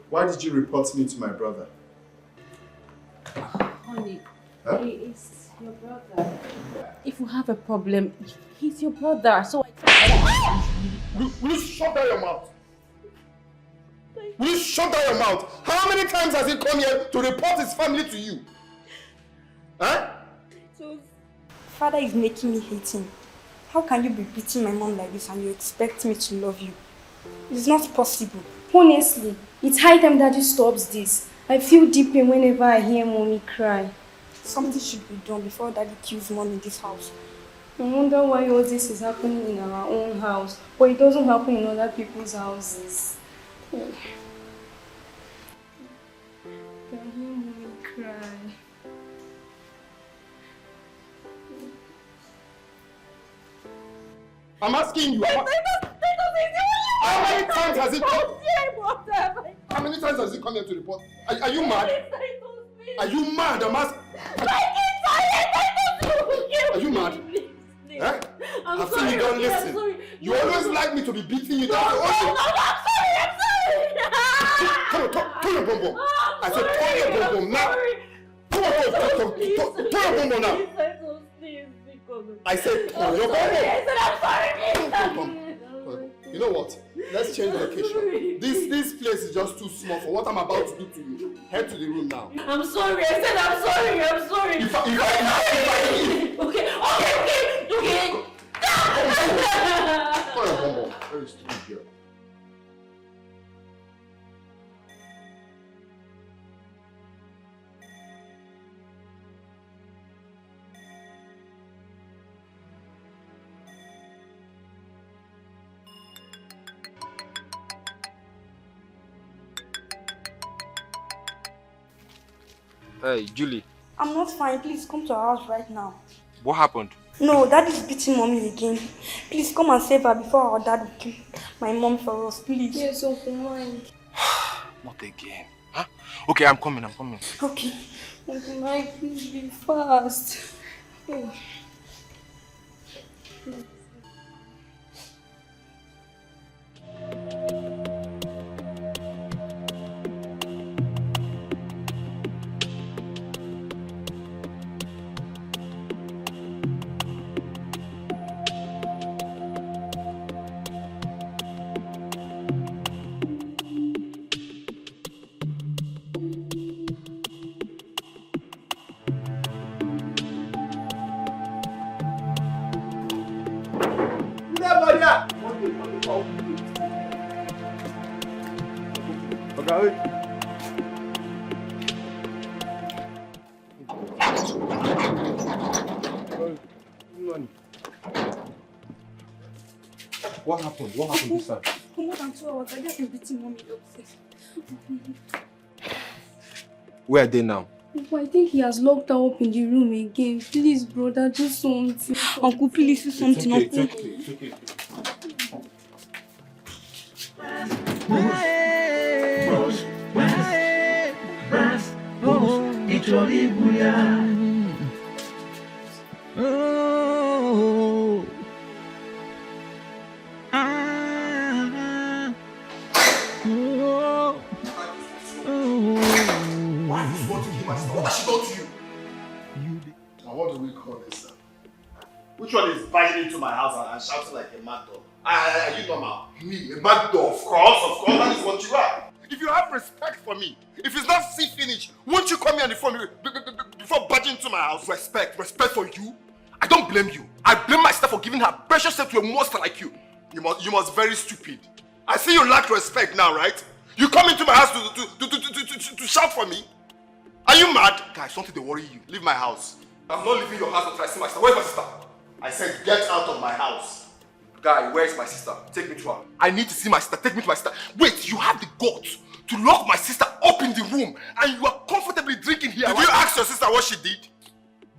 Why did you report me to my brother? Honey, Huh? he is your brother. If you have a problem, he's your brother. So I Will you shut down your mouth? Will you shut down your mouth? How many times has he come here to report his family to you? Huh? Father is making me hate him. How can you be beating my mom like this and you expect me to love you? It's not possible. Honestly, it's high time Daddy stops this. I feel deep pain whenever I hear Mommy cry. Something should be done before Daddy kills Mom in this house. I wonder why all this is happening in our own house, but it doesn't happen in other people's houses. I hear Mommy cry. I'm asking you. How many times has he come? How many times has he come here to report? Are you mad? Are you mad? I'm asking. Are you mad? Eh? I'm I've sorry, seen you don't okay, I'm listen. sorry. You always like me to be beating you down. I'm sorry. Come on, turn your bum bum. I said turn your bum bum now. Come on, turn your bum bum now. I said turn your bum bum. You know what? Let's change location. This place is just too small for what I'm about to do to you. Head to the room now. I'm sorry. I said I'm sorry. I'm sorry. If I leave. Okay. Turn your bum bum. Very stupid girl. Hey, Julie. I'm not fine. Please come to our house right now. What happened? No, Dad is beating Mommy again. Please come and save her before our dad will kill my mom for us, please. Yes, Uncle Mike. Not again. Huh? Okay, I'm coming. Okay. Uncle Mike, please be fast. Oh. Okay. What happened? What happened this time? For more than 2 hours, I just been beating mommy upstairs. Where are they now? Uncle, I think he has locked her up in the room again. Please, brother, do something. Uncle, please do something. It's Uncle. okay. It's okay. Oh, ah, oh, oh. Why is what you do my sister? What has she done to you? Now what do we call this? Which one is barging into my house and shouting like a mad dog? Are you normal? Me, a mad dog? Of course, that is what you are. If you have respect for me, if it's not see finish, won't you call me on the phone before barging into my house? Respect for you? I don't blame you. I blame my sister for giving her precious self to a monster like you. You must very stupid. I see you lack respect now, right? You come into my house to shout for me? Are you mad? Guys, something to worry you. Leave my house. I'm not leaving your house until I see my sister. Where's my sister? I said get out of my house. Guy, where's my sister? Take me to her. I need to see my sister. Take me to my sister. Wait, you have the guts to lock my sister up in the room and you are comfortably drinking here. Did you ask your sister what she did?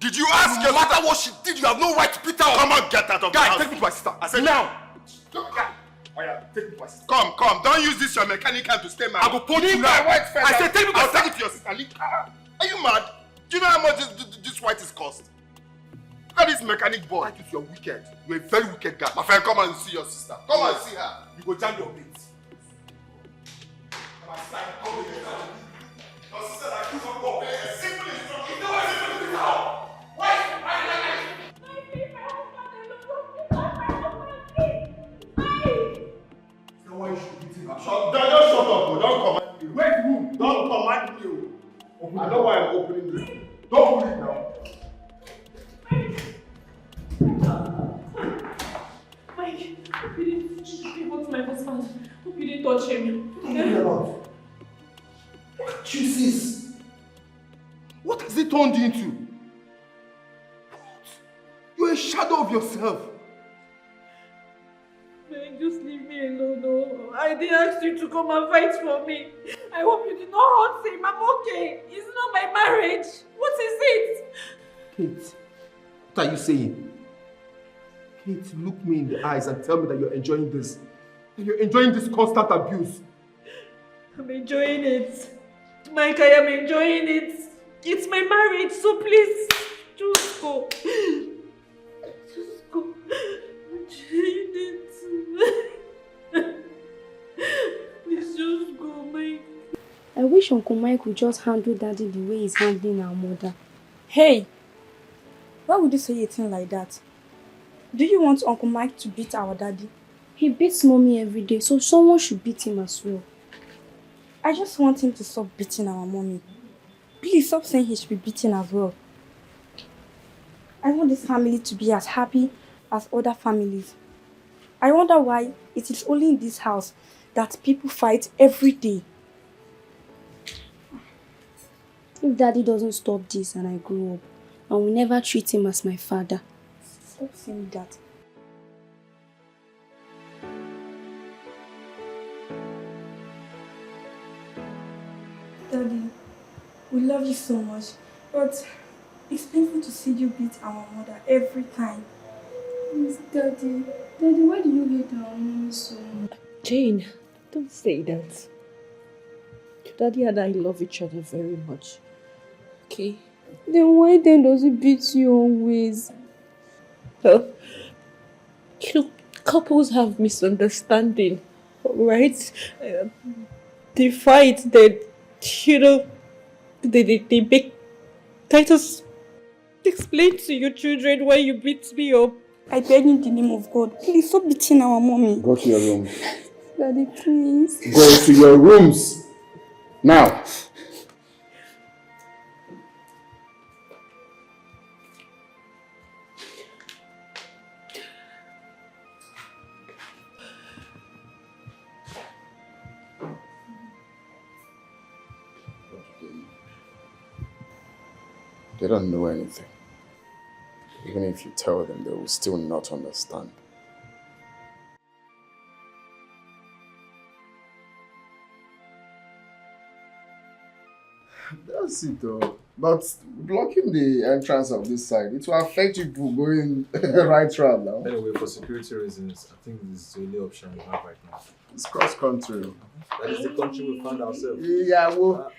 Did you ask her? No matter what she did, you have no right to beat her up. Come on, get out of the house. Guy, take me to my sister. I said now. Guy. Oh yeah, take me to my sister. Come. Don't use this your mechanical to stay mad. I will put you now. I said take me to my sister. Take it to your sister. Are you mad? Do you know how much this white is cost? Look at this mechanic boy. You're wicked. You're a very wicked guy. My friend, come and see your sister. Come and see her. You go jam your mates. Come here. Your sister like you don't go. Simple instruction. You know what simple is now? Why? So why you should beat him? Don't shut up. Don't command me. Wait, room. Don't command me. I know why I'm opening this. Don't open it now. Mike, hope you didn't hurt my husband. Hope you didn't touch him. Look at you, sis. What has it turned you into? What? You're a shadow of yourself. Mike, just leave me alone. No. I didn't ask you to come and fight for me. I hope you did not hurt him. I'm okay. It's not my marriage. What is it? Kate, what are you saying? Kate, look me in the eyes and tell me that you're enjoying this. That you're enjoying this constant abuse. I'm enjoying it. Mike, I am enjoying it. It's my marriage, so please, just go. Just go. I'm enjoying it. Please just go, Mike. I wish Uncle Mike would just handle Daddy the way he's handling our mother. Hey! Why would you say a thing like that? Do you want Uncle Mike to beat our daddy? He beats Mommy every day, so someone should beat him as well. I just want him to stop beating our mommy. Please stop saying he should be beaten as well. I want this family to be as happy as other families. I wonder why it is only in this house that people fight every day. If Daddy doesn't stop this and I grow up, I will never treat him as my father. Stop saying that. Daddy, we love you so much, but it's painful to see you beat our mother every time. Please, Daddy. Daddy, why do you hate our mommy so much? Jane, don't say that. Daddy and I love each other very much. Okay? Then why then does he beat you always? Well, couples have misunderstanding, right? They fight, they make Titus explain to your children why you beat me up. I beg in the name of God, please stop beating our mommy. Go to your room. Daddy, please. Go to your rooms. Now. They don't know anything. Even if you tell them, they will still not understand. That's it though. But blocking the entrance of this side, it will affect people going right round now. Anyway, for security reasons, I think this is the only option we have right now. It's cross-country. That is the country we found ourselves. Yeah, well...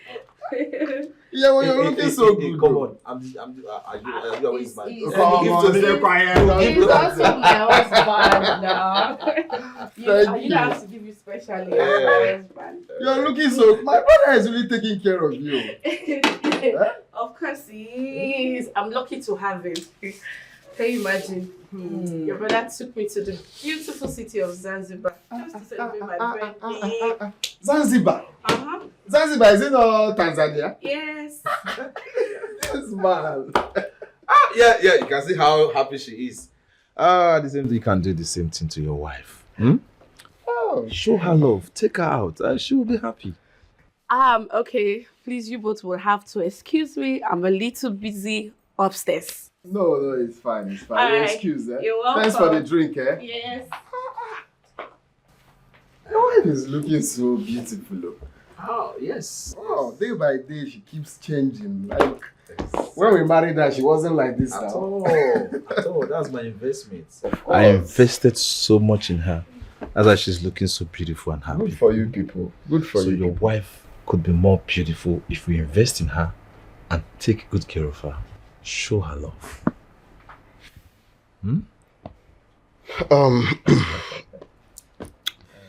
Yeah, well, you're looking so good. Come on, are you always bad? Come on, stay quiet. He's also my husband now. You don't have to give you special husband. You're looking so... My brother is really taking care of you. Of course he is. I'm lucky to have him. Can you imagine? Your brother took me to the beautiful city of Zanzibar just to celebrate my birthday. Zanzibar? Zanzibar, is it not Tanzania? Yes. Yes, man. Yeah, you can see how happy she is. The same thing, you can do the same thing to your wife. Oh, show her love, take her out, she will be happy. Okay. Please, you both will have to excuse me. I'm a little busy upstairs. No, it's fine, it's fine. Alright. Excuse, eh? You're welcome. Thanks for the drink, eh? Yes. Your wife is looking so beautiful, look. Oh, yes. Oh, day by day, she keeps changing. Like, when we married her, she wasn't like this At now. all, that's my investment. I invested so much in her. That's why she's looking so beautiful and happy. Good for you people. Good for you. So your wife could be more beautiful if we invest in her and take good care of her. Show her love.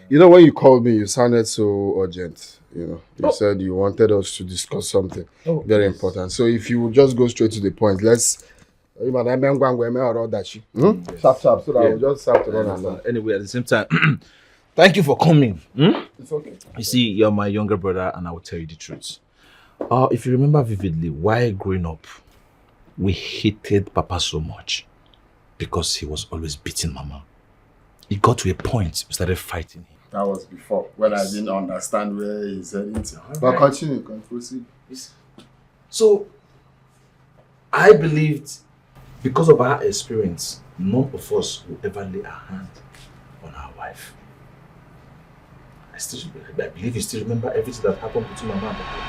You know, when you called me, you sounded so urgent. You said you wanted us to discuss something very important. So if you would just go straight to the point, let's... Sharp, so that I'll just have to run along. Anyway, at the same time, thank you for coming. It's okay. You see, you're my younger brother and I will tell you the truth. If you remember vividly, while growing up, we hated Papa so much because he was always beating Mama. It got to a point we started fighting him. That was before, when I didn't understand where he's heading to. But continue, can proceed. So, I believed because of our experience, none of us will ever lay our hand on our wife. I believe you still remember everything that happened between Mama and Papa.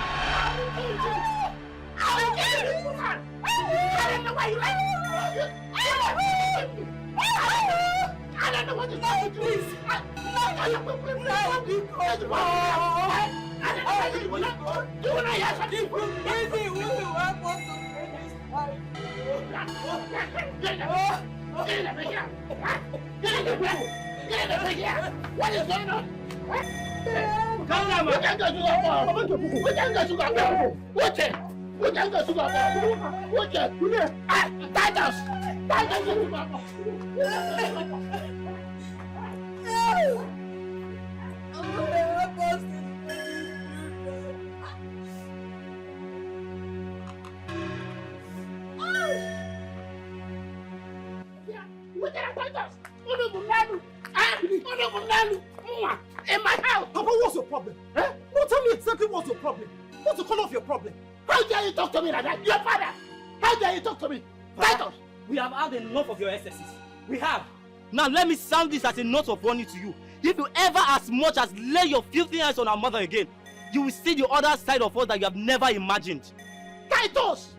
I don't know what to do, please. What is going on? Calm down, man. In my house! Papa, what's your problem? Eh? No, tell me exactly what's your problem. What's the color of your problem? How dare you talk to me like that? Your father! How dare you talk to me? Titus! We have had enough of your excesses. We have. Now let me sound this as a note of warning to you. If you ever as much as lay your filthy hands on our mother again, you will see the other side of us that you have never imagined. Titus!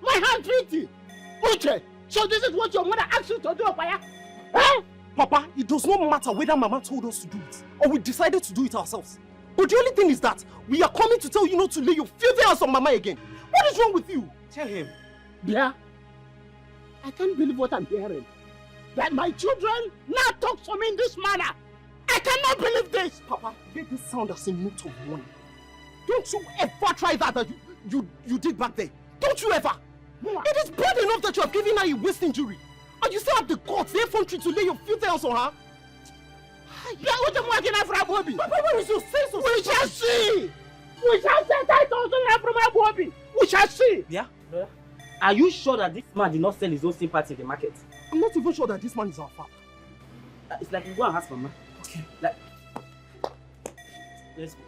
My hand treaty! Uche! So this is what your mother asked you to do, Opaya? Eh? Papa, it does not matter whether Mama told us to do it or we decided to do it ourselves. But the only thing is that we are coming to tell you not to lay your filthy hands on Mama again. What is wrong with you? Tell him. Yeah. I can't believe what I'm hearing. That my children now talk to me in this manner. I cannot believe this. Papa, let this sound as a note of warning. Don't you ever try that you did back there. Don't you ever. It is bad enough that you have given her a waist injury. And you still have the guts, the effrontery to lay your filthy hands on her? Yeah, what am I getting from Bobby? Papa, what is your sense of... We shall see! We shall see $10,000 from my Bobby! We shall see! Yeah? Are you sure that this man did not sell his own sympathy in the market? I'm not even sure that this man is our father. It's like you go and ask Mama. Okay. Like... Let's go.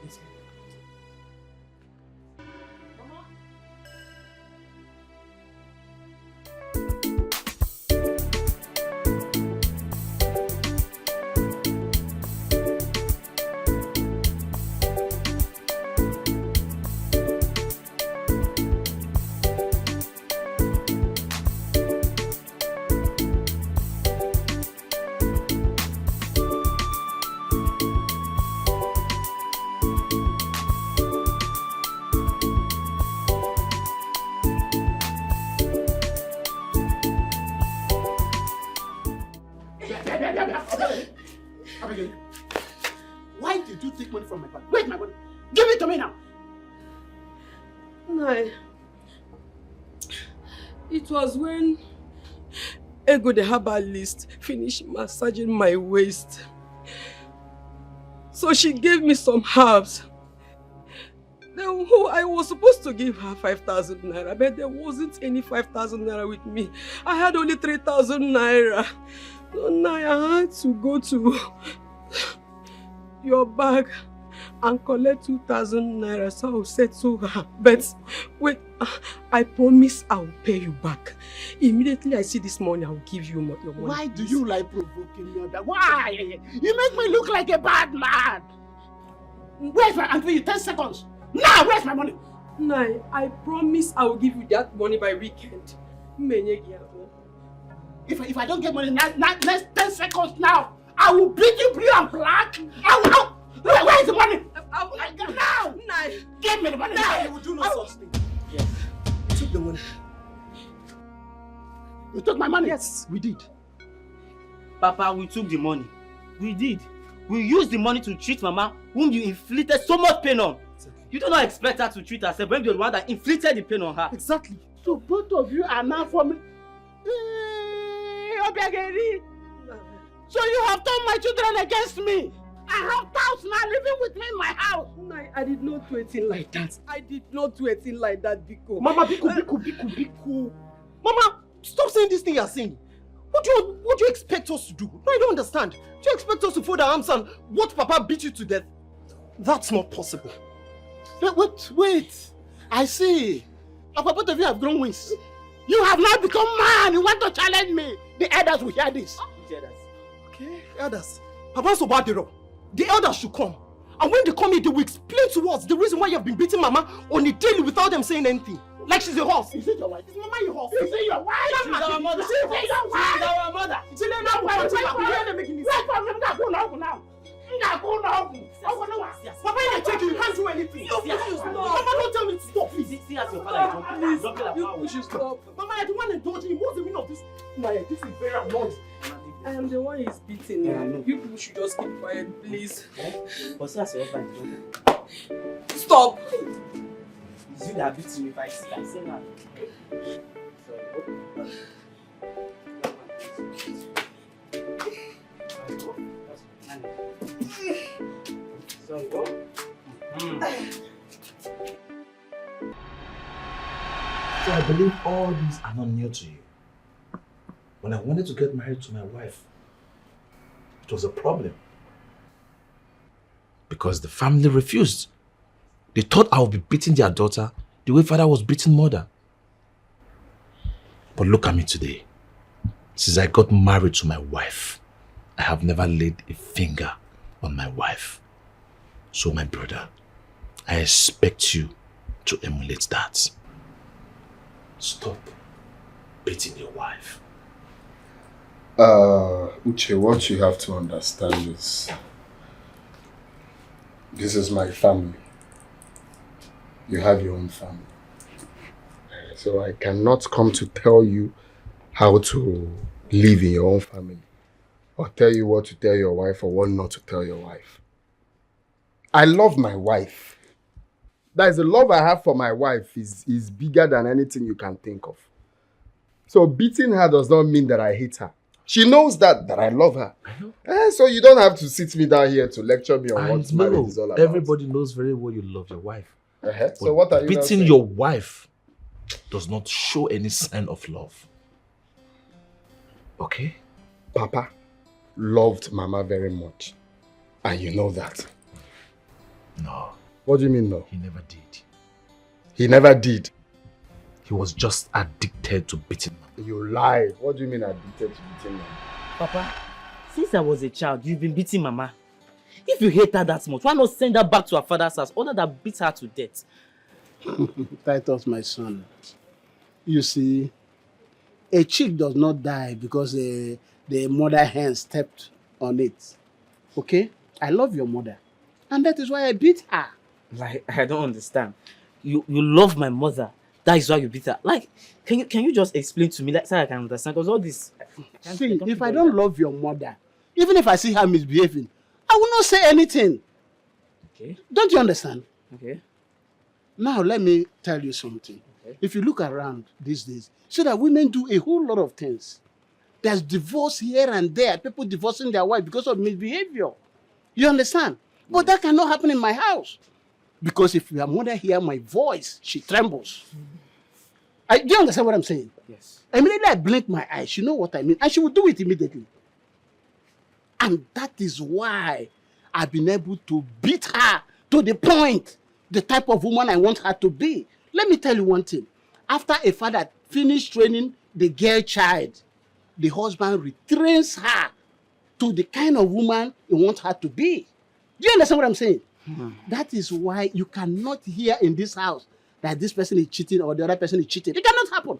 No. It was when Ego the herbalist finished massaging my waist. So she gave me some herbs. Then I was supposed to give her 5,000 naira, but there wasn't any 5,000 naira with me. I had only 3,000 naira. So now I had to go to your bag and collect 2,000 naira, so I'll settle her. But wait, I promise I'll pay you back. Immediately I see this money, I'll give you your money. Why do you like provoking me? Why? You make me look like a bad man. Where's my until you 10 seconds? Now, where's my money? No, I promise I will give you that money by weekend. If I don't get money now, next 10 seconds now, I will beat you blue and black. Where's the money? Now! Give me the money now! You will do no such thing. Yes. You took the money. You took my money? Yes, we did. Papa, we took the money. We did. We used the money to treat Mama, whom you inflicted so much pain on. You do not expect her to treat herself when you're the one that inflicted the pain on her. Exactly. So both of you are now for me. So you have turned my children against me. I have doubts now living with me in my house. No, I did not do anything like that. I did not do anything like that, Biko. Mama, Biko. Mama, stop saying this thing you're saying. What do you expect us to do? No, I don't understand. Do you expect us to fold our arms and watch Papa beat you to death? That's not possible. Wait. I see. Papa, both of you have grown wings. You have now become man. You want to challenge me. The elders will hear this. Okay, elders. Papa's so bad, the elders should come. And when they come here, they will explain to us the reason why you have been beating Mama on a daily without them saying anything. Like she's a horse. Is it your wife? Is Mama your horse? Is it your wife? She's our mother. Is it your wife? She's our mother. Wait for him now. Papa, you take you can't do anything. Mama, don't tell me to stop, please. See as your father is jumping. You should stop. Mama, I don't want to indulge him. What's the meaning of this? Maya, this is very annoying. I am the one he's beating. You people should just keep quiet, please. But see as your husband is jumping. Stop! It's you that beats me if I say that. Sorry. So I believe all these are not new to you. When I wanted to get married to my wife, it was a problem. Because the family refused. They thought I would be beating their daughter the way father was beating mother. But look at me today. Since I got married to my wife, I have never laid a finger on my wife. So my brother, I expect you to emulate that. Stop beating your wife. Uche, what you have to understand is this is my family. You have your own family. So I cannot come to tell you how to live in your own family or tell you what to tell your wife or what not to tell your wife. I love my wife. That is the love I have for my wife is bigger than anything you can think of. So beating her does not mean that I hate her. She knows that I love her. So you don't have to sit me down here to lecture me on what marriage is all about. Everybody knows very well you love your wife. So what are you beating your wife does not show any sign of love. Okay? Papa loved Mama very much. And you know that. No. What do you mean no? He never did. He never did? He was just addicted to beating Mama. You lie. What do you mean addicted to beating Mama? Papa, since I was a child, you've been beating Mama. If you hate her that much, why not send her back to her father's house other than beat her to death? Titus, my son. You see, a chick does not die because the mother hen stepped on it. Okay? I love your mother. And that is why I beat her. Like, I don't understand. You love my mother. That is why you beat her. Like, can you just explain to me like, so I can understand? Because all this... See, if I don't love your mother, even if I see her misbehaving, I will not say anything. Okay. Don't you understand? Okay. Now, let me tell you something. Okay. If you look around these days, see that women do a whole lot of things. There's divorce here and there. People divorcing their wife because of misbehavior. You understand? But that cannot happen in my house. Because if your mother hears my voice, she trembles. Do you understand what I'm saying? Yes. Immediately I blink my eyes. She know what I mean. And she will do it immediately. And that is why I've been able to beat her to the point, the type of woman I want her to be. Let me tell you one thing. After a father finished training the girl child, the husband retrains her to the kind of woman he wants her to be. Do you understand what I'm saying? That is why you cannot hear in this house that this person is cheating or the other person is cheating. It cannot happen.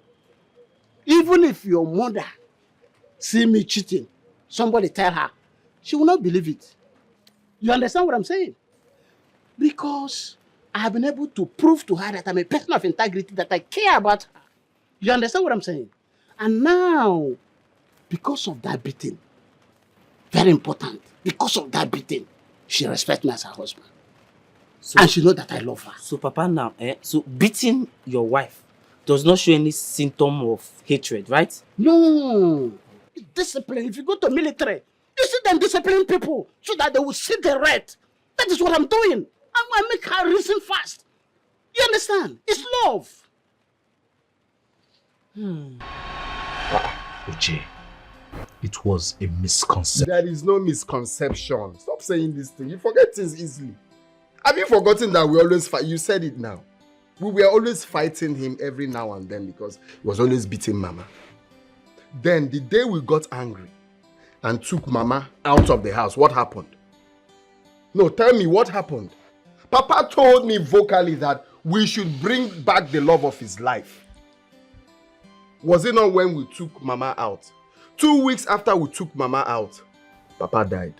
Even if your mother see me cheating, somebody tell her, she will not believe it. You understand what I'm saying? Because I have been able to prove to her that I'm a person of integrity, that I care about her. You understand what I'm saying? And now, because of that beating, very important, because of that beating, she respects me as her husband. So, and she knows that I love her. So, Papa, now, so beating your wife does not show any symptom of hatred, right? No. Discipline. If you go to military, you see them disciplining people so that they will see the right. That is what I'm doing. I make her reason fast. You understand? It's love. Uche, it was a misconception. There is no misconception. Stop saying this thing. You forget things easily. Have you forgotten that we always fight? You said it now. We were always fighting him every now and then because he was always beating Mama. Then the day we got angry and took Mama out of the house, what happened? No, tell me what happened. Papa told me vocally that we should bring back the love of his life. Was it not when we took Mama out? 2 weeks after we took Mama out, Papa died.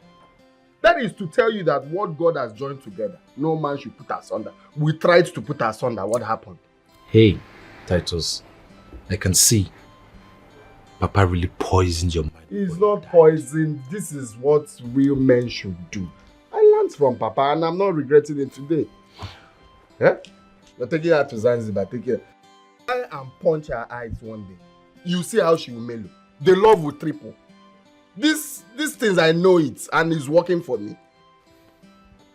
That is to tell you that what God has joined together, no man should put asunder. We tried to put asunder. What happened? Hey, Titus, I can see Papa really poisoned your mind. It's not poison. This is what real men should do. I learned from Papa and I'm not regretting it today. Yeah? You're taking her to Zanzibar. Take care. Try and punch her eyes one day. You see how she will mellow. The love will triple. These things, I know it, and it's working for me.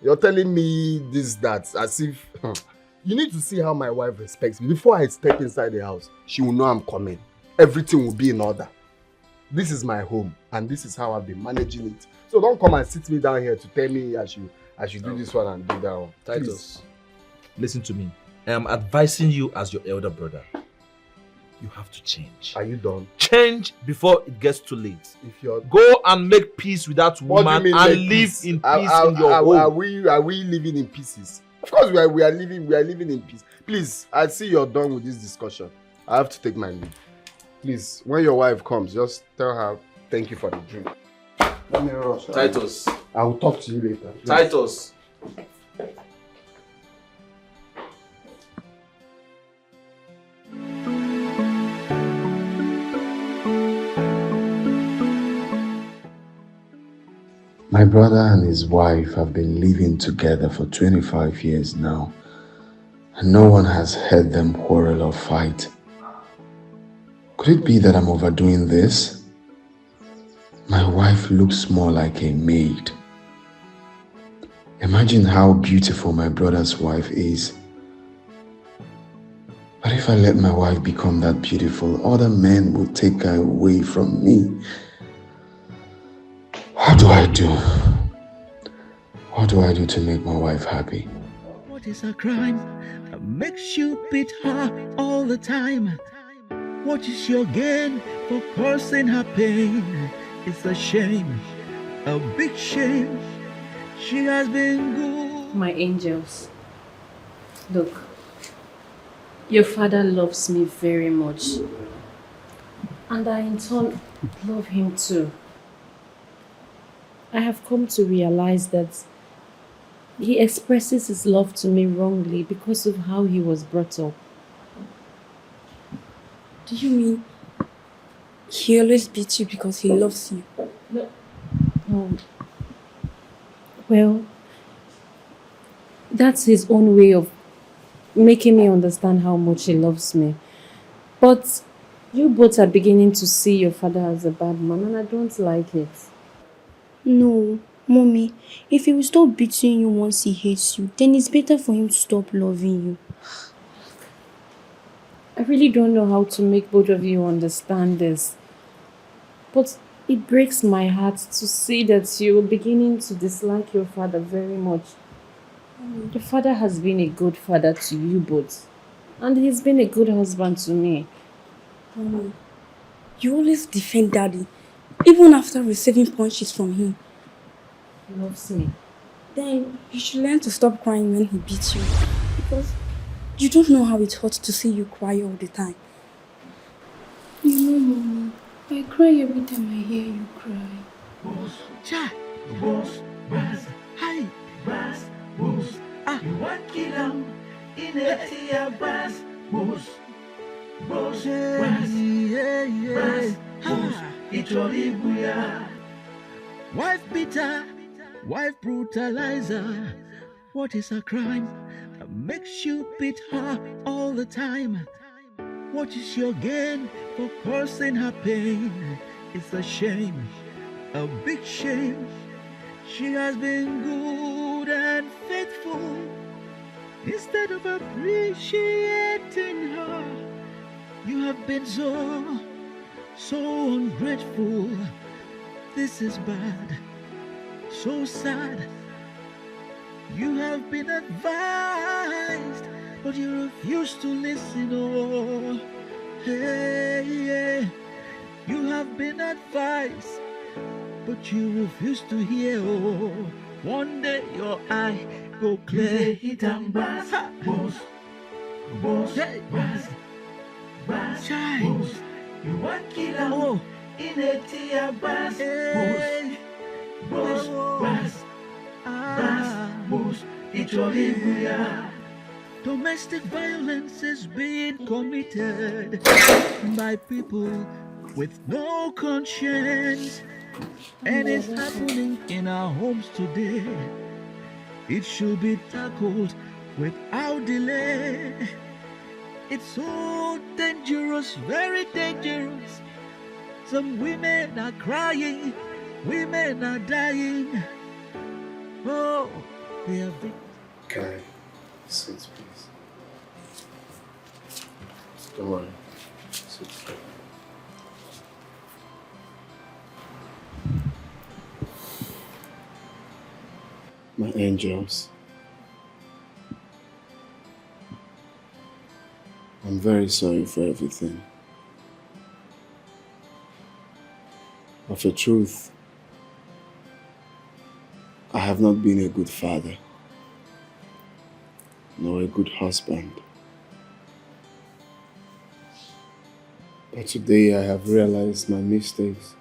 You're telling me this, that, as if... You need to see how my wife respects me. Before I step inside the house, she will know I'm coming. Everything will be in order. This is my home, and this is how I've been managing it. So don't come and sit me down here to tell me I should do this one and do that one. Titus, listen to me. I am advising you as your elder brother. You have to change. Are you done? Change before it gets too late. If you're... Go and make peace with that woman and live in peace in your home. Are we living in pieces? Of course we are living in peace. Please, I see you're done with this discussion. I have to take my leave. Please, when your wife comes, just tell her thank you for the drink. Let me rush. Titus. I will talk to you later. Please. Titus. My brother and his wife have been living together for 25 years now, and no one has heard them quarrel or fight. Could it be that I'm overdoing this? My wife looks more like a maid. Imagine how beautiful my brother's wife is. But if I let my wife become that beautiful, other men will take her away from me. What do I do? What do I do to make my wife happy? What is a crime that makes you beat her all the time? What is your gain for causing her pain? It's a shame, a big shame. She has been good. My angels, look, your father loves me very much, and I in turn love him too. I have come to realize that he expresses his love to me wrongly because of how he was brought up. Do you mean he always beats you because he loves you? No. Well, that's his own way of making me understand how much he loves me. But you both are beginning to see your father as a bad man, and I don't like it. No, mommy, if he will stop beating you once he hates you, then it's better for him to stop loving you. I really don't know how to make both of you understand this. But it breaks my heart to see that you're beginning to dislike your father very much. Your father has been a good father to you both. And he's been a good husband to me. Mommy, you always defend Daddy, even after receiving punches from him. He loves me. Then you should learn to stop crying when he beats you. Because you don't know how it hurts to see you cry all the time. You know, mommy, I cry every time I hear you cry. Boss, cha, boss, bass, hi, bass, boss. You want kill him in a tea, bass, boss, boss, bass, bass, boss. It's all ibuya. Wife beater, wife brutalizer. What is a crime that makes you beat her all the time? What is your gain for causing her pain? It's a shame, a big shame. She has been good and faithful. Instead of appreciating her, you have been so ungrateful. This is bad, so sad. You have been advised, but you refuse to listen. Oh, hey. You have been advised, but you refuse to hear. Oh, one day your eye go clear. Hit and bass, boss, boss, bass, bass, boss. You want kill him in a tear, bass, boss, bass, bass, boss. It's all ibuya. Domestic violence is being committed by people with no conscience, and it's happening in our homes today. It should be tackled without delay. It's so dangerous, very dangerous. Some women are crying, women are dying. Oh, they are victims. Can I sit, please? Don't worry. Sit. My angels, I'm very sorry for everything. Of the truth, I have not been a good father, nor a good husband. But today I have realized my mistakes.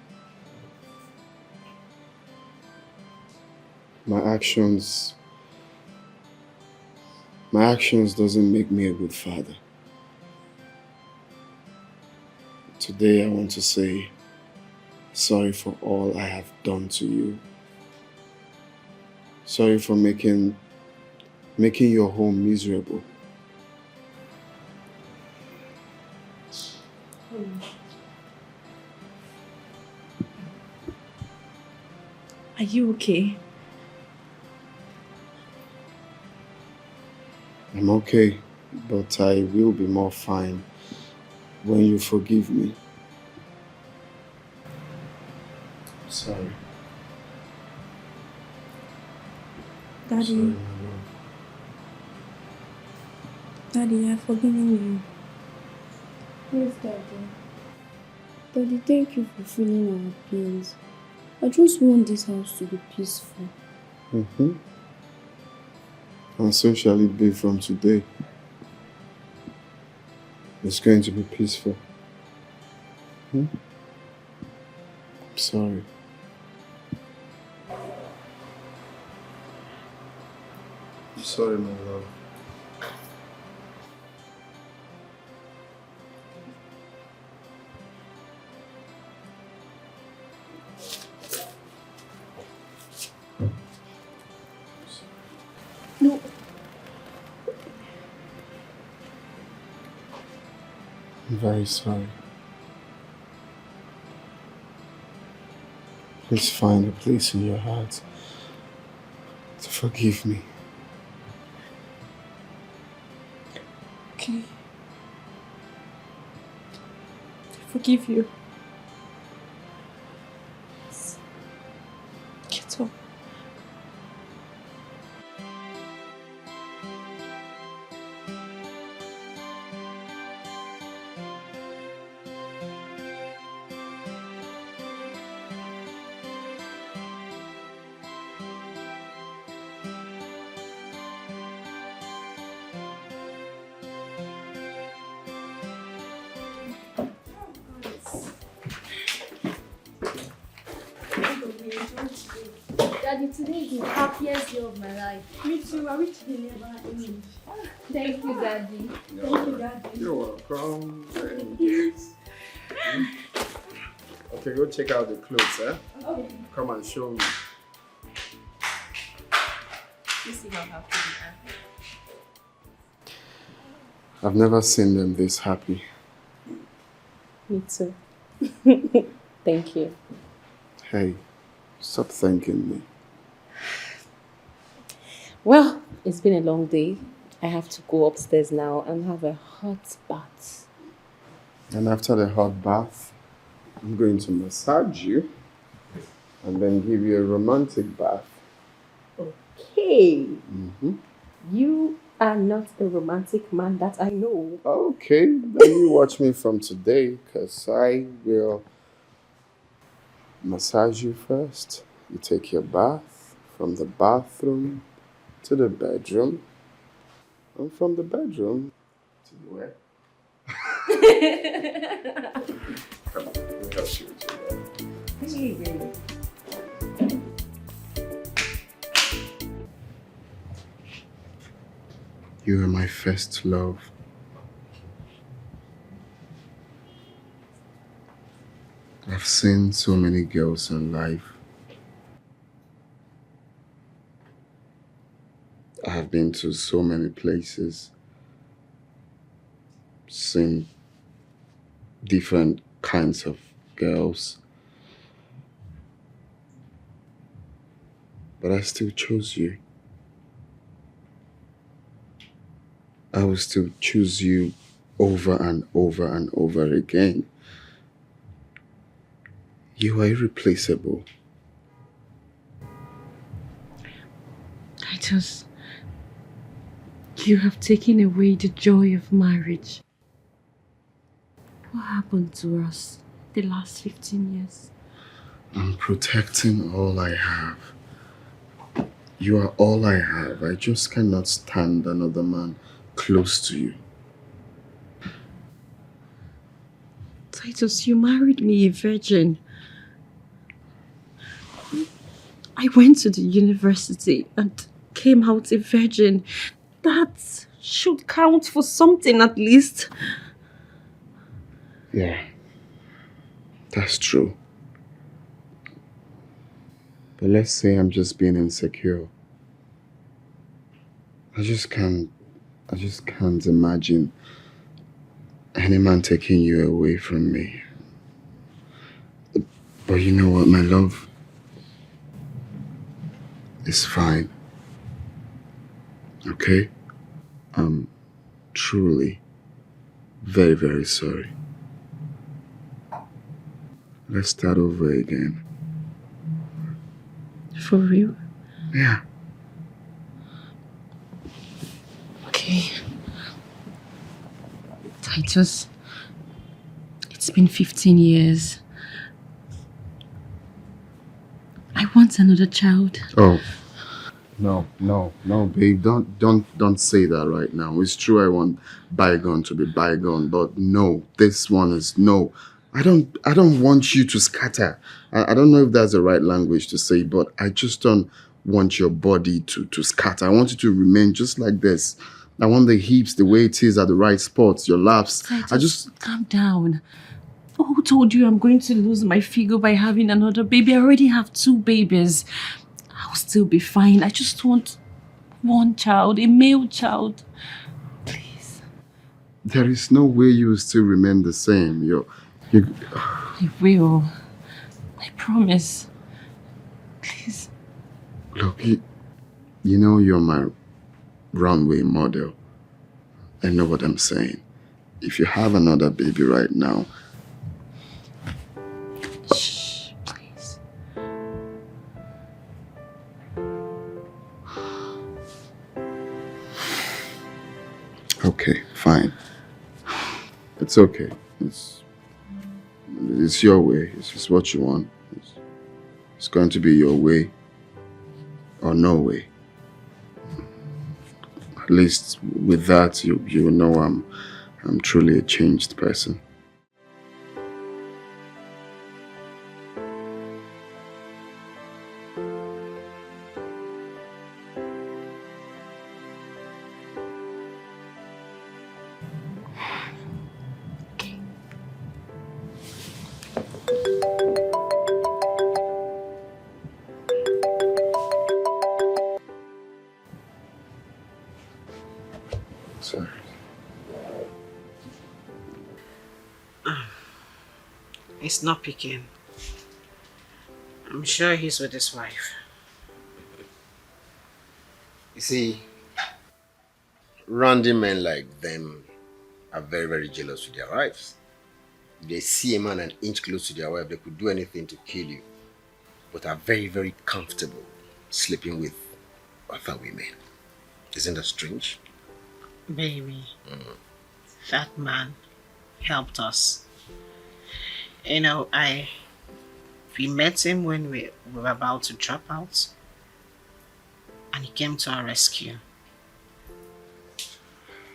My actions doesn't make me a good father. Today I want to say sorry for all I have done to you. Sorry for making your home miserable. Are you okay? I'm okay, but I will be more fine when you forgive me. Sorry. Daddy. Sorry, my love. Daddy, I've forgiven you. Yes, Daddy. Daddy, thank you for feeling our pains. I just want this house to be peaceful. Mm-hmm. And so shall it be from today. It's going to be peaceful. I'm sorry. I'm sorry, my love. No. I'm very sorry. Please find a place in your heart to forgive me. Okay. I forgive you. Get up. Daddy, today is the happiest day of my life. Me too. I wish they never end. Thank you, Daddy. Thank you, Daddy. You're welcome. Yes. Okay, go check out the clothes, eh? Okay. Come and show me. You see how happy they are. I've never seen them this happy. Me too. Thank you. Hey, stop thanking me. Well, it's been a long day. I have to go upstairs now and have a hot bath. And after the hot bath, I'm going to massage you and then give you a romantic bath. Okay. Mm-hmm. You are not a romantic man that I know. Okay, then you watch me from today, because I will massage you first. You take your bath from the bathroom to the bedroom, and from the bedroom to the where? Come on, let me help you with your bed. You are my first love. I've seen so many girls in life. I have been to so many places, seen different kinds of girls. But I still chose you. I will still choose you over and over and over again. You are irreplaceable. You have taken away the joy of marriage. What happened to us the last 15 years? I'm protecting all I have. You are all I have. I just cannot stand another man close to you. Titus, you married me a virgin. I went to the university and came out a virgin. That should count for something at least. Yeah, that's true. But let's say I'm just being insecure. I just can't imagine any man taking you away from me. But you know what, my love? It's fine. Okay? I'm truly very, very sorry. Let's start over again. For real? Yeah. Okay. Titus, it's been 15 years. I want another child. Oh. No, babe. Don't say that right now. It's true I want bygone to be bygone, but no, this one is no. I don't want you to scatter. I don't know if that's the right language to say, but I just don't want your body to scatter. I want you to remain just like this. I want the hips the way it is at the right spots, your laps. Titus, calm down. Who told you I'm going to lose my figure by having another baby? I already have 2 babies. I'll still be fine. I just want one child, a male child. Please. there is no way you will still remain the same. You I will. I promise. Please. look, you know you're my runway model. I know what I'm saying. If you have another baby right now, shh, please. okay, fine. It's okay. It's your way. It's what you want. It's going to be your way or no way. At least with that, you will know I'm truly a changed person. Sorry. He's not picking. I'm sure he's with his wife. You see, randy men like them are very, very jealous with their wives. If they see a man an inch close to their wife, they could do anything to kill you, but are very, very comfortable sleeping with other women. Isn't that strange? Baby, that man helped us. You know, we met him when we were about to drop out, and he came to our rescue.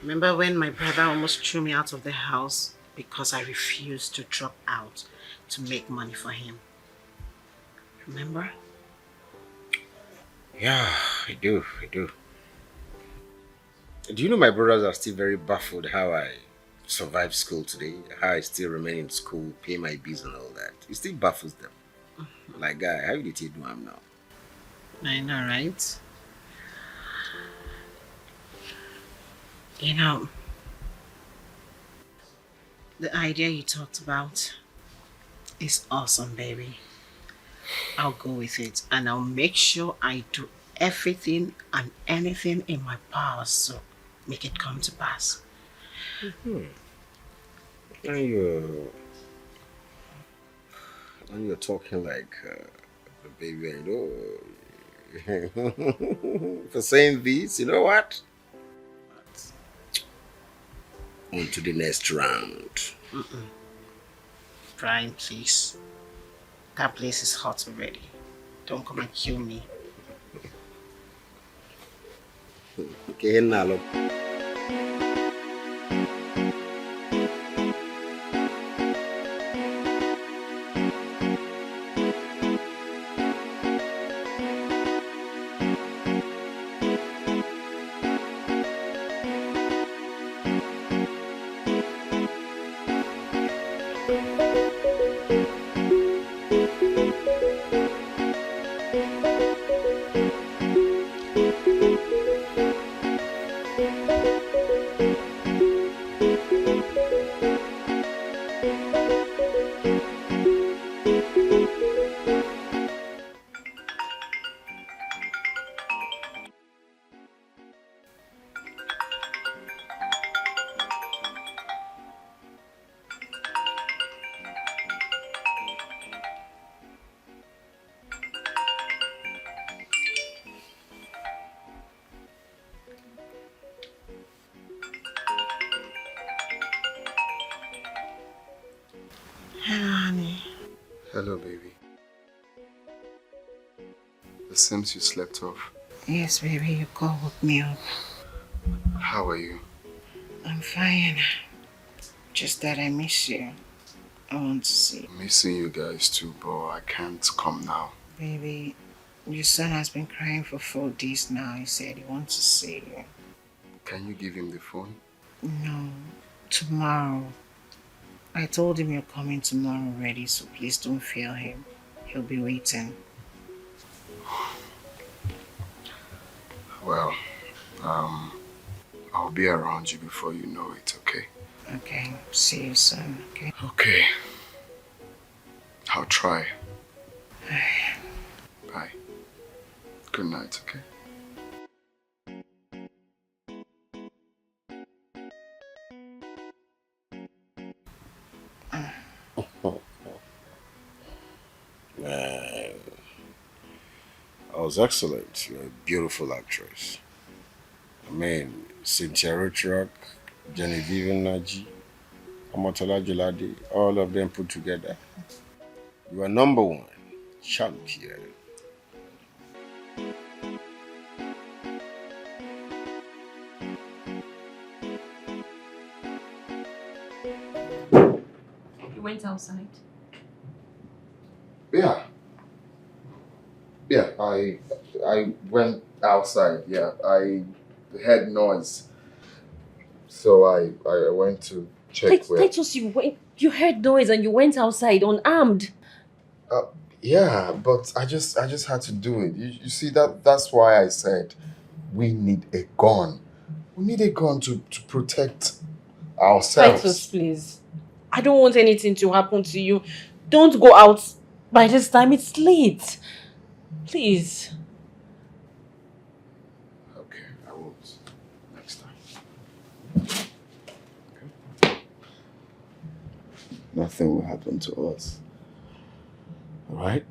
Remember when my brother almost threw me out of the house because I refused to drop out to make money for him? Remember? Yeah, I do. Do you know my brothers are still very baffled how I survived school today? How I still remain in school, pay my bills and all that. It still baffles them. Like, guy, how did you do I'm now? I know, right? You know, the idea you talked about is awesome, baby. I'll go with it, and I'll make sure I do everything and anything in my power so make it come to pass. And you're talking like a baby, I know. For saying this, you know what? On to the next round. Brian, please. That place is hot already. Don't come and kill me. Okay, now look. Hello, honey. Hello, baby. It seems you slept off. Yes, baby, you called me up. How are you? I'm fine. Just that I miss you. I want to see you. Missing you guys too, but I can't come now. Baby, your son has been crying for 4 days now. He said he wants to see you. Can you give him the phone? No, tomorrow. I told him you're coming tomorrow already, so please don't fail him. He'll be waiting. Well, I'll be around you before you know it, okay? Okay, see you soon, okay? Okay. I'll try. Bye. Good night, okay? Man, that was excellent. You're a beautiful actress. I mean, Cynthia Rothrock, Genevieve Naji, Amotola Jolade, all of them put together. You are number one. Champion. You went outside? Yeah. Yeah, I went outside, yeah. I heard noise. So I went to check where... Titus, you heard noise and you went outside unarmed. Yeah, but I just had to do it. You see, that's why I said we need a gun. We need a gun to protect ourselves. Titus, please. I don't want anything to happen to you. Don't go out by this time. It's late. Please. Okay, I won't. Next time. Okay. Nothing will happen to us. Alright?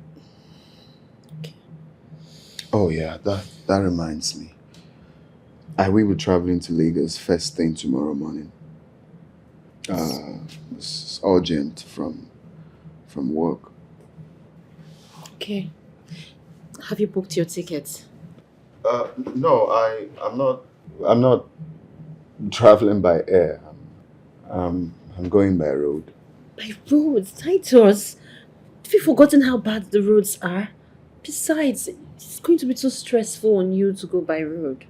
Okay. Oh yeah, that reminds me. I will be traveling to Lagos first thing tomorrow morning. It's urgent from work. Okay. Have you booked your tickets? No, I'm not traveling by air. I'm going by road. By roads, Titus. Have you forgotten how bad the roads are? Besides, it's going to be too stressful on you to go by road.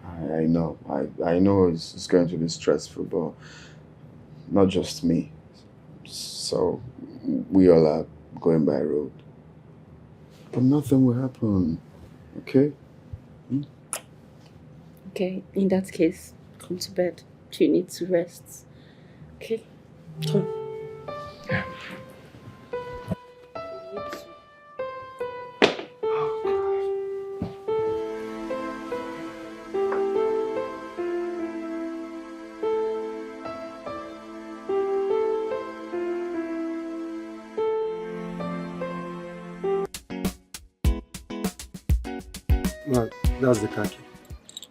I know. I know it's going to be stressful, but not just me. So we all are going by road. But nothing will happen, okay? Okay, in that case, come to bed. You need to rest. Okay? Come. Yeah. Well, that's the car key.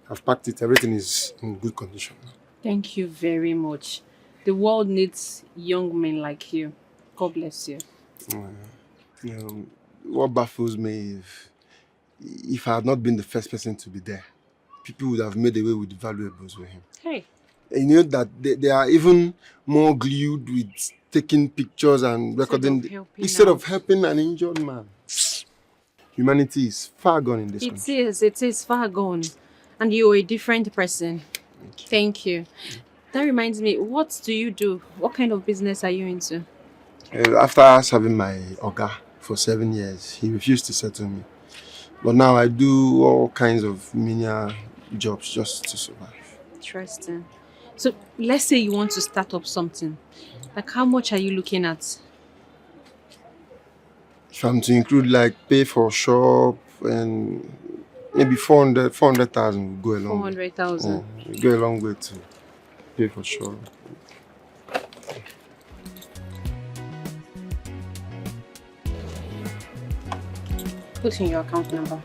I've packed it. Everything is in good condition. Thank you very much. The world needs young men like you. God bless you. What baffles me if I had not been the first person to be there, people would have made away with the valuables with him. Hey. And you know that they are even more glued with taking pictures and recording instead of helping an injured man. Humanity is far gone in this country. It is far gone. And you're a different person. Thank you. That reminds me, what do you do? What kind of business are you into? After serving my Oga for 7 years, he refused to settle me. But now I do all kinds of menial jobs just to survive. Interesting. So let's say you want to start up something. Like how much are you looking at? If I'm to include like pay for shop and maybe 400,000 will go a long way. 400,000. Yeah, go a long way to pay for shop. Put in your account number.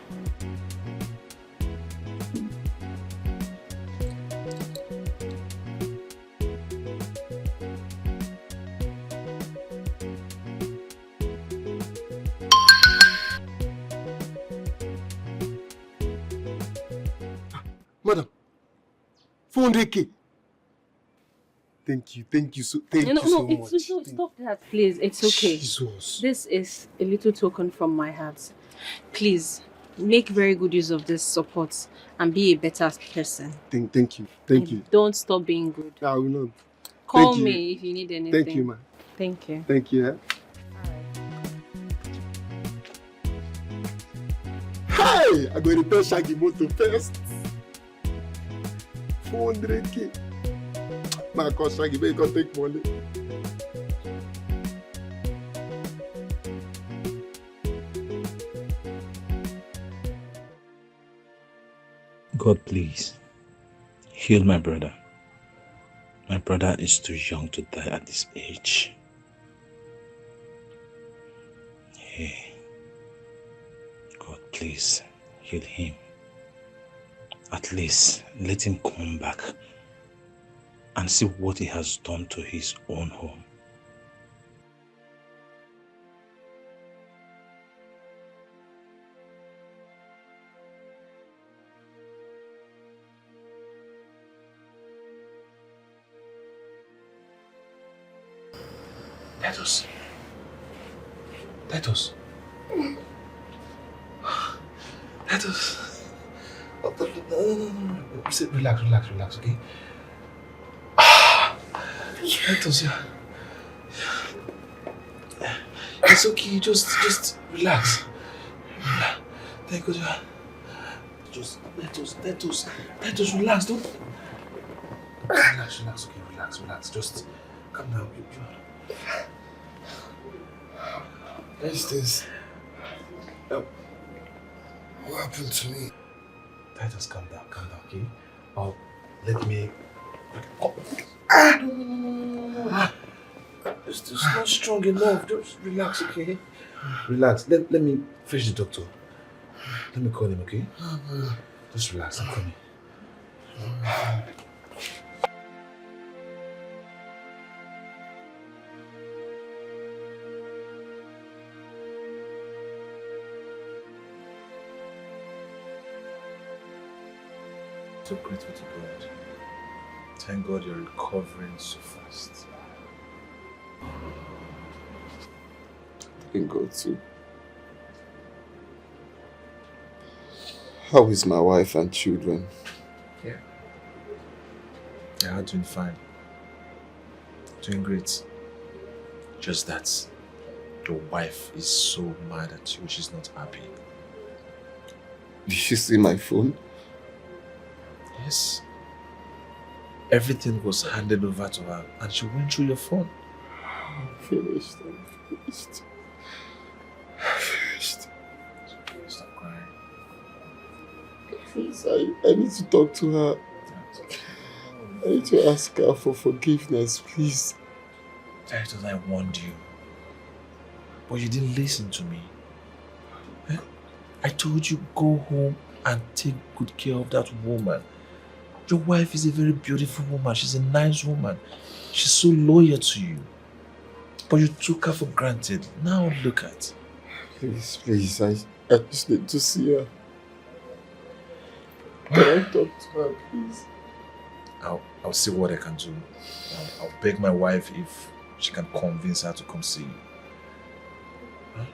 Madam, 400K. Thank you so much. Stop that, please. It's okay. Jesus. This is a little token from my heart. Please, make very good use of this support and be a better person. Thank you. Don't stop being good. I will not. Call me if you need anything. Thank you, man. Thank you. Thank you. Hey, I'm going to pay Shaggy Moto first. 400k. My cost, you better take money. God, please, heal my brother. My brother is too young to die at this age. Hey, God, please, heal him. At least let him come back and see what he has done to his own home. Titus. Titus. Titus. Relax, okay? Titus, yeah. It's okay, just relax. Thank God, yeah. Just, Titus, relax, don't. Relax, okay, relax. Just calm down. What is this? What happened to me? Titus, calm down, okay? Oh, let me... No. It's just not strong enough. Just relax, okay? Relax. Let me fetch the doctor. Let me call him, okay? Just relax, I'm coming. So grateful to God. Thank God you're recovering so fast. Thank God too. How is my wife and children? Yeah. They are doing fine. Doing great. Just that your wife is so mad at you, she's not happy. Did she see my phone? Yes. Everything was handed over to her and she went through your phone. I'm finished. Stop crying. Please, I need to talk to her. I need to ask her for forgiveness, please. Titus, I warned you. But you didn't listen to me. I told you go home and take good care of that woman. Your wife is a very beautiful woman. She's a nice woman. She's so loyal to you. But you took her for granted. Now look at. Please, I just need to see her. Can I talk to her, please? I'll see what I can do. I'll beg my wife if she can convince her to come see you. Huh?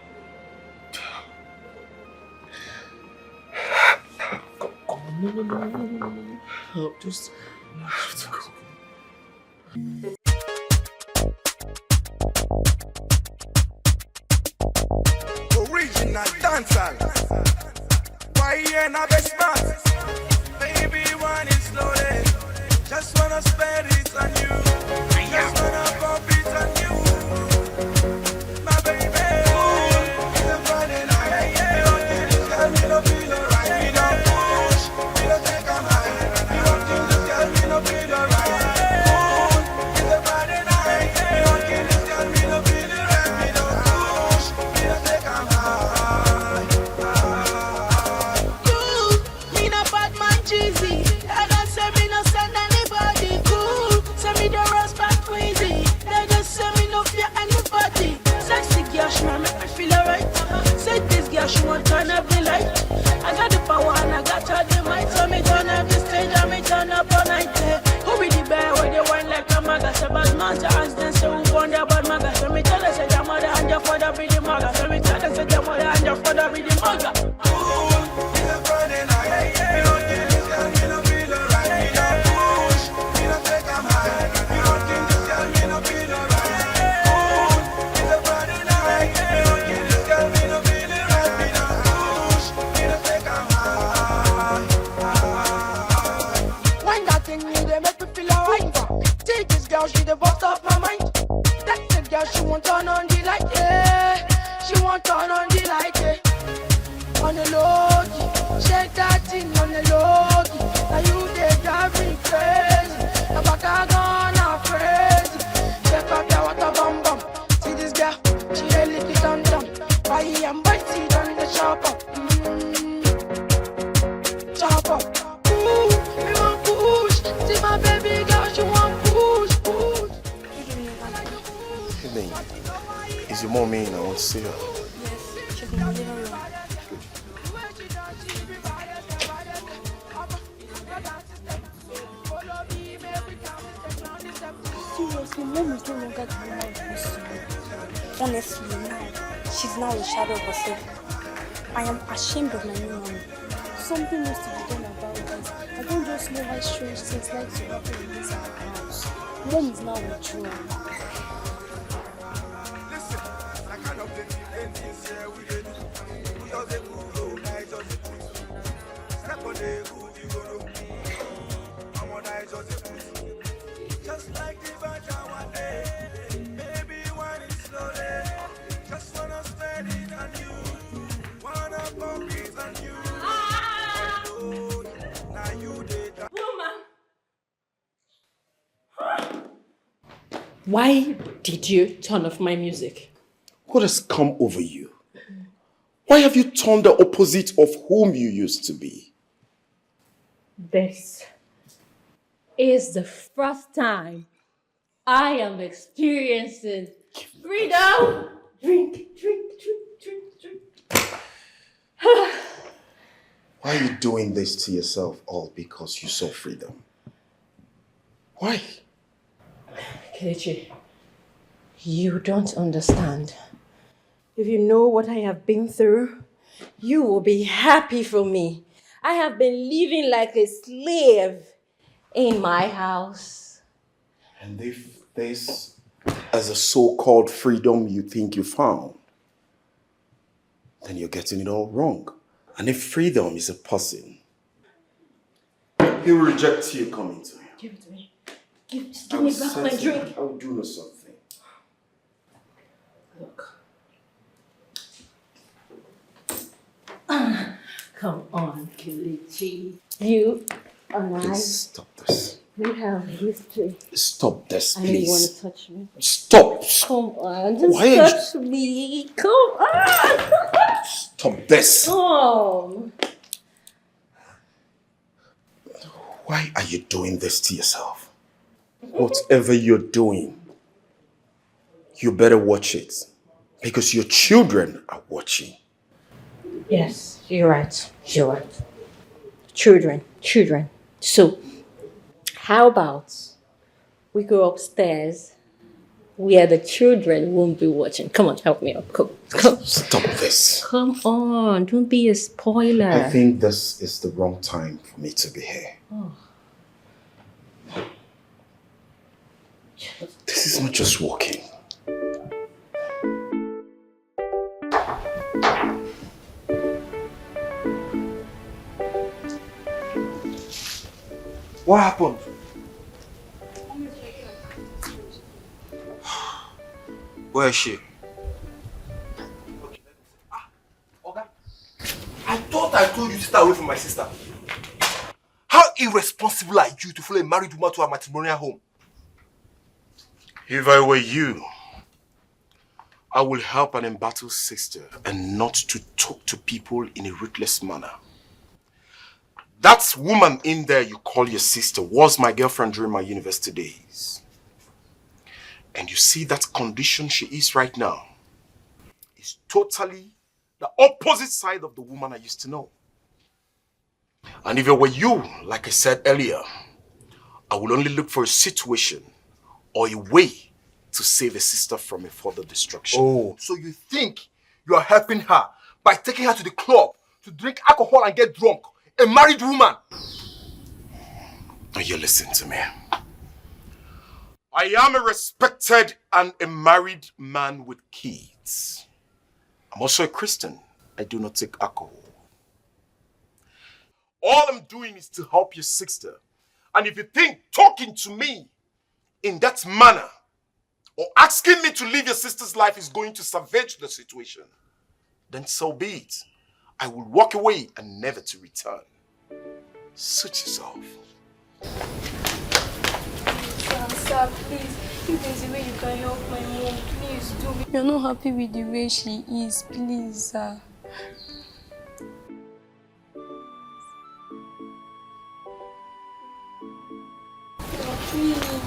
Come on, no. Just relax. Original dancehall. Why you ain't have a smart? Baby, want it slowly. Just wanna spend it on you. Just wanna pump it on you. My baby. It's a Friday night. You don't get this girl, me no feel alright. We don't push, we don't take a high. You don't get this girl, me no feel alright. It's a Friday night. You don't get this girl, me no feel alright. We don't push, we don't take a high. Me no bad man cheesy. I don't say me no send anybody cool. Say me the rest back crazy. They just say me no fear anybody. Sexy girl, she want make me feel alright. Say this girl, she want turn up the light. I got the power and I got all the might. So me turn up the stage and me turn up all night. Who be the bear where they wine like a maga? Say bad man to ask them, say who born their bad maga? So me tell her, say your mother and your father be the maga. So me tell her, say your mother and your father be the maga. It's a Friday night. You don't get this girl, me no feel alright. We don't push, we don't take a high. You don't get this girl, me no feel alright. It's a Friday night. You don't get this girl, me no feel alright. We don't push, we don't take a high. When that thing girl, she the bust up my mind. That the girl, she won't turn on the light, yeah. She won't turn on the light, yeah. On the low key, shake that thing on the low key. Now you they drive me crazy. The back I gonna crazy. Check out your water bum bum. See this girl, she a lick it on down. Buy and buy seed on the shop up. Chop up. Ooh, me want push. See my baby girl, she want push, push. Hey, babe. Is your mom in? I want to see her. Yes, she's in the living room. Seriously, mom is no longer the woman who used to be. Honestly, now, she's now a shadow of herself. I am ashamed of my new mommy. Something needs to be done about this. I don't just know how strange things like to happen in this house. Mom is now withdrawn. Just like the virgin one day, baby, wine it slowly. Just wanna spend it on you, wanna pump it on you. Now you did. Why did you turn off my music? What has come over you? Why have you turned the opposite of whom you used to be? This is the first time I am experiencing freedom. Drink, drink, drink, drink, drink. Why are you doing this to yourself all because you saw freedom? Why? Kelechi, you don't understand. If you know what I have been through, you will be happy for me. I have been living like a slave in my house. And if this is a so-called freedom you think you found, then you're getting it all wrong. And if freedom is a person, he will reject you coming to him. Give it to me. Just give me back my drink. I'll do something. Look. Come on, Kelechi. You and I. Please stop this. We have history. Stop this, I know you want please. to touch me. Stop. Come on, just Why are you- touch me. Come on. Stop this. Come. Why are you doing this to yourself? Whatever you're doing, you better watch it. Because your children are watching. Yes, you're right. You're right. Children. So, how about we go upstairs where the children won't be watching? Come on, help me up. Come. Stop this. Come on, don't be a spoiler. I think this is the wrong time for me to be here. Oh. This is not just walking. What happened? Where is she? Okay. I thought I told you to stay away from my sister. How irresponsible are you to follow a married woman to her matrimonial home? If I were you, I will help an embattled sister and not to talk to people in a ruthless manner. That woman in there you call your sister was my girlfriend during my university days. And you see that condition she is right now is totally the opposite side of the woman I used to know. And if it were you, like I said earlier, I will only look for a situation or a way to save a sister from a further destruction. Oh, so you think you are helping her by taking her to the club to drink alcohol and get drunk? A married woman. Now you listen to me. I am a respected and a married man with kids. I'm also a Christian. I do not take alcohol. All I'm doing is to help your sister. And if you think talking to me in that manner, or asking me to leave your sister's life is going to salvage the situation, then so be it. I will walk away and never to return. Suit yourself. Sir, please, if there's a way you can help my mom, please do it. You're not happy with the way she is, please, sir. Please.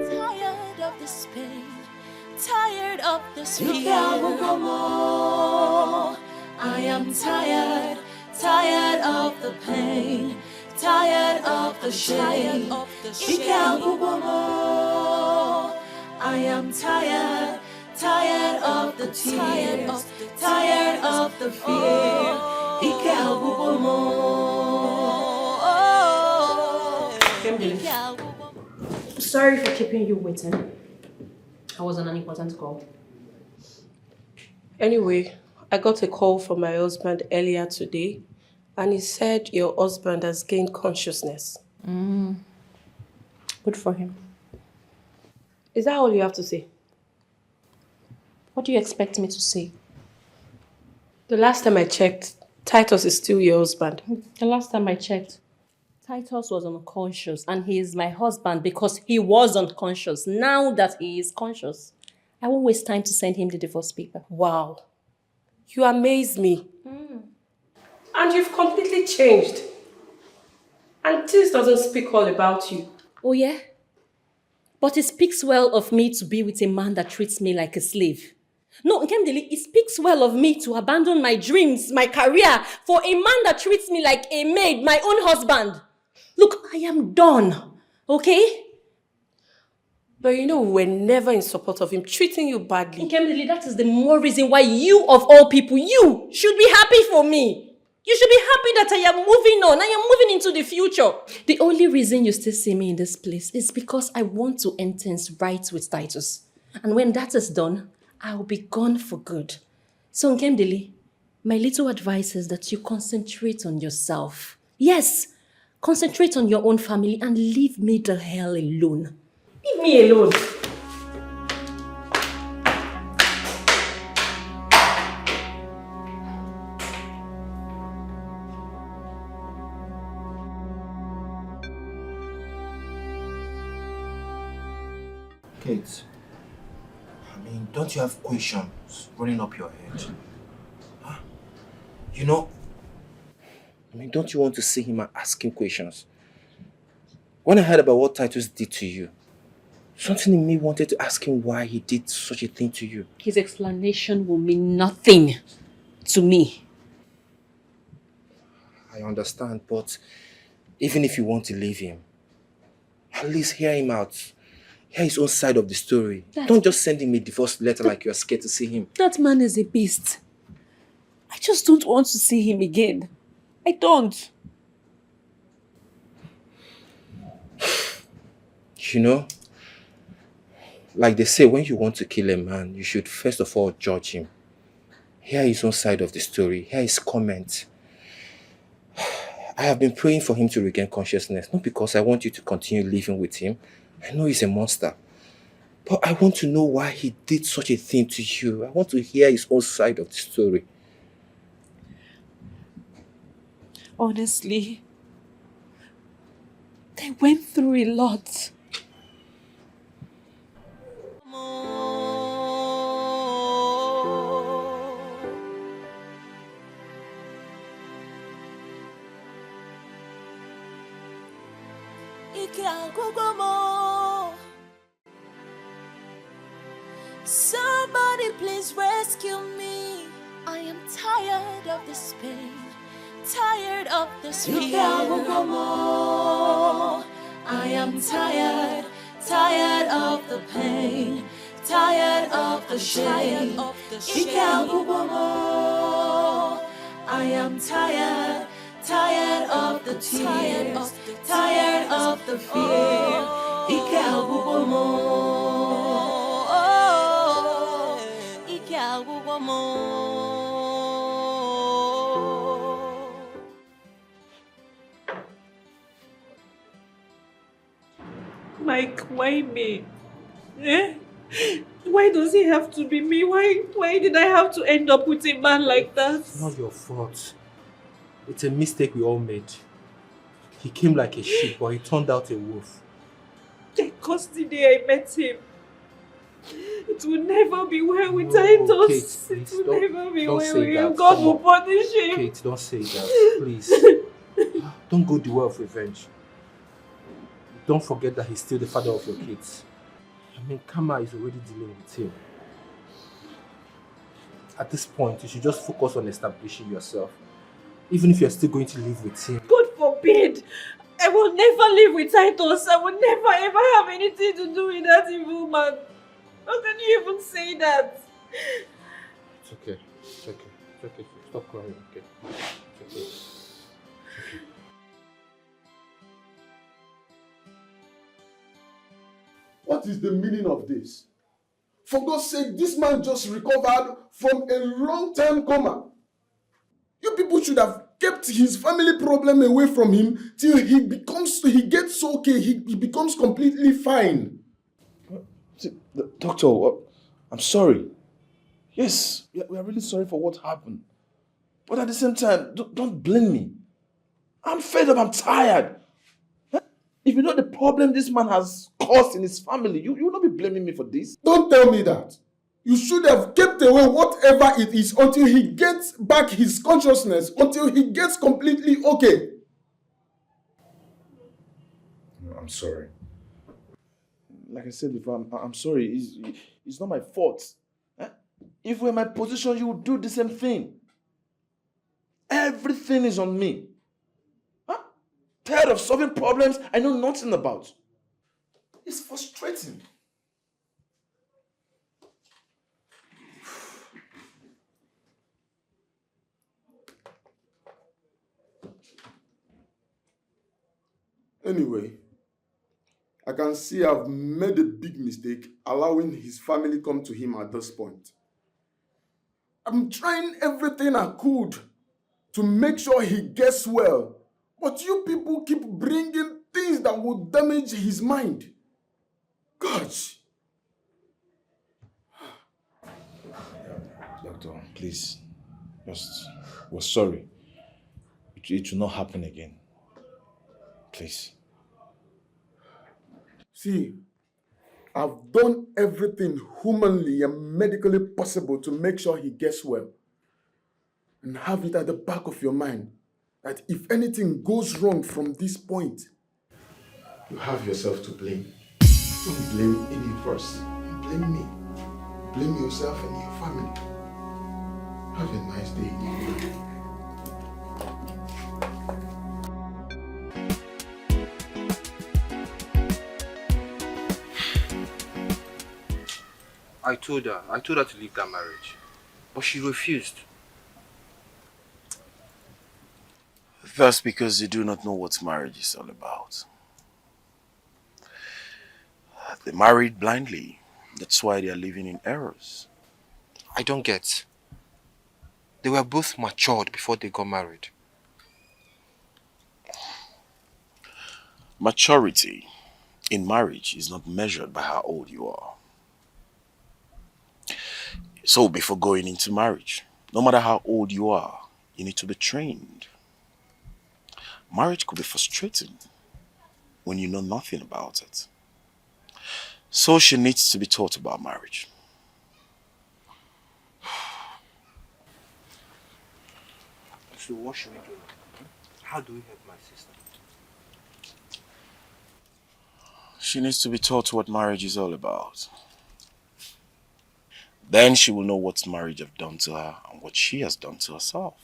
Tired of this pain, tired of this fear. I am tired, tired of the pain, tired of the shame. I am tired, tired of the tears, tired of the fear. Sorry for keeping you waiting. I was on an important call. Anyway, I got a call from my husband earlier today, and he said your husband has gained consciousness. Good for him. Is that all you have to say? What do you expect me to say? The last time I checked, Titus is still your husband. The last time I checked, Titus was unconscious, and he is my husband because he was unconscious. Now that he is conscious, I won't waste time to send him the divorce paper. Wow. You amaze me. And you've completely changed. And this doesn't speak all about you. Oh yeah? But it speaks well of me to be with a man that treats me like a slave. No, Nkemdeli, it speaks well of me to abandon my dreams, my career, for a man that treats me like a maid, my own husband. Look, I am done, okay? But you know, we're never in support of him treating you badly. Nkemdeli, that is the more reason why you, of all people, you should be happy for me. You should be happy that I am moving on. I am moving into the future. The only reason you still see me in this place is because I want to end things right with Titus. And when that is done, I'll be gone for good. So Nkemdeli, my little advice is that you concentrate on yourself. Yes, concentrate on your own family and leave me the hell alone. Leave me alone. Kate, I mean, don't you have questions running up your head? Huh? You know, I mean, don't you want to see him asking questions? When I heard about what Titus did to you, something in me wanted to ask him why he did such a thing to you. His explanation will mean nothing to me. I understand, but even if you want to leave him, at least hear him out. Hear his own side of the story. Don't just send him a divorce letter like you're scared to see him. That man is a beast. I just don't want to see him again. I don't. You know, like they say, when you want to kill a man, you should first of all judge him. Hear his own side of the story. Hear his comment. I have been praying for him to regain consciousness, not because I want you to continue living with him. I know he's a monster. But I want to know why he did such a thing to you. I want to hear his own side of the story. Honestly, they went through a lot. Somebody please rescue me. I am tired of this pain, tired of this fear. I am tired, tired of the pain, tired of the shame. I am tired, tired of the tears, tired of the fear. Mike, why me? Eh? Why does it have to be me? Why did I have to end up with a man like that? It's not your fault. It's a mistake we all made. He came like a sheep, but he turned out a wolf. I cursed the day I met him. It will never be well with Titus. Kate, it will never be don't well say with him. that. God Come will on. punish him. Kate, don't say that. Please. Don't go the way of revenge. Don't forget that he's still the father of your kids. I mean, Karma is already dealing with him. At this point, you should just focus on establishing yourself. Even if you're still going to live with him. God forbid! I will never live with Titus. I will never ever have anything to do with that evil man. How can you even say that? It's okay. It's okay. It's okay. Stop crying, okay? It's okay. What is the meaning of this? For God's sake, this man just recovered from a long-term coma. You people should have kept his family problem away from him till he gets okay, he becomes completely fine. Doctor, I'm sorry. Yes, we are really sorry for what happened. But at the same time, don't blame me. I'm fed up, I'm tired. If you know the problem this man has caused in his family, you will not be blaming me for this. Don't tell me that. You should have kept away whatever it is until he gets back his consciousness, until he gets completely okay. I'm sorry. Like I said before, I'm sorry. It's not my fault. If we're in my position, you would do the same thing. Everything is on me. Tired of solving problems I know nothing about. It's frustrating. Anyway, I can see I've made a big mistake allowing his family come to him at this point. I'm trying everything I could to make sure he gets well, but you people keep bringing things that will damage his mind. Gosh. Doctor, please, we're sorry. It will not happen again. Please. See, I've done everything humanly and medically possible to make sure he gets well. And have it at the back of your mind that if anything goes wrong from this point, you have yourself to blame. Don't blame any first. Blame me. Blame yourself and your family. Have a nice day. I told her to leave that marriage. But she refused. That's because they do not know what marriage is all about. They married blindly. That's why they are living in errors. I don't get. They were both matured before they got married. Maturity in marriage is not measured by how old you are. So before going into marriage, no matter how old you are, you need to be trained. Marriage could be frustrating when you know nothing about it. So she needs to be taught about marriage. So what should we do? How do we help my sister? She needs to be taught what marriage is all about. Then she will know what marriage has done to her and what she has done to herself.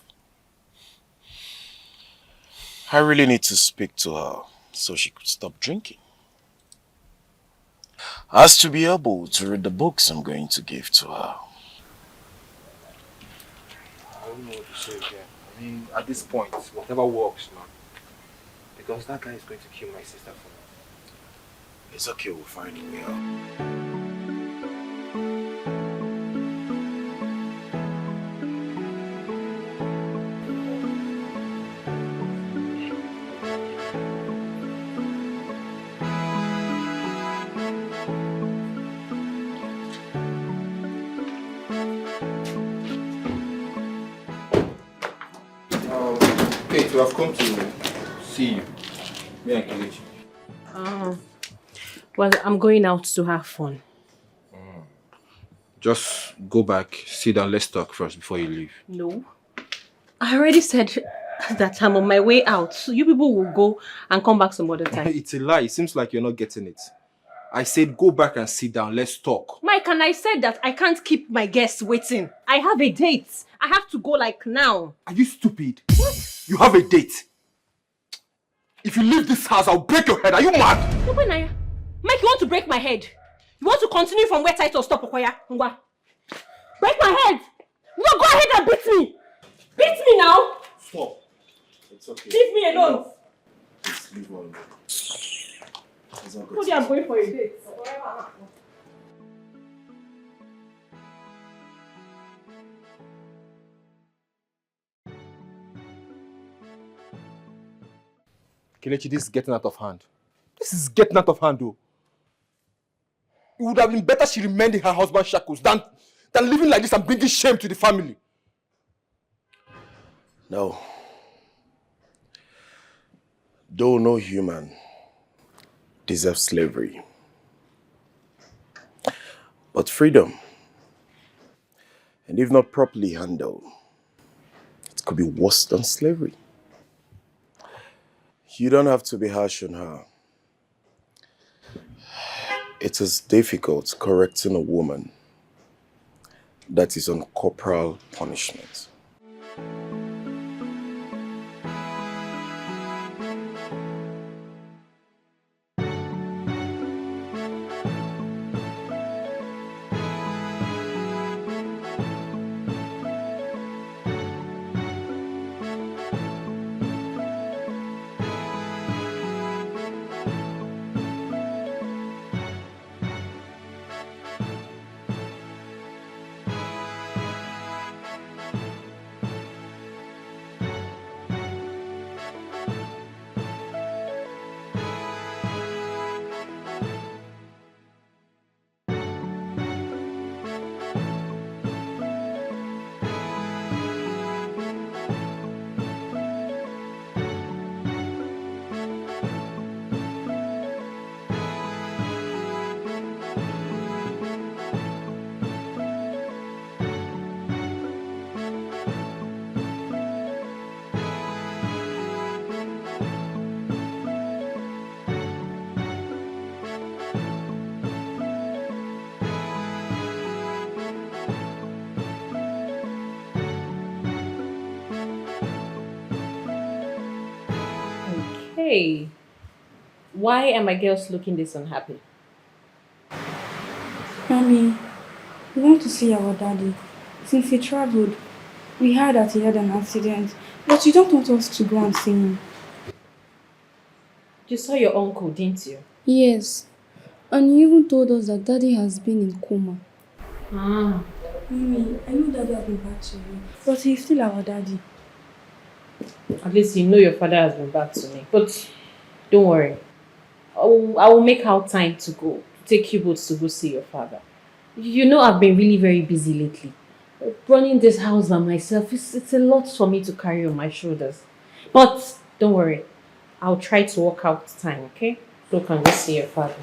I really need to speak to her so she could stop drinking. As to be able to read the books I'm going to give to her. I don't know what to say again. I mean, at this point, whatever works, man. Because that guy is going to kill my sister for me. It's okay, we'll find a way out. Kate, we have come to see you. Me and Kelechi. Well, I'm going out to have fun. Just go back, sit down, let's talk first before you leave. No. I already said that I'm on my way out. So you people will go and come back some other time. It's a lie. It seems like you're not getting it. I said go back and sit down, let's talk. Mike, and I said that I can't keep my guests waiting. I have a date. I have to go like now. Are you stupid? What? You have a date. If you leave this house, I'll break your head. Are you mad? No, Naya. Mike, you want to break my head? You want to continue from where title stop, Okoya? Ngwa. Break my head! No, go ahead and beat me! Beat me now! Stop. It's okay. Leave me alone. Please leave her alone. Maybe I'm going for a date. Kelechi, this is getting out of hand. This is getting out of hand, though. It would have been better she remained in her husband's shackles than living like this and bringing shame to the family. No. Though no human deserves slavery. But freedom, and if not properly handled, it could be worse than slavery. You don't have to be harsh on her. It is difficult correcting a woman that is on corporal punishment. Hey, why are my girls looking this unhappy? Mommy, we want to see our daddy. Since he traveled, we heard that he had an accident, but you don't want us to go and see him. You saw your uncle, didn't you? Yes. And he even told us that daddy has been in coma. Mommy, I know daddy has been back to you, but he's still our daddy. At least you know your father has been back to me. But don't worry. I will make out time to go. Take you both to go see your father. You know I've been really very busy lately. Running this house by myself, it's a lot for me to carry on my shoulders. But don't worry. I'll try to work out time, okay? So you can go see your father.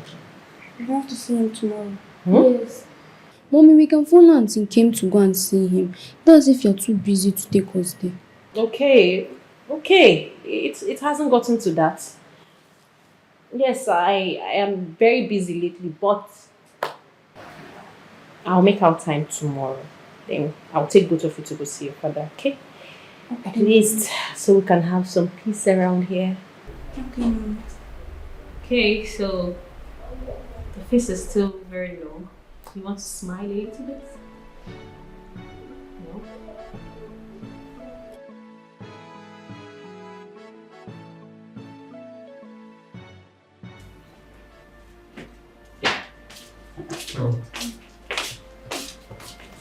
We have to see him tomorrow. Yes. Mommy, we can phone Aunt and came to go and see him. That's if you're too busy to take us there. Okay. It hasn't gotten to that. Yes, I am very busy lately, but I'll make out time tomorrow. Then I'll take both of you to go see your father, okay? At least so we can have some peace around here. Okay, Mama. Okay, so the face is still very low. You want to smile a little bit? No? Oh.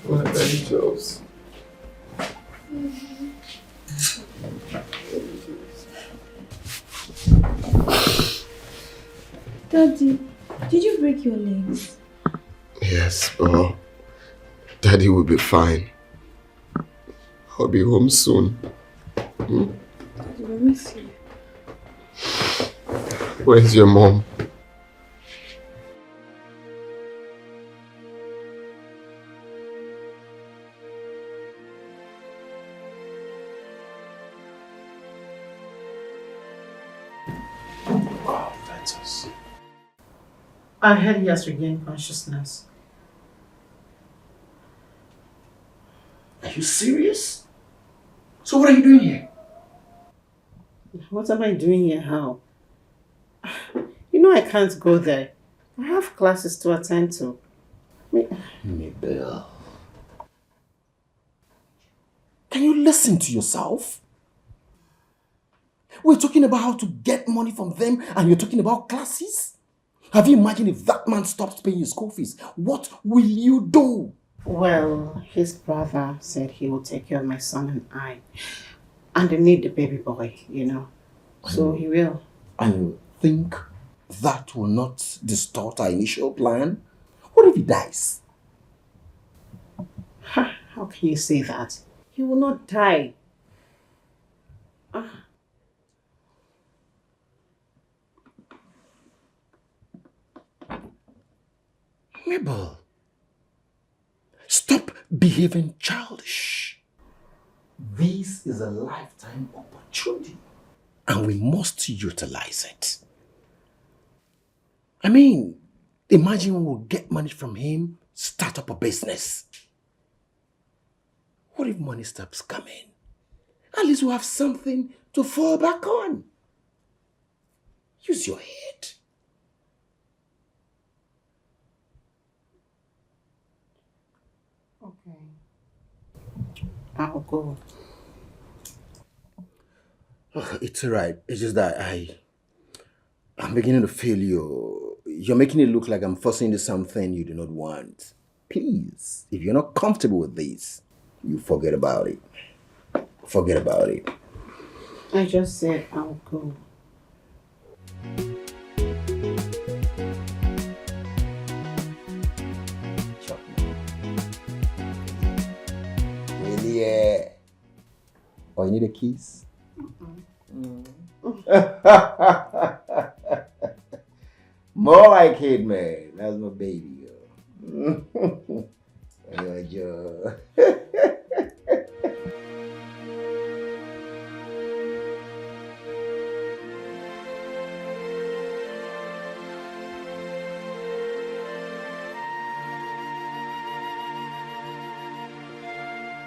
What angels. Daddy, did you break your legs? Yes, but Daddy will be fine. I'll be home soon. Daddy, I miss you. Where's your mom? Wow, that's us. I heard he has regained consciousness. Are you serious? So what are you doing here? What am I doing here? How? You know I can't go there. I have classes to attend to. Mabel. Can you listen to yourself? We're talking about how to get money from them and you're talking about classes? Have you imagined if that man stops paying your school fees? What will you do? Well, his brother said he will take care of my son and I. And they need the baby boy, you know. So he will. And you think that will not distort our initial plan? What if he dies? How can you say that? He will not die. Mabel, stop behaving childish. This is a lifetime opportunity and we must utilize it. I mean, imagine we'll get money from him, start up a business. What if money stops coming? At least we'll have something to fall back on. Use your head. Okay. I'll go. Oh, it's alright. It's just that I'm beginning to feel you. You're making it look like I'm forcing you into something you do not want. Please, if you're not comfortable with this, you forget about it. Forget about it. I just said I'll go. Yeah. Oh, you need a kiss? More like it, man. That's my baby, girl. Joe.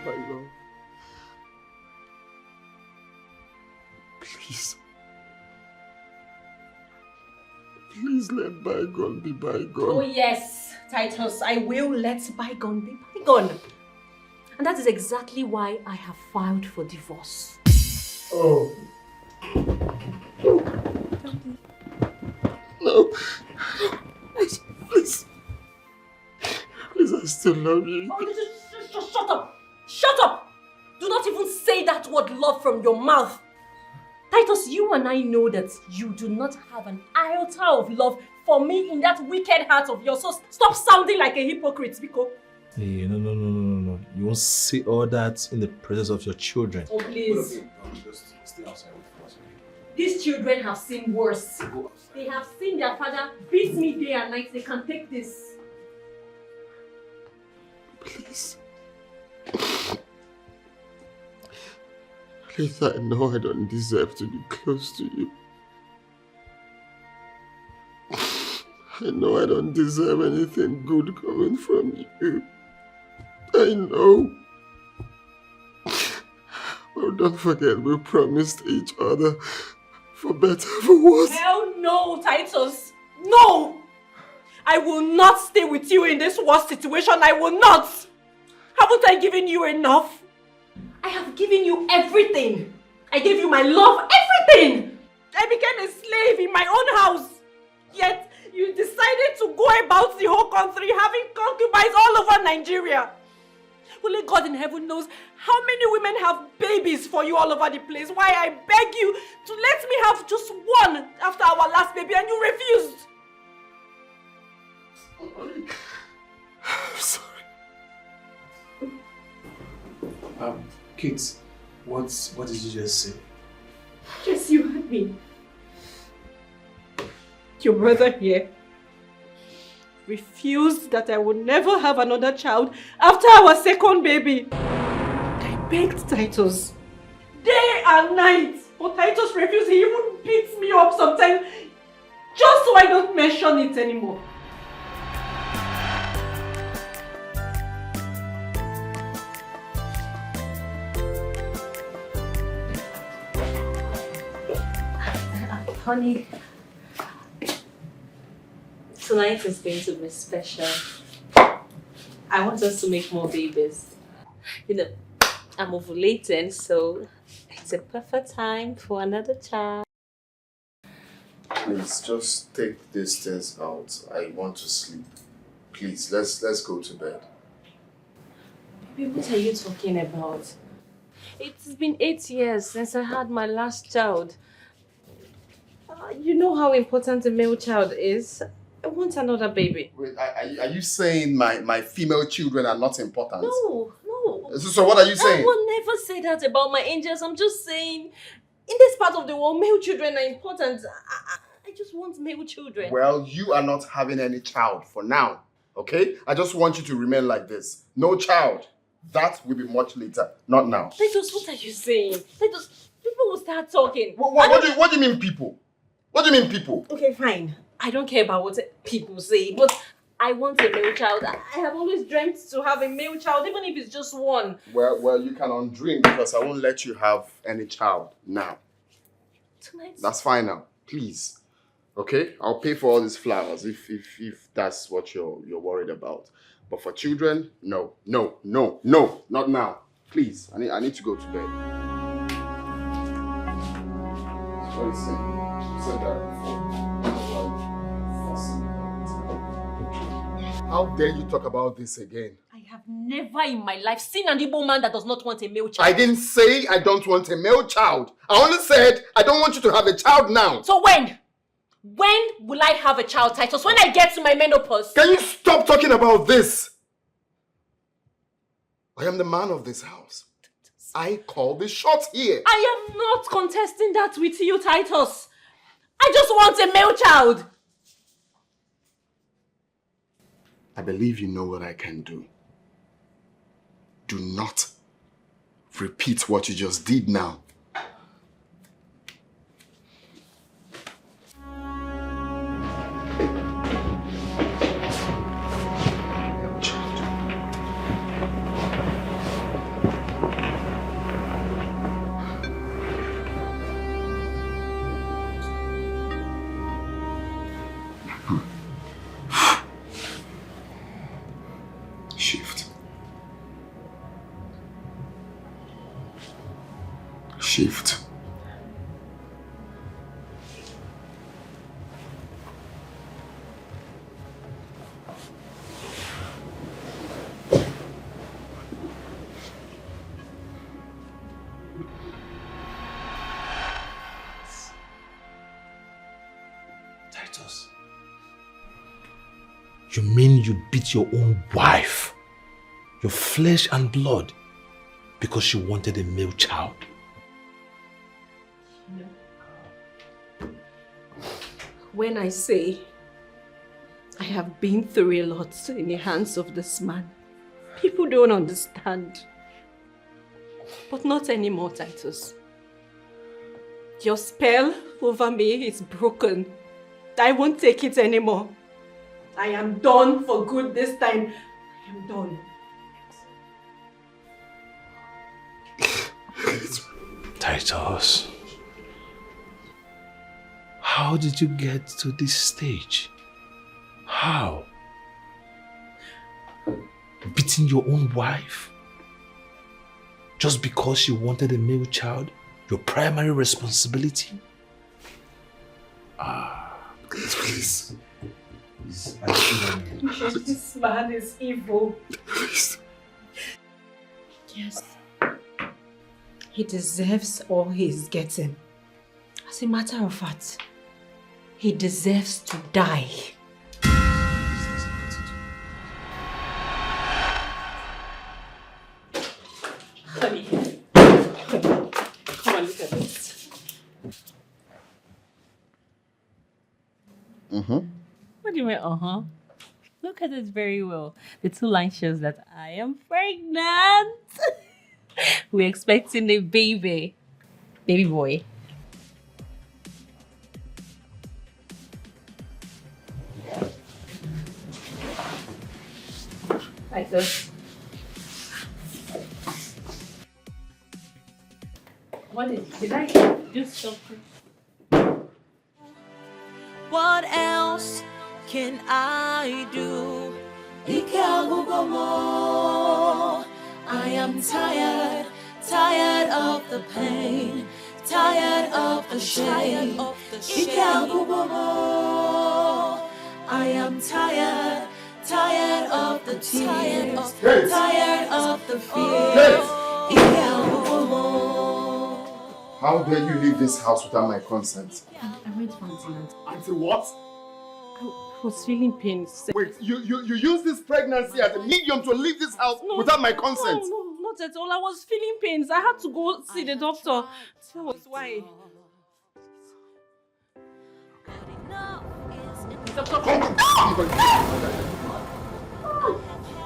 My love. Please. Please let bygone be bygone. Oh yes, Titus, I will let bygone be bygone. And that is exactly why I have filed for divorce. Oh. No. Please. Please. Please, I still love you. Oh, just shut up. Shut up. Do not even say that word love from your mouth. Titus, you and I know that you do not have an iota of love for me in that wicked heart of yours. So stop sounding like a hypocrite, Biko. Hey, no. You won't say all that in the presence of your children. Oh, please. Just stay outside with us. These children have seen worse. They have seen their father beat me day and night. They can take this. Please. Please, I know I don't deserve to be close to you. I know I don't deserve anything good coming from you. I know. But Oh, don't forget, we promised each other for better, for worse. Hell no, Titus. No! I will not stay with you in this worst situation. I will not. Haven't I given you enough? I have given you everything. I gave you my love, everything. I became a slave in my own house. Yet, you decided to go about the whole country having concubines all over Nigeria. Only God in heaven knows how many women have babies for you all over the place. Why I beg you to let me have just one after our last baby and you refused. I'm sorry. Kate, what did you just say? Yes, you heard me. Your brother here refused that I would never have another child after our second baby. I begged Titus day and night, but Titus refused. He even beats me up sometimes just so I don't mention it anymore. Honey, tonight is going to be special. I want us to make more babies. You know, I'm ovulating, so it's a perfect time for another child. Please, just take these things out. I want to sleep. Please, let's go to bed. Baby, what are you talking about? It's been 8 years since I had my last child. You know how important a male child is. I want another baby. Wait, are you saying my female children are not important? No. So what are you saying? I will never say that about my angels. I'm just saying, in this part of the world, male children are important. I just want male children. Well, you are not having any child for now, okay? I just want you to remain like this. No child. That will be much later, not now. Titus, what are you saying? Titus, people will start talking. What do you mean people? What do you mean people? Okay, fine. I don't care about what people say, but I want a male child. I have always dreamt to have a male child, even if it's just one. Well, you can undream because I won't let you have any child now. Tonight? That's fine now. Please. Okay? I'll pay for all these flowers if that's what you're worried about. But for children, no, not now. Please. I need to go to bed. What is it? You said that before. How dare you talk about this again? I have never in my life seen an Igbo man that does not want a male child. I didn't say I don't want a male child. I only said I don't want you to have a child now. So when? When will I have a child, Titus? When I get to my menopause? Can you stop talking about this? I am the man of this house. I call the shots here. I am not contesting that with you, Titus. I just want a male child. I believe you know what I can do. Do not repeat what you just did now. Shift. Titus, you mean you beat your own wife, your flesh and blood, because she wanted a male child? When I say I have been through a lot in the hands of this man, people don't understand. But not anymore, Titus. Your spell over me is broken. I won't take it anymore. I am done for good this time. I am done. Titus, how did you get to this stage? How? Beating your own wife? Just because you wanted a male child? Your primary responsibility? Please. This man is evil. Please. Yes. He deserves all he's getting. As a matter of fact, he deserves to die. Honey, come on, look at this. What do you mean, Look at it very well. The two lines shows that I am pregnant. We're expecting a baby. Baby boy. Like this. What did I do something? What else can I do? I am tired, tired of the pain, tired of the shame. I am tired, tired of the tears, tired of the fear. How dare you leave this house without my consent? I went for antenatal. Auntie what? I was feeling pains. Wait, you use this pregnancy as a medium to leave this house without my consent? No, not at all. I was feeling pains. I had to go see the doctor. That was why.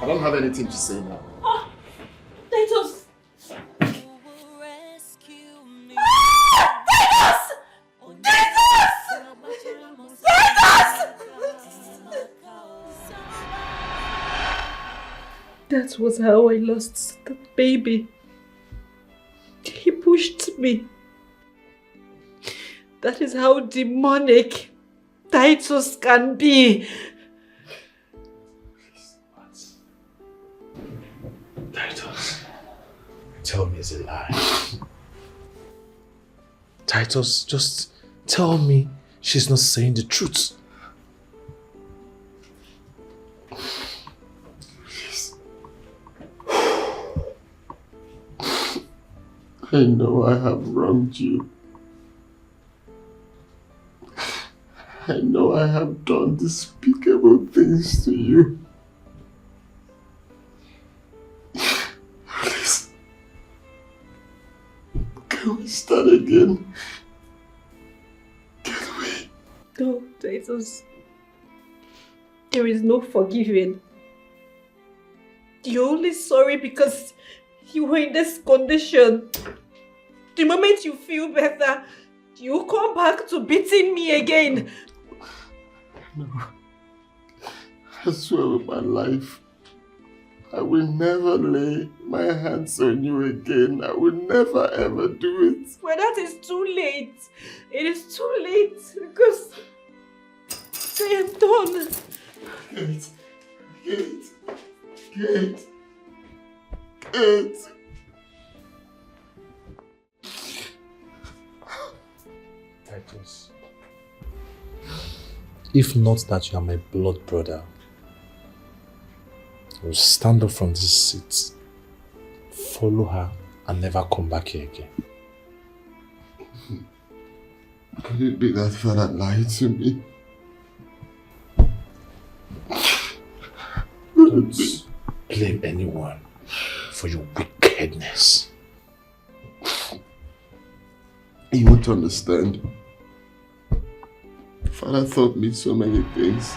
I don't have anything to say now. Titus! That was how I lost the baby. He pushed me. That is how demonic Titus can be. Titus, tell me it's a lie. Titus, just tell me she's not saying the truth. I know I have wronged you. I know I have done despicable things to you. Please, can we start again? Can we? No, Titus. There is no forgiving. You're only sorry because you were in this condition. The moment you feel better, you come back to beating me again. No. I swear with my life, I will never lay my hands on you again. I will never ever do it. Well, that is too late. It is too late because I am done. Kate. Titus, if not that you are my blood brother, I will stand up from this seat, follow her, and never come back here again. Could it be that father lied to me? Don't blame anyone for your wickedness. You won't understand. Father taught me so many things.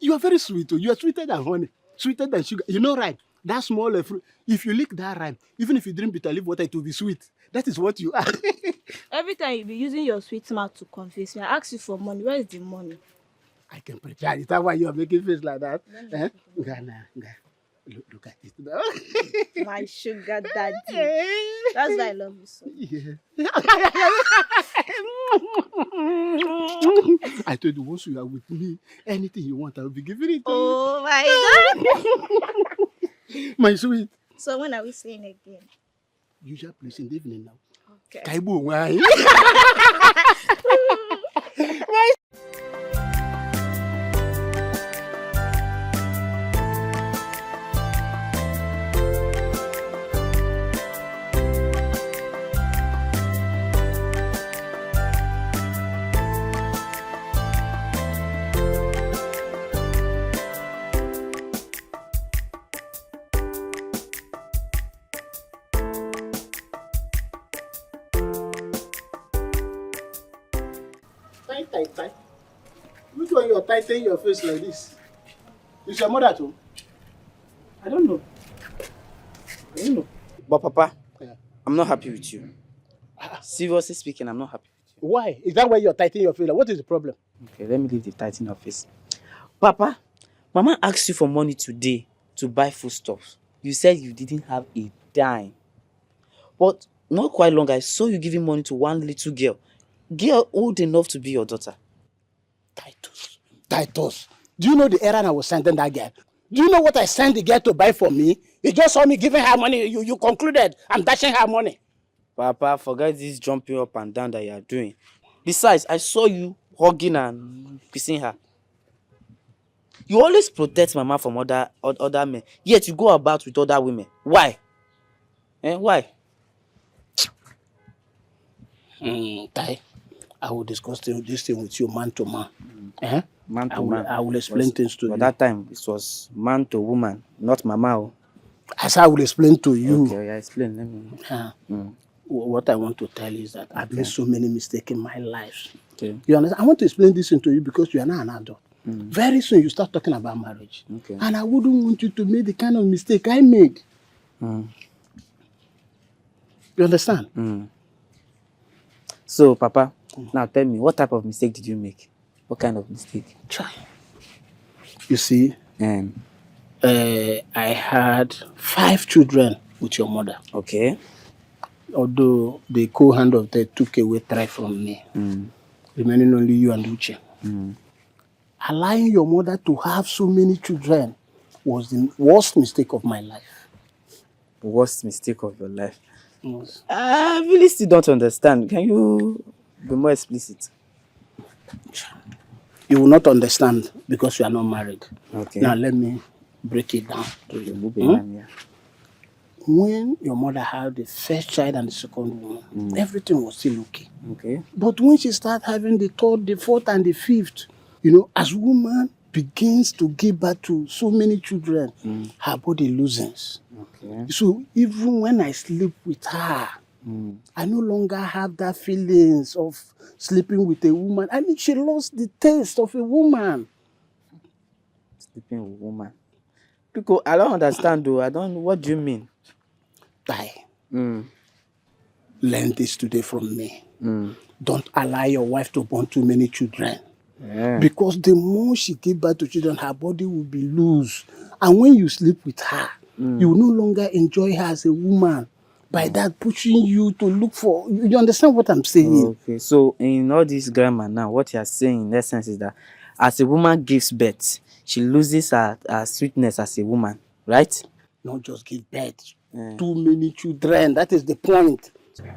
You are very sweet. You are sweeter than honey, sweeter than sugar. You know, right? That small fruit. If you lick that ripe, even if you drink bitter leaf water, it will be sweet. That is what you are. Every time you be using your sweet mouth to convince me, I ask you for money. Where is the money? I can prepare it. That's why you are making face like that. Look at it. My sugar daddy. That's why I love you so. Yeah. I told you once you are with me, anything you want, I will be giving it to you. Oh my God. My sweet. So when are we seeing again? Usual place in the evening now. Okay. Kaibu, why? Tie. Which one you're tightening your face like this? Is your mother too? I don't know. But Papa, I'm not happy with you. Seriously speaking, I'm not happy with you. Why? Is that why you're tightening your face? What is the problem? Okay, let me leave the tightening of face. Papa, Mama asked you for money today to buy foodstuffs. You said you didn't have a dime. But not quite long, I saw you giving money to one little girl old enough to be your daughter. Titus, do you know the errand I was sending that girl? Do you know what I sent the girl to buy for me? You just saw me giving her money. You concluded I'm dashing her money. Papa, forget this jumping up and down that you are doing. Besides, I saw you hugging and kissing her. You always protect Mama from other men, yet you go about with other women. Why? Why? Tai, I will discuss this thing with you man to man. Man to man. I will explain things to you. But that time, it was man to woman, not Mama. As I will explain to you. Okay, explain. Let me. What I want to tell you is that I've made so many mistakes in my life. Okay. You understand? I want to explain this to you because you are not an adult. Very soon you start talking about marriage. Okay. And I wouldn't want you to make the kind of mistake I made. You understand? So, Papa, now tell me, what type of mistake did you make? What kind of mistake? Try. You see, I had 5 children with your mother. Okay. Although the co-hand of that took away 3 from me. Remaining only you and Uche. Allowing your mother to have so many children was the worst mistake of my life. Worst mistake of your life? Yes. I really still don't understand. Can you be more explicit? You will not understand because you are not married. Okay. Now let me break it down to you. When your mother had the first child and the second one, everything was still okay. Okay. But when she started having the 3rd, the 4th, and the 5th, as woman begins to give birth to so many children, her body loosens. Okay. So even when I sleep with her, I no longer have that feelings of sleeping with a woman. I mean, she lost the taste of a woman. Sleeping with a woman? Because I don't understand though. What do you mean? Die. Learn this today from me. Don't allow your wife to born too many children. Yeah. Because the more she gives birth to children, her body will be loose. And when you sleep with her, you will no longer enjoy her as a woman. By that pushing you to look for... You understand what I'm saying? Okay, so in all this grammar now, what you are saying in essence is that as a woman gives birth, she loses her sweetness as a woman, right? Not just give birth. Too many children. That is the point.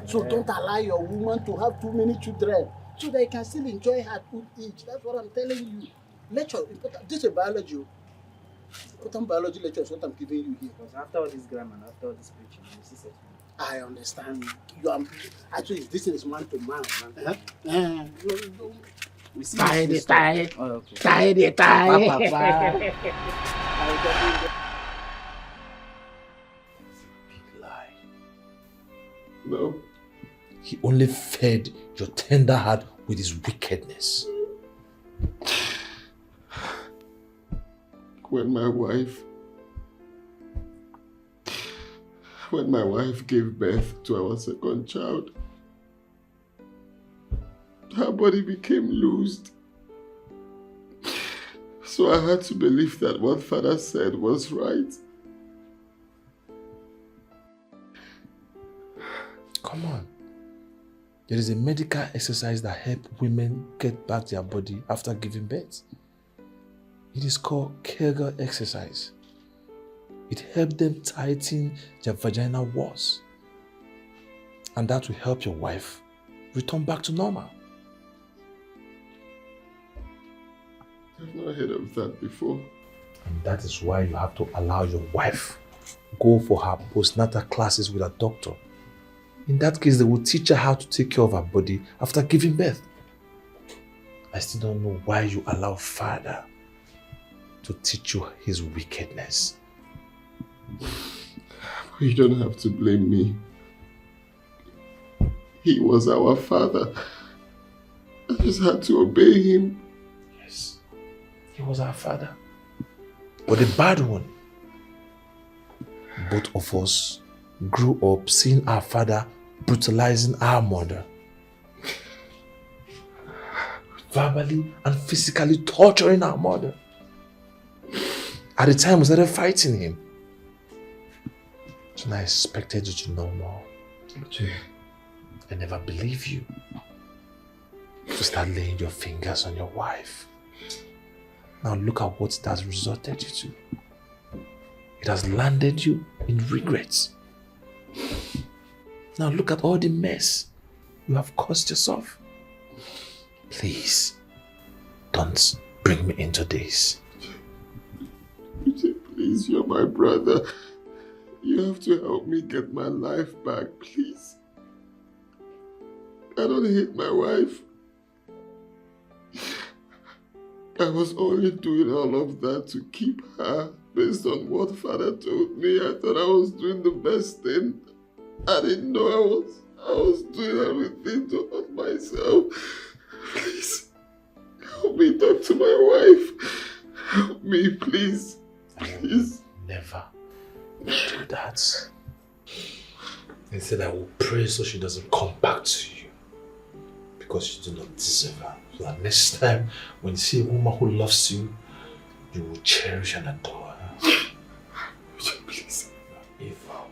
So don't allow your woman to have too many children so that you can still enjoy her good age. That's what I'm telling you. Lecture, this is biology. Important biology lecture is what I'm giving you here. Because after all this grammar, after all this preaching, you see something. I understand. You are actually this is man to man. Tie. Big lie. No. He only fed your tender heart with his wickedness. When my wife gave birth to our second child, her body became loosed. So I had to believe that what father said was right. Come on. There is a medical exercise that helps women get back their body after giving birth. It is called Kegel exercise. It helps them tighten their vaginal walls. And that will help your wife return back to normal. I've not heard of that before. And that is why you have to allow your wife go for her postnatal classes with a doctor. In that case, they will teach her how to take care of her body after giving birth. I still don't know why you allow Father to teach you his wickedness. You don't have to blame me. He was our father. I just had to obey him. Yes, he was our father. But the bad one, both of us grew up seeing our father brutalizing our mother. Verbally and physically torturing our mother. At the time, we started fighting him. So I expected you to know more. I never believed you. To start laying your fingers on your wife. Now look at what it has resulted you to. It has landed you in regrets. Now look at all the mess you have caused yourself. Please, don't bring me into this. Please, you're my brother. You have to help me get my life back, please. I don't hate my wife. I was only doing all of that to keep her based on what Father told me. I thought I was doing the best thing. I didn't know I was doing everything to hurt myself. Please, help me talk to my wife. Help me, please. Please. Never do that. Instead, I will pray so she doesn't come back to you. Because you do not deserve her. So that next time, when you see a woman who loves you, you will cherish and adore her. Would you please? Evil.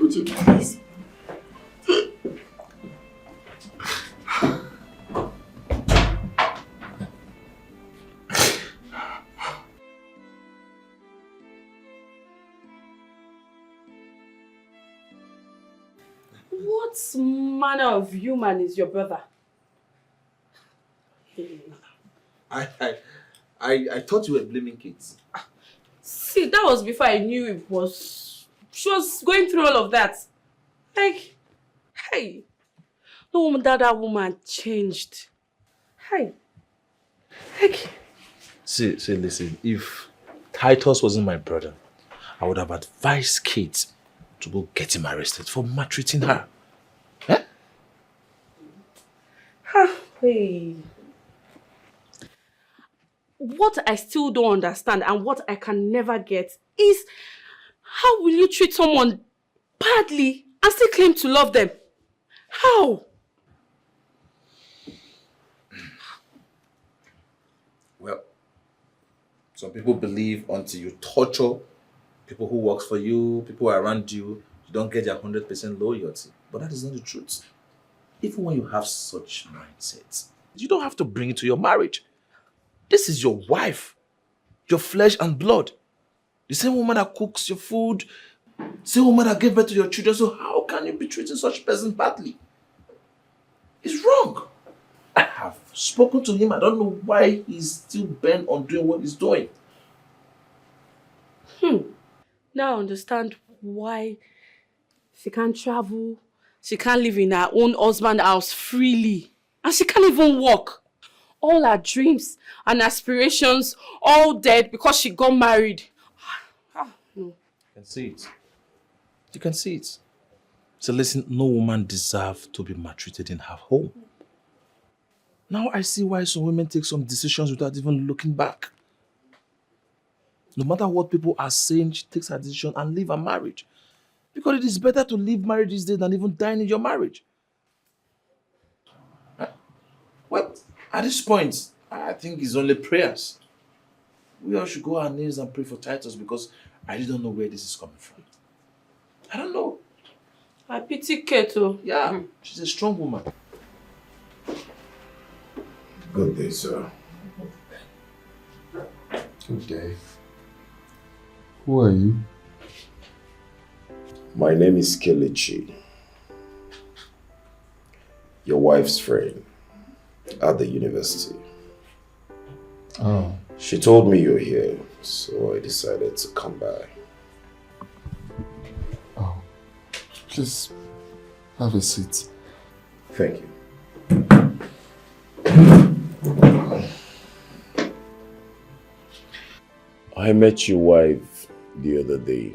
Would you please? What manner of human is your brother? I thought you were blaming kids. See, that was before I knew she was going through all of that. Like, hey, no wonder that woman changed. Hey. Like. See, listen, if Titus wasn't my brother, I would have advised Kate to go get him arrested for maltreating her. Eh? Hey. What I still don't understand and what I can never get is how will you treat someone badly and still claim to love them? How? Well, some people believe until you torture people who work for you, people around you, you don't get their 100% loyalty. But that is not the truth. Even when you have such mindsets, you don't have to bring it to your marriage. This is your wife, your flesh and blood. The same woman that cooks your food, the same woman that gave birth to your children. So how can you be treating such a person badly? It's wrong. I have spoken to him. I don't know why he's still bent on doing what he's doing. Now I understand why she can't travel, she can't live in her own husband's house freely, and she can't even walk. All her dreams and aspirations all dead because she got married. No. You can see it. You can see it. So listen, no woman deserves to be maltreated in her home. Now I see why some women take some decisions without even looking back. No matter what people are saying, she takes her decision and leave her marriage. Because it is better to leave marriage these days than even dying in your marriage. Well, at this point, I think it's only prayers. We all should go on our knees and pray for Titus because I really don't know where this is coming from. I don't know. I pity Keto. Yeah, she's a strong woman. Good day, sir. Good day. Who are you? My name is Kelechi. Your wife's friend at the university. Oh. She told me you're here, so I decided to come by. Oh. Please, have a seat. Thank you. I met your wife the other day,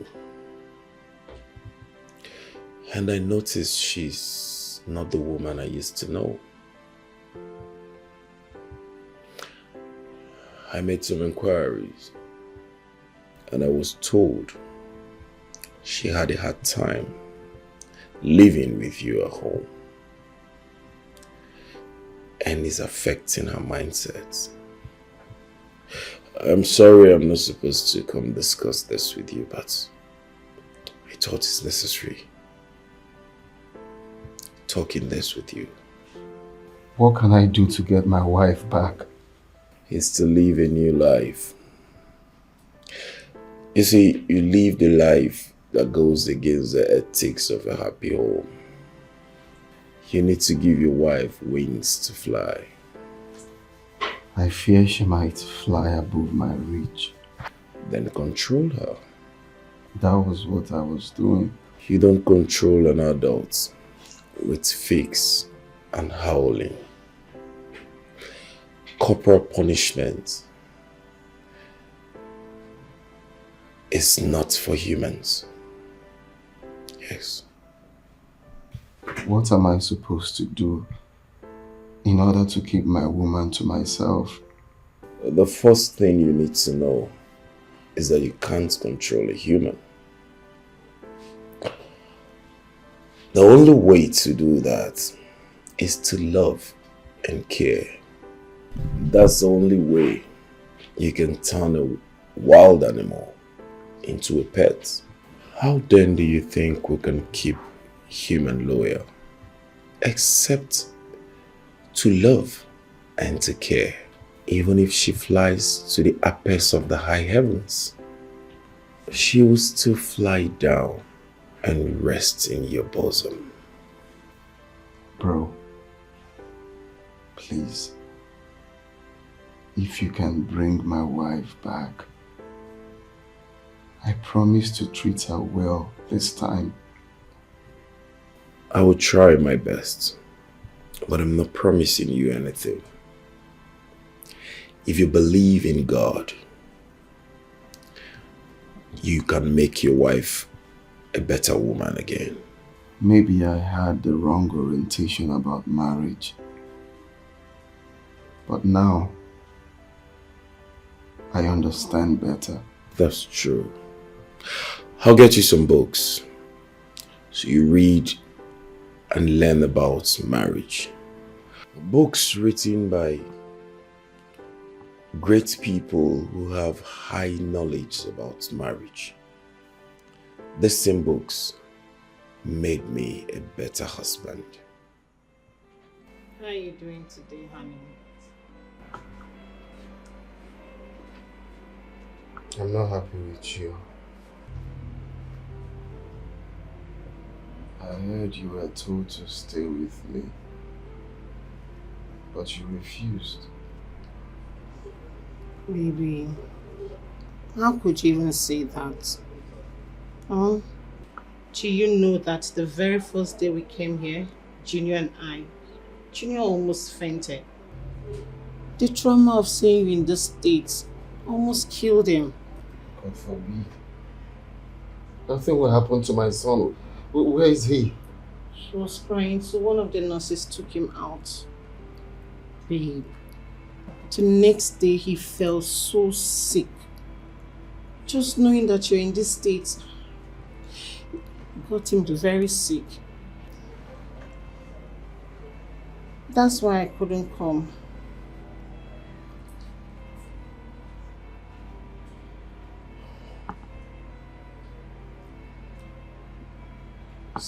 and I noticed she's not the woman I used to know. I made some inquiries, and I was told she had a hard time living with you at home, and it's affecting her mindset. I'm sorry I'm not supposed to come discuss this with you, but I thought it's necessary talking this with you. What can I do to get my wife back? Is to live a new life. You see, you live the life that goes against the ethics of a happy home. You need to give your wife wings to fly. I fear she might fly above my reach. Then control her. That was what I was doing. You don't control an adult with fakes and howling. Corporal punishment is not for humans. Yes. What am I supposed to do in order to keep my woman to myself? The first thing you need to know is that you can't control a human. The only way to do that is to love and care. That's the only way you can turn a wild animal into a pet. How then do you think we can keep human loyal? Except to love and to care, even if she flies to the apex of the high heavens. She will still fly down and rest in your bosom. Bro, please, if you can bring my wife back, I promise to treat her well this time. I will try my best, but I'm not promising you anything. If you believe in God, you can make your wife a better woman again. Maybe I had the wrong orientation about marriage. But now, I understand better. That's true. I'll get you some books so you read and learn about marriage. Books written by great people who have high knowledge about marriage. The same books made me a better husband. How are you doing today, honey? I'm not happy with you. I heard you were told to stay with me, but you refused. Baby, how could you even say that? Huh? Do you know that the very first day we came here, Junior almost fainted. The trauma of seeing you in the States almost killed him. God forbid. Nothing will happen to my son. Where is he? He was crying, so one of the nurses took him out. Babe, the next day he felt so sick. Just knowing that you're in this state got him very sick. That's why I couldn't come.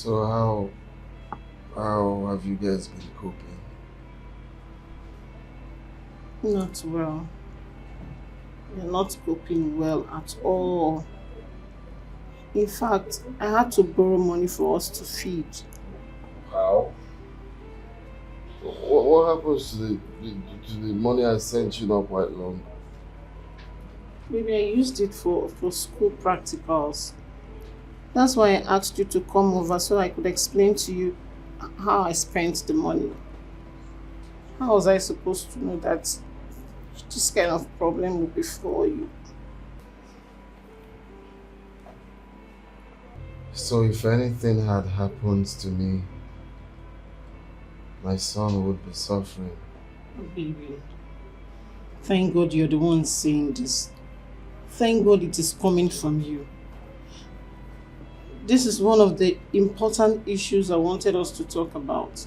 So how have you guys been coping? Not well. We're not coping well at all. In fact, I had to borrow money for us to feed. How? What happens to the money I sent you not quite long? Maybe I used it for school practicals. That's why I asked you to come over so I could explain to you how I spent the money. How was I supposed to know that this kind of problem would be for you? So if anything had happened to me, my son would be suffering. Oh, baby, thank God you're the one saying this. Thank God it is coming from you. This is one of the important issues I wanted us to talk about.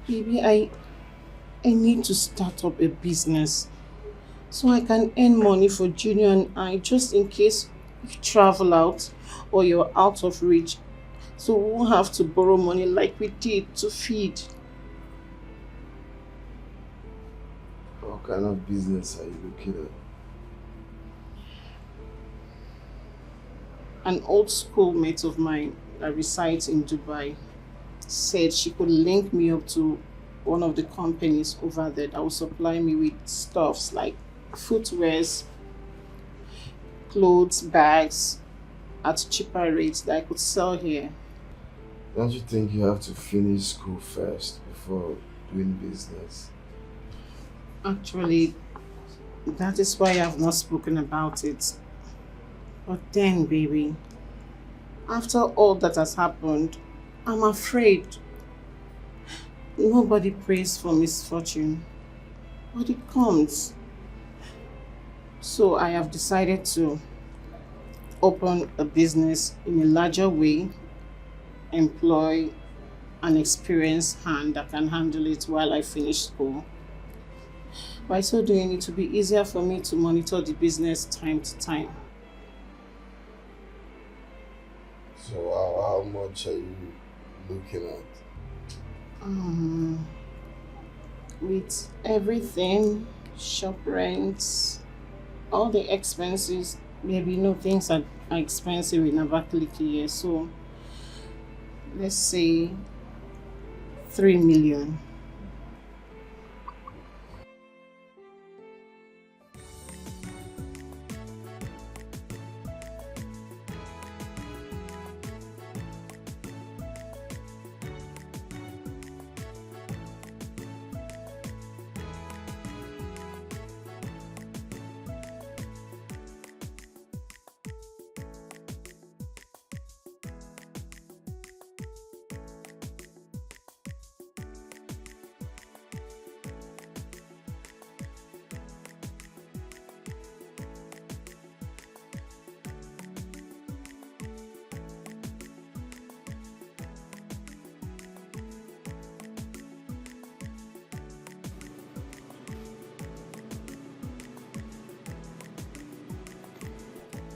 Baby, I need to start up a business so I can earn money for Junior and I, just in case you travel out or you're out of reach. So we won't have to borrow money like we did to feed. What kind of business are you looking at? An old schoolmate of mine that resides in Dubai said she could link me up to one of the companies over there that will supply me with stuffs like footwears, clothes, bags at cheaper rates that I could sell here. Don't you think you have to finish school first before doing business? Actually, that is why I have not spoken about it. But then, baby, after all that has happened, I'm afraid. Nobody prays for misfortune, but it comes. So I have decided to open a business in a larger way, employ an experienced hand that can handle it while I finish school. By so doing, it will be easier for me to monitor the business time to time. So how much are you looking at? With everything, shop rents, all the expenses, maybe things are expensive in Abakaliki here, so let's say 3 million.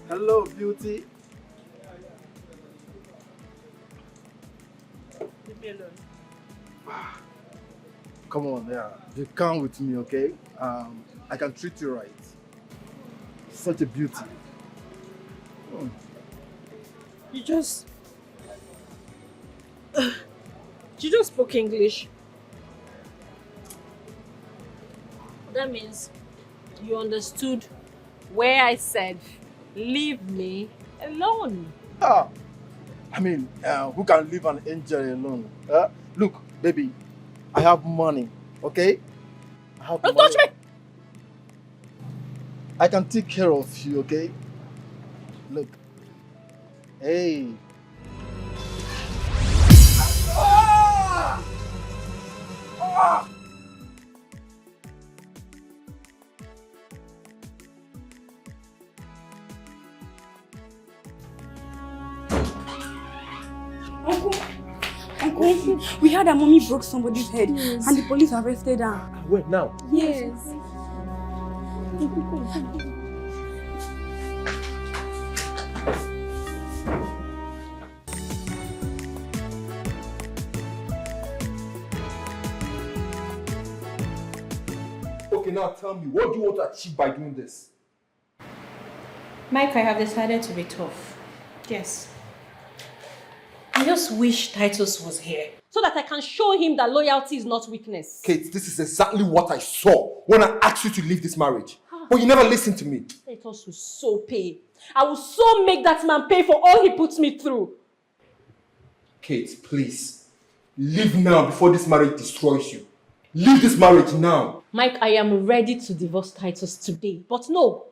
Hello, beauty. Leave me alone. Come on, yeah. Be calm with me, okay? I can treat you right. Such a beauty. You just spoke English. That means you understood where I said, leave me alone. I mean, who can leave an angel alone? Look, baby, I have money, okay? Don't touch me! I can take care of you, okay? Look. Hey. Ah! Ah! Uncle, we heard that mommy broke somebody's head and the police arrested her. Wait, now? Yes. Okay, now tell me, what do you want to achieve by doing this? Mike, I have decided to be tough. Yes. I just wish Titus was here so that I can show him that loyalty is not weakness. Kate, this is exactly what I saw when I asked you to leave this marriage. But you never listened to me. Titus will so pay. I will so make that man pay for all he puts me through. Kate, please. Leave now before this marriage destroys you. Leave this marriage now. Mike, I am ready to divorce Titus today. But no,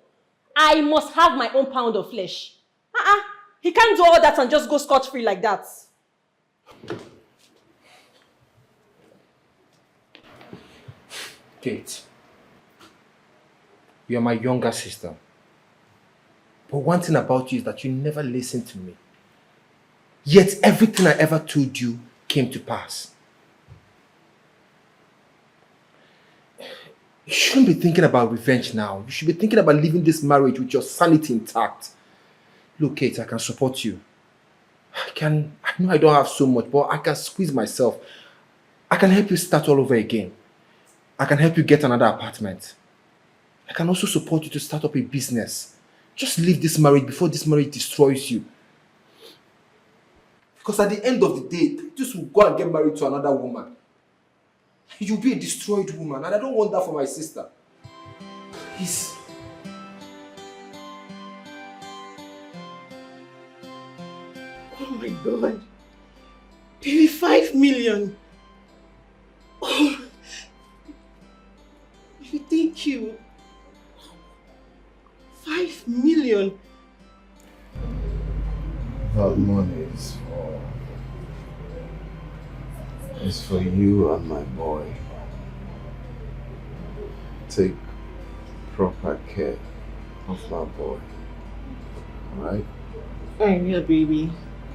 I must have my own pound of flesh. He can't do all that and just go scot-free like that. Kate, you are my younger sister. But one thing about you is that you never listened to me. Yet everything I ever told you came to pass. You shouldn't be thinking about revenge now. You should be thinking about leaving this marriage with your sanity intact. Look, Kate, I can support you. I know I don't have so much, but I can squeeze myself. I can help you start all over again. I can help you get another apartment. I can also support you to start up a business. Just leave this marriage before this marriage destroys you. Because at the end of the day, Titus will go and get married to another woman. You'll be a destroyed woman, and I don't want that for my sister. Please. Oh my God. Baby, 5 million. Oh. Baby, thank you. 5 million. That money is for you and my boy. Take proper care of my boy. Alright? I will, baby.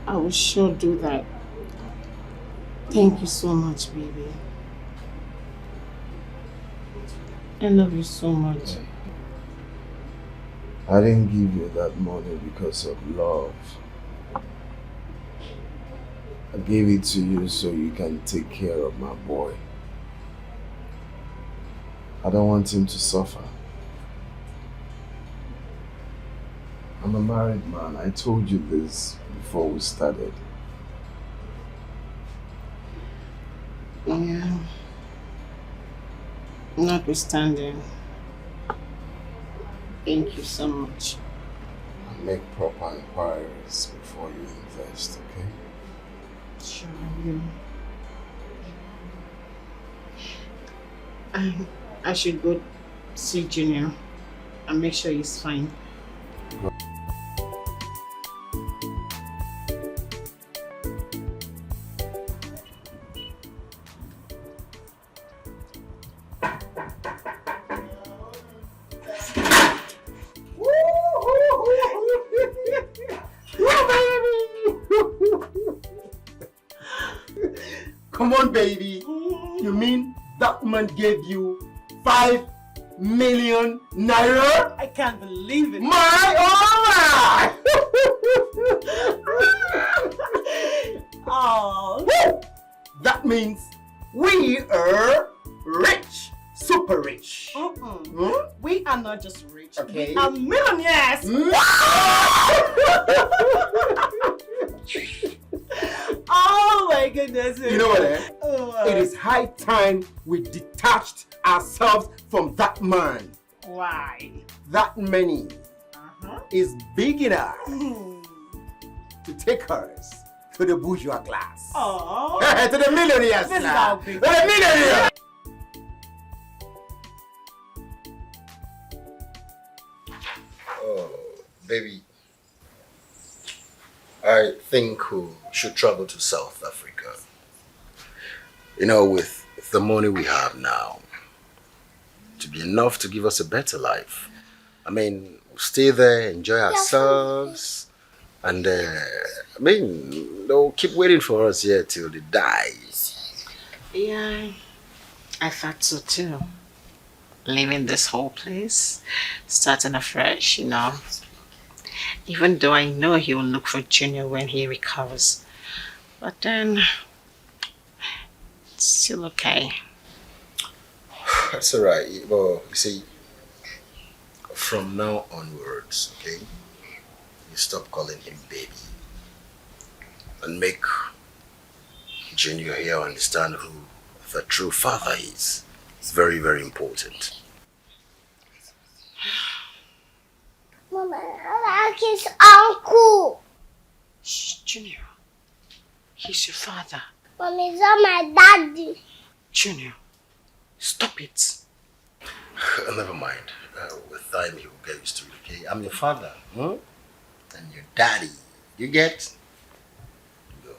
I will sure do that. Thank you so much, baby. I love you so much. I didn't give you that money because of love. I gave it to you so you can take care of my boy. I don't want him to suffer. I'm a married man. I told you this before we started. Yeah. Notwithstanding, thank you so much. Make proper inquiries before you invest, okay? Sure, I will. I should go see Junior and make sure he's fine. Come on, baby. You mean that woman gave you 5 million naira? I can't believe it. My Oh. That means we are rich, super rich. We are not just rich. Okay. We are millionaires. Oh my goodness. You know what? Oh, it is high time we detached ourselves from that man. Why? That money is big enough to take us to the bourgeois class. Oh. To the millionaires This is class. how To big. the millionaires. Oh, baby. I think we should travel to South Africa. You know, with the money we have now, to be enough to give us a better life. I mean, we'll stay there, enjoy ourselves, and they'll keep waiting for us here till they die. Yeah, I thought so too. Leaving this whole place, starting afresh, you know. Even though I know he will look for Junior when he recovers. But then, it's still okay. That's alright. Well, you see, from now onwards, okay, you stop calling him baby and make Junior here understand who the true father is. It's very, very important. Mama, I like his uncle. Shh, Junior. He's your father. Mommy, he's not my daddy. Junior, stop it. Never mind. With time, he will get used to it, okay? I'm your father, and your daddy. You get? Good.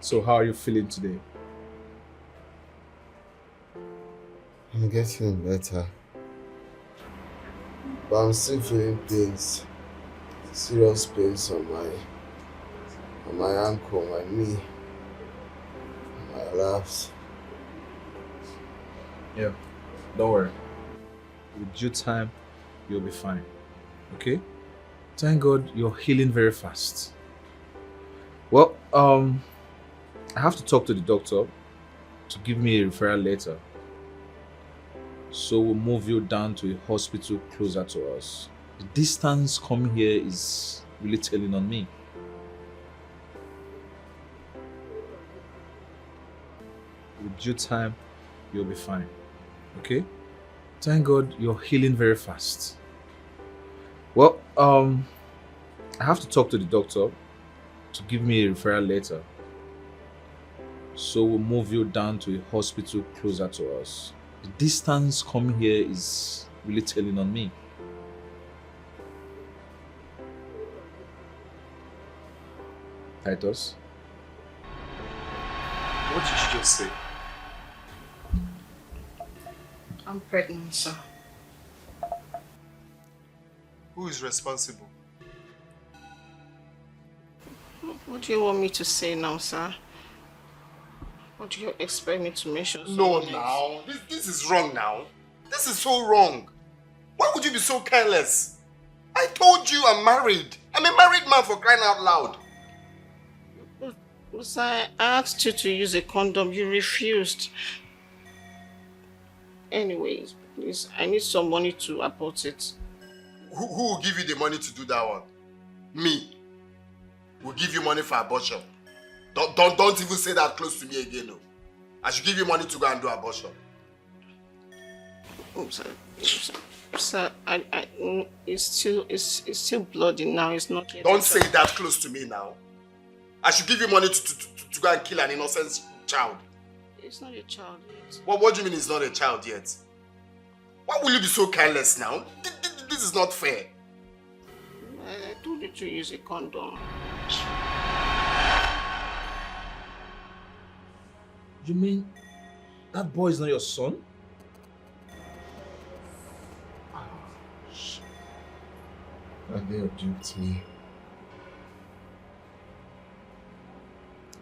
So how are you feeling today? I'm getting better. But I'm still feeling pains. Serious pains on my ankle, my knee, my laps. Yeah, don't worry. With due time, you'll be fine. Okay? Thank God you're healing very fast. Well, I have to talk to the doctor to give me a referral letter. So we'll move you down to a hospital closer to us. The distance coming here is really telling on me. With due time, you'll be fine. Okay? Thank God you're healing very fast. Well, I have to talk to the doctor to give me a referral letter. So we'll move you down to a hospital closer to us. The distance coming here is really telling on me. Titus? What did you just say? I'm pregnant, sir. Who is responsible? What do you want me to say now, sir? What do you expect me to mention? No, now. This is wrong now. This is so wrong. Why would you be so careless? I told you I'm married. I'm a married man, for crying out loud. Because I asked you to use a condom, you refused. Anyways, please, I need some money to abort it. Who will give you the money to do that one? Me. Will give you money for abortion. Don't even say that close to me again, no. I should give you money to go and do abortion. Oh, sir, it's still bloody now. It's not yet. Don't say that close to me now. I should give you money to go and kill an innocent child. It's not a child yet. What do you mean it's not a child yet? Why will you be so careless now? This is not fair. I told you to use a condom. You mean that boy is not your son? And they have duped me.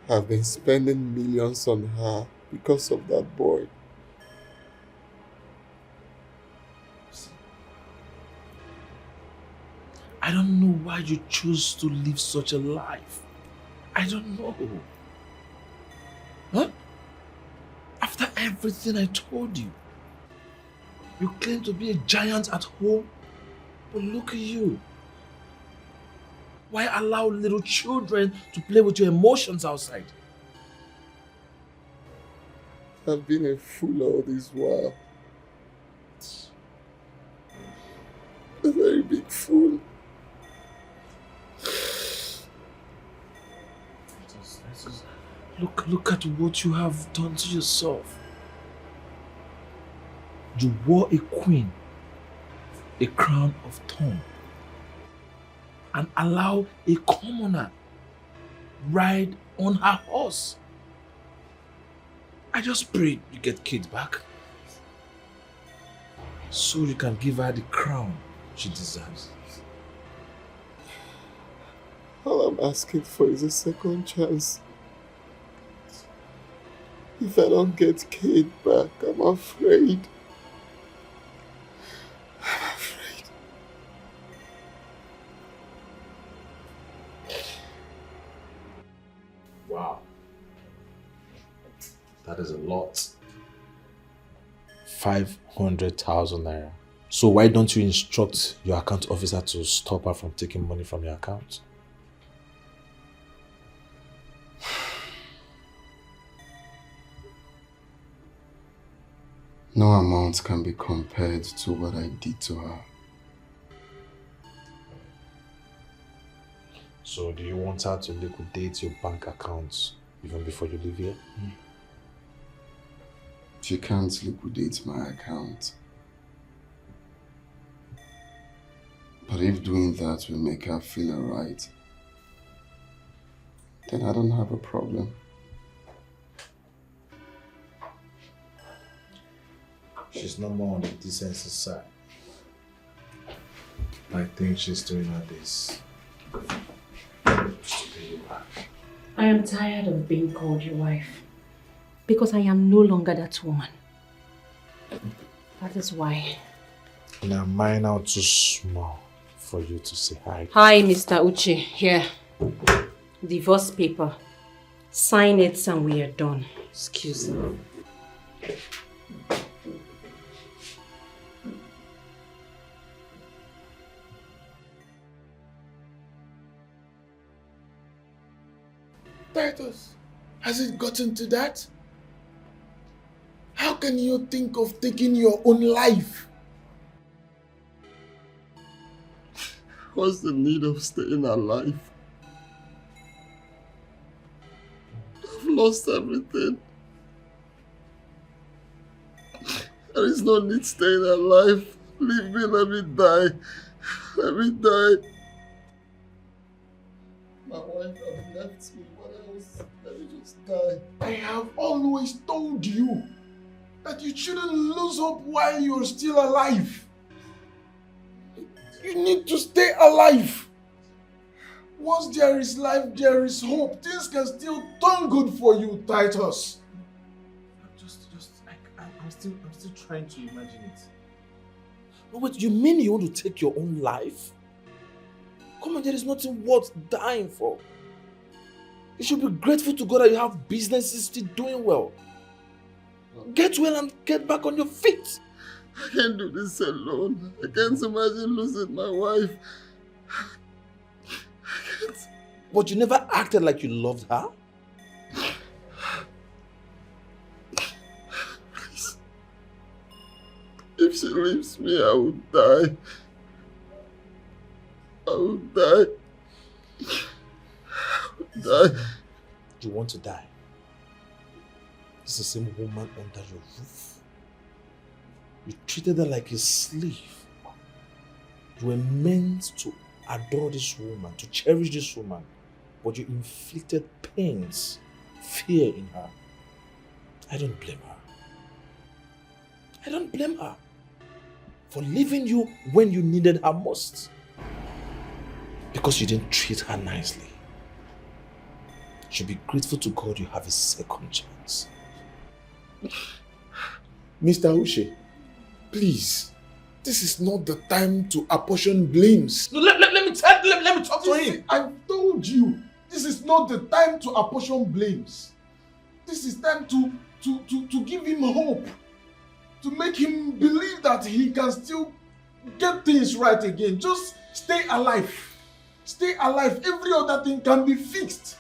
I've been spending millions on her because of that boy. I don't know why you choose to live such a life. I don't know. Huh? After everything I told you, you claim to be a giant at home, but look at you. Why allow little children to play with your emotions outside? I've been a fool all this while. A very big fool. Look at what you have done to yourself. You wore a queen, a crown of thorns, and allow a commoner ride on her horse. I just pray you get Kate back, so you can give her the crown she deserves. All I'm asking for is a second chance. If I don't get Kate back, I'm afraid. I'm afraid. Wow. That is a lot. 500,000 naira. So why don't you instruct your account officer to stop her from taking money from your account? No amount can be compared to what I did to her. So do you want her to liquidate your bank accounts even before you leave here? She can't liquidate my account. But if doing that will make her feel alright, then I don't have a problem. She's no more on the decency side. I think she's doing her this just to pay you back. I am tired of being called your wife. Because I am no longer that woman. That is why. Now mine are too small for you to say hi. Hi, Mr. Uche. Here. Divorce paper. Sign it and we are done. Excuse me. Titus, has it gotten to that? How can you think of taking your own life? What's the need of staying alive? I've lost everything. There is no need staying alive. Leave me, let me die. Let me die. My wife has left me. What else? Let me just die. I have always told you that you shouldn't lose hope while you're still alive. You need to stay alive. Once there is life, there is hope. Things can still turn good for you, Titus. I'm still trying to imagine it. No, wait, you mean you want to take your own life? Come on, there is nothing worth dying for. You should be grateful to God that you have businesses still doing well. Get well and get back on your feet. I can't do this alone. I can't imagine losing my wife. But you never acted like you loved her? Please. If she leaves me, I will die. I will die. Die. You want to die? It's the same woman under your roof. You treated her like a slave. You were meant to adore this woman, to cherish this woman, but you inflicted pains, fear in her. I don't blame her. I don't blame her for leaving you when you needed her most. Because you didn't treat her nicely. You should be grateful to God you have a second chance. Mr. Uche, please, this is not the time to apportion blames. No, let me talk to him. I told you, this is not the time to apportion blames. This is time to give him hope. To make him believe that he can still get things right again. Just stay alive. Stay alive. Every other thing can be fixed.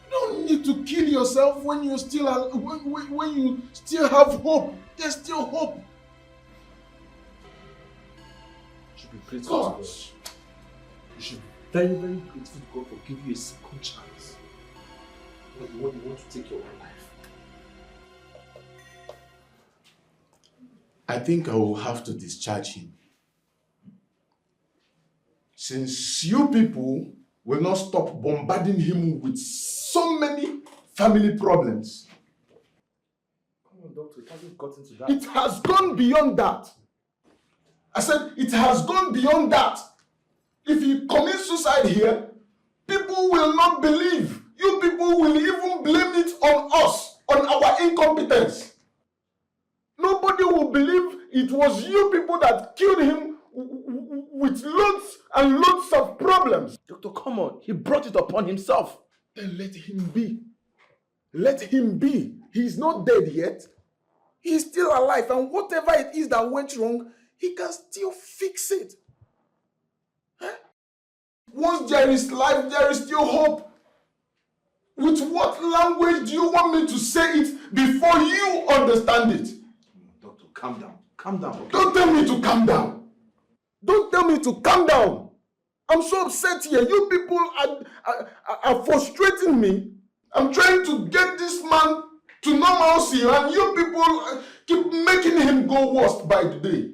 You don't need to kill yourself when you still when you still have hope. There's still hope. You should be grateful to God. You should be very, very grateful to God for giving you a second chance. When you want to take your own life. I think I will have to discharge him. Since you people will not stop bombarding him with so many family problems. Come on, doctor, it hasn't gotten to that. It has gone beyond that. I said it has gone beyond that. If he commits suicide here, people will not believe. You people will even blame it on us, on our incompetence. Nobody will believe it was you people that killed him with loads and loads of problems. Doctor, come on. He brought it upon himself. Then let him be. Let him be. He's not dead yet. He's still alive, and whatever it is that went wrong, he can still fix it. Huh? Once there is life, there is still hope. With what language do you want me to say it before you understand it? Doctor, calm down. Calm down. Okay? Don't tell me to calm down. Don't tell me to calm down. I'm so upset here. You people are frustrating me. I'm trying to get this man to normalcy, and you people keep making him go worse by the day.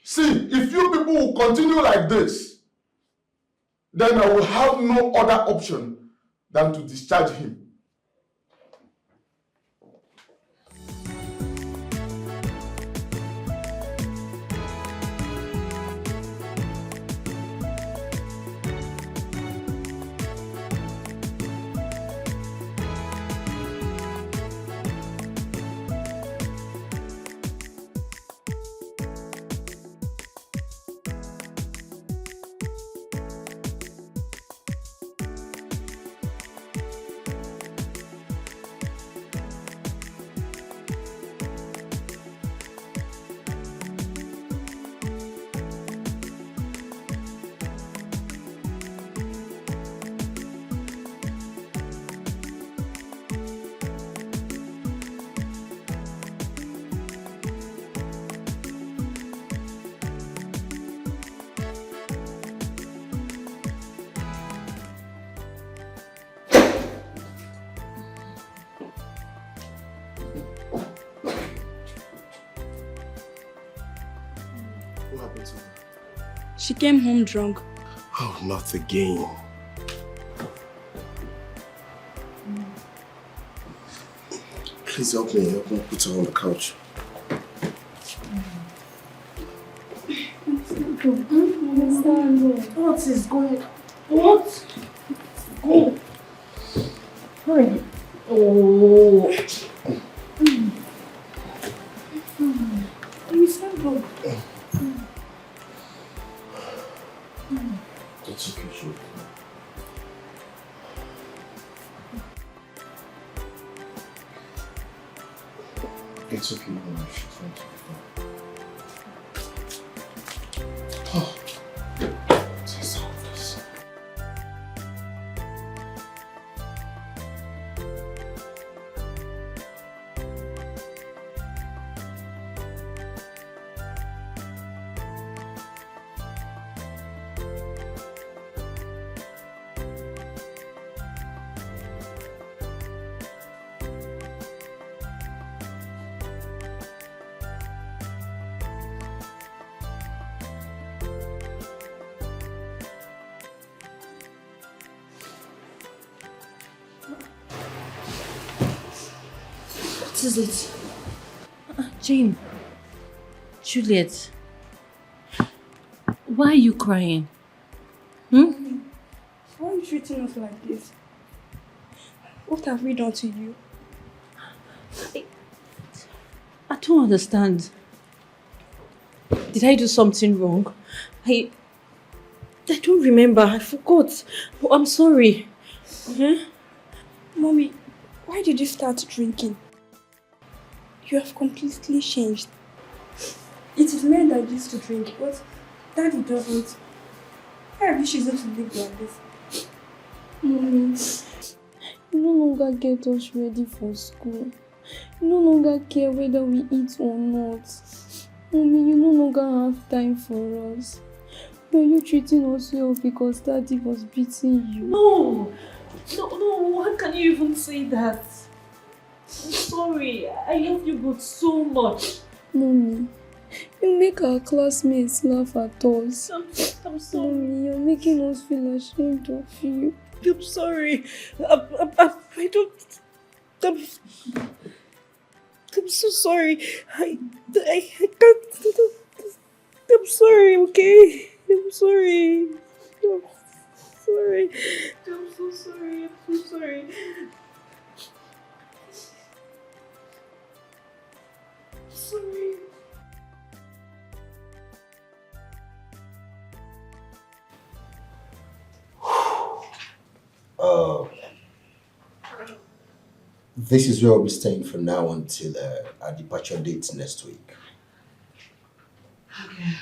See, if you people will continue like this, then I will have no other option than to discharge him. What happened to her? She came home drunk. Oh, not again. Please help me put her on the couch. What is going on? What? Go. Hurry. Oh. You stand up. It's okay, sure. It's okay, no, she's going to be fine. Oh, it's all this. What is it? Jane. Juliet. Why are you crying? Why are you treating us like this? What have we done to you? I don't understand. Did I do something wrong? I don't remember. I forgot. Oh, I'm sorry. Mommy, why did you start drinking? You have completely changed. It is men that used to drink, but Daddy doesn't. Why have you chosen to live like this? Mommy, you no longer get us ready for school. You no longer care whether we eat or not. Mommy, you no longer have time for us. Were you treating us well because Daddy was beating you? No, how can you even say that? I'm sorry, I love you both so much. Mommy, you make our classmates laugh at us. I'm sorry. Mommy, you're making us feel ashamed of you. I'm sorry. I'm so sorry. I can't. I'm sorry, okay? I'm sorry. I'm sorry. I'm so sorry. I'm so sorry. Sorry. This is where we'll be staying from now until our departure date next week. Okay.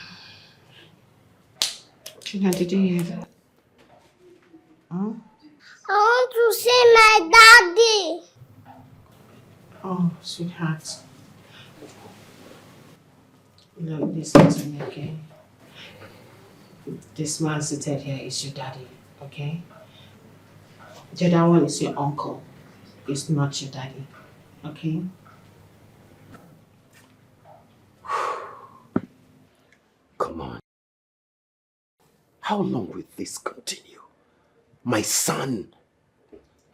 Tina, did you hear that? Huh? I want to see my daddy. Oh, sweetheart. Look, listen to me, okay? This man seated here is your daddy, okay? The other one is your uncle. It's not your daddy, okay? Come on. How long will this continue? My son.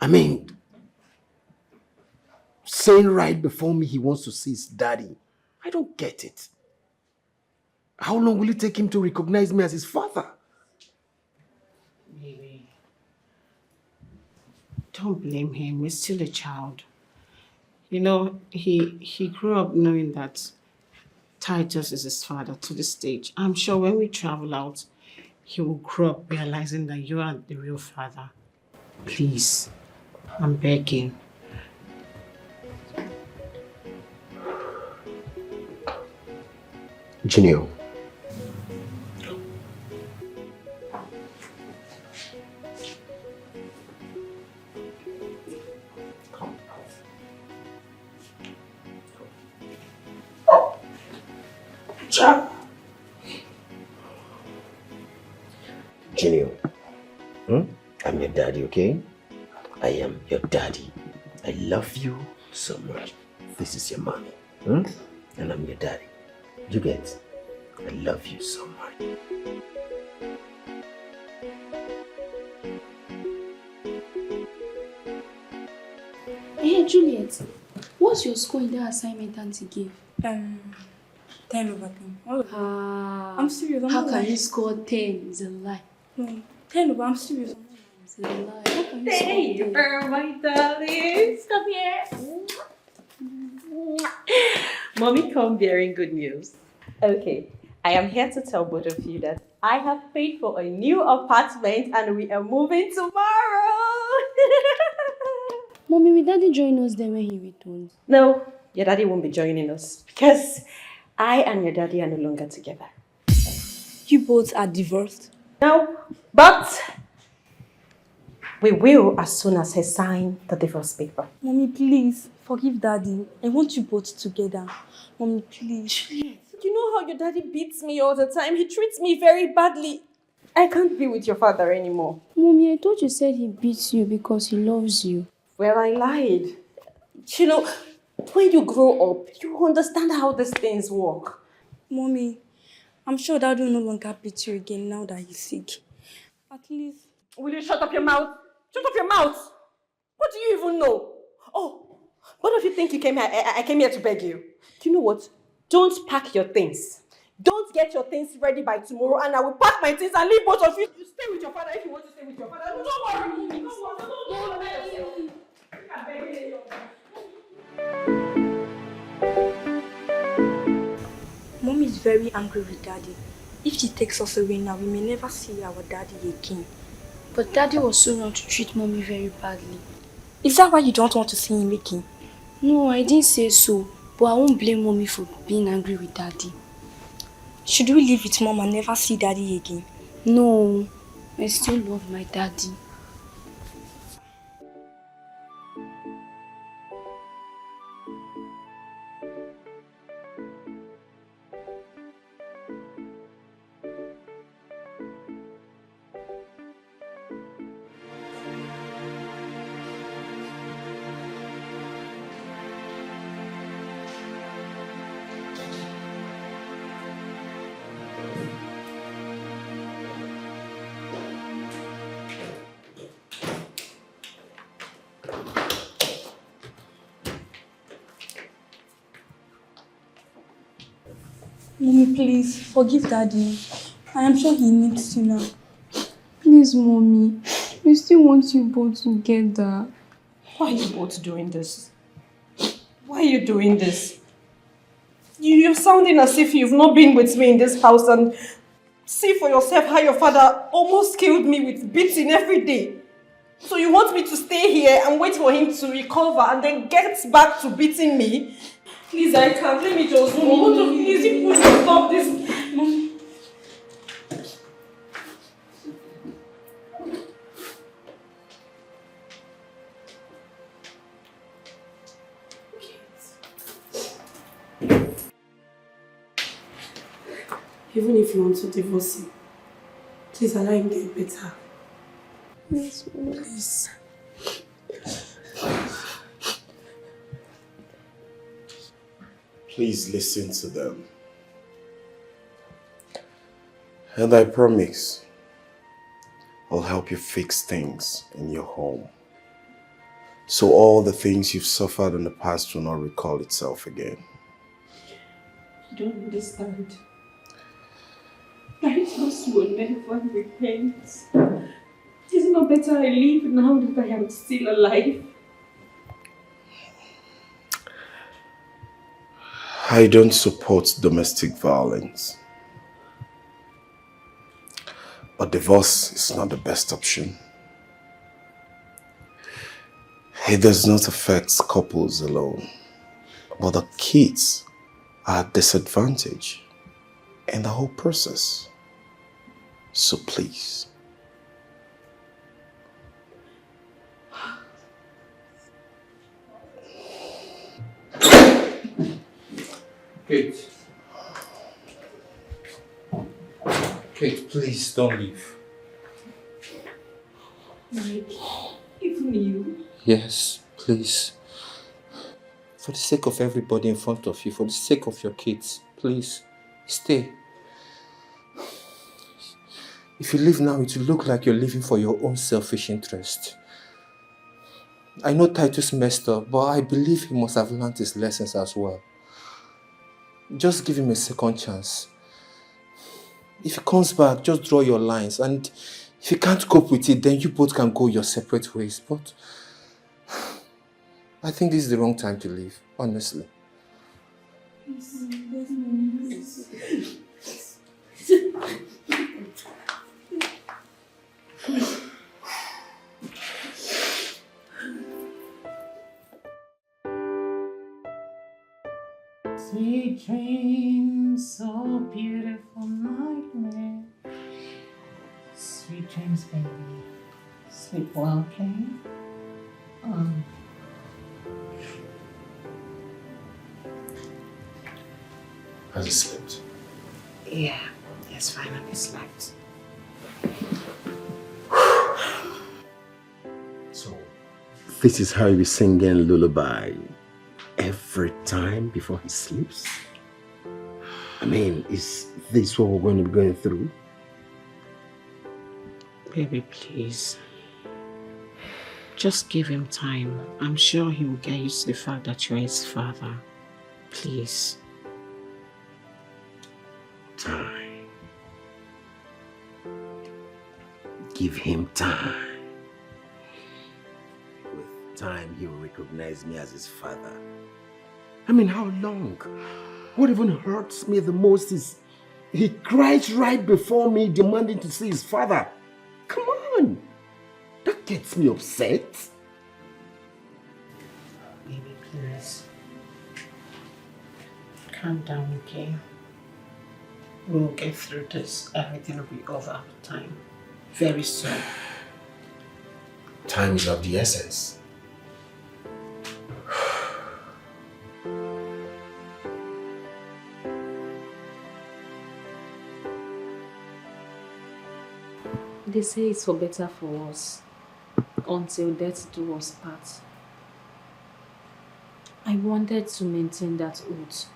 I mean, saying right before me he wants to see his daddy. I don't get it. How long will it take him to recognize me as his father? Baby, don't blame him. He's still a child. You know, he grew up knowing that Titus is his father to this stage. I'm sure when we travel out, he will grow up realizing that you are the real father. Please, I'm begging. Junior. Junior, I'm your daddy, okay? I am your daddy. I love you so much. This is your mommy, and I'm your daddy. You get? I love you so much. Hey, Juliet, what's your score in that assignment Auntie gave? 10 over 10. I'm serious. How can you score 10? It's a lie. No, 10 over. I'm serious. It's a lie. How can you Hey, score 10? my darlings, come here. Mommy come bearing good news. Okay, I am here to tell both of you that I have paid for a new apartment and we are moving tomorrow. Mommy, will Daddy join us then when he returns? No, your daddy won't be joining us because I and your daddy are no longer together. You both are divorced? No, but we will as soon as he signs the divorce paper. Mommy, please, forgive Daddy. I want you both together. Mommy, please. You know how your daddy beats me all the time. He treats me very badly. I can't be with your father anymore. Mommy, I thought you said he beats you because he loves you. Well, I lied. You know, when you grow up, you understand how these things work. Mommy, I'm sure Dad will no longer beat you again now that he's sick. At least... Will you shut up your mouth? Shut up your mouth! What do you even know? Oh, what do you think you came here? I came here to beg you. Do you know what? Don't pack your things. Don't get your things ready by tomorrow and I will pack my things and leave both of you. You stay with your father if you want to stay with your father. No, don't worry. Don't worry. Mommy is very angry with Daddy. If she takes us away now, we may never see our Daddy again. But Daddy was so wrong to treat Mommy very badly. Is that why you don't want to see him again? No, I didn't say so. But I won't blame Mommy for being angry with Daddy. Should we live with Mom and never see Daddy again? No, I still love my Daddy. Mommy, please, forgive Daddy. I am sure he needs you now. Please, Mommy. We still want you both together. Why are you both doing this? Why are you doing this? You're sounding as if you've not been with me in this house and see for yourself how your father almost killed me with beating every day. So you want me to stay here and wait for him to recover and then get back to beating me? Please, I can't. Let me just go. Both of you, please, you stop this. Mom. Even if you want to divorce him, please allow him to get better. Yes, please. Please listen to them. And I promise, I'll help you fix things in your home. So all the things you've suffered in the past will not recall itself again. You don't understand. I just will never repent. It's not better I live now that I am still alive. I don't support domestic violence. But divorce is not the best option. It does not affect couples alone, but the kids are at disadvantage in the whole process. So please. Kate. Kate, please don't leave. Mike, even you. Yes, please. For the sake of everybody in front of you, for the sake of your kids, please, stay. If you leave now, it will look like you're living for your own selfish interest. I know Titus messed up, but I believe he must have learned his lessons as well. Just give him a second chance. If he comes back, just draw your lines, and if you can't cope with it, then you both can go your separate ways. But I think this is the wrong time to leave, honestly. Sweet dreams, so beautiful nightmare. Sweet dreams, baby. Sleep well, okay? Has he slept? Yeah, yes, finally slept. So, this is how he be singing lullaby every time before he sleeps? I mean, is this what we're going to be going through? Baby, please. Just give him time. I'm sure he will get used to the fact that you're his father. Please. Time. Give him time. With time, he will recognize me as his father. I mean, how long? What even hurts me the most is he cries right before me demanding to see his father. Come on! That gets me upset. Baby, please. Calm down, okay? We'll get through this. Everything will be over with time. Very soon. Time is of the essence. They say it's for better for us, until death do us part. I wanted to maintain that oath.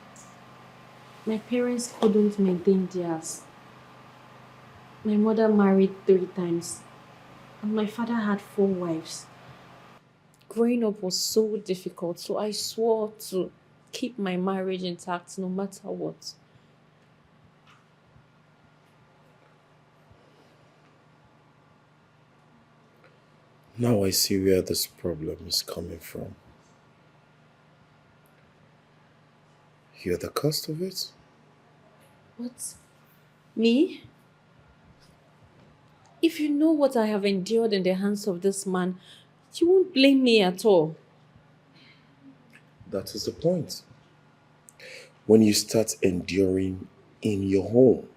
My parents couldn't maintain theirs. My mother married 3 times, and my father had 4 wives. Growing up was so difficult, so I swore to keep my marriage intact no matter what. Now I see where this problem is coming from. You're the cause of it? What? Me? If you know what I have endured in the hands of this man, you won't blame me at all. That is the point. When you start enduring in your home,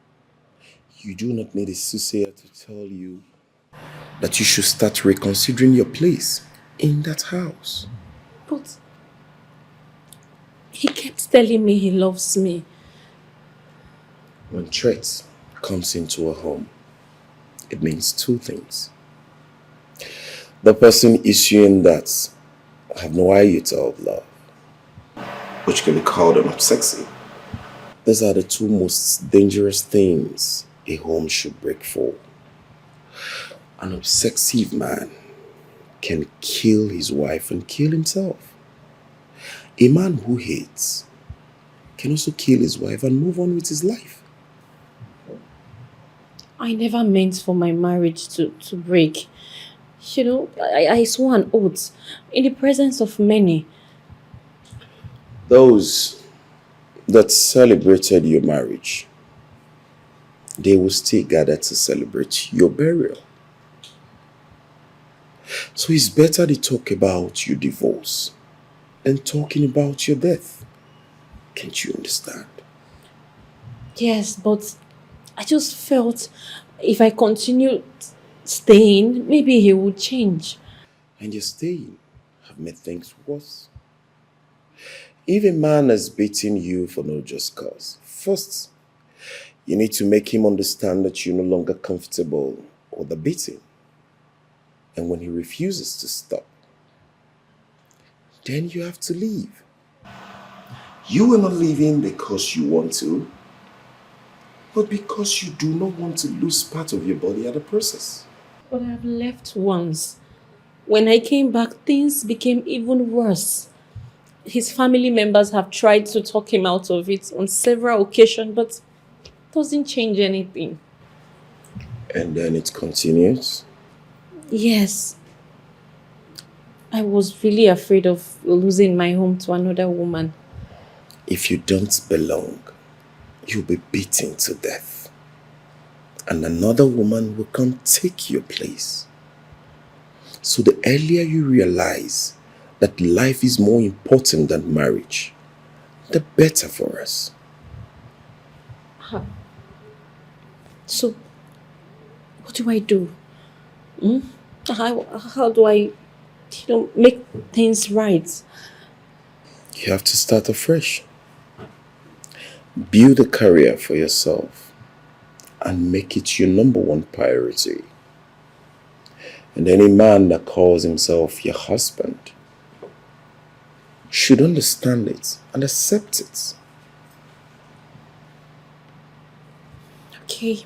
you do not need a soothsayer to tell you that you should start reconsidering your place in that house. But he kept telling me he loves me. When threat comes into a home, it means 2 things. The person issuing that have no iota of love, which can be called an obsessive. These are the 2 most dangerous things a home should break for. An obsessive man can kill his wife and kill himself. A man who hates can also kill his wife and move on with his life. I never meant for my marriage to break. You know, I swore an oath in the presence of many. Those that celebrated your marriage, they will still gather to celebrate your burial. So it's better to talk about your divorce than talking about your death. Can't you understand? Yes, but I just felt if I continued staying, maybe he would change. And your staying have made things worse. If a man has beaten you for no just cause, first, you need to make him understand that you're no longer comfortable with the beating. And when he refuses to stop, then you have to leave. You are not leaving because you want to, but because you do not want to lose part of your body at the process. But I've left once. When I came back, things became even worse. His family members have tried to talk him out of it on several occasions, but it doesn't change anything. And then it continues. Yes. I was really afraid of losing my home to another woman. If you don't belong, you'll be beaten to death. And another woman will come take your place. So the earlier you realize that life is more important than marriage, the better for us. So, what do I do? How do I, make things right? You have to start afresh. Build a career for yourself and make it your number one priority. And any man that calls himself your husband should understand it and accept it. Okay.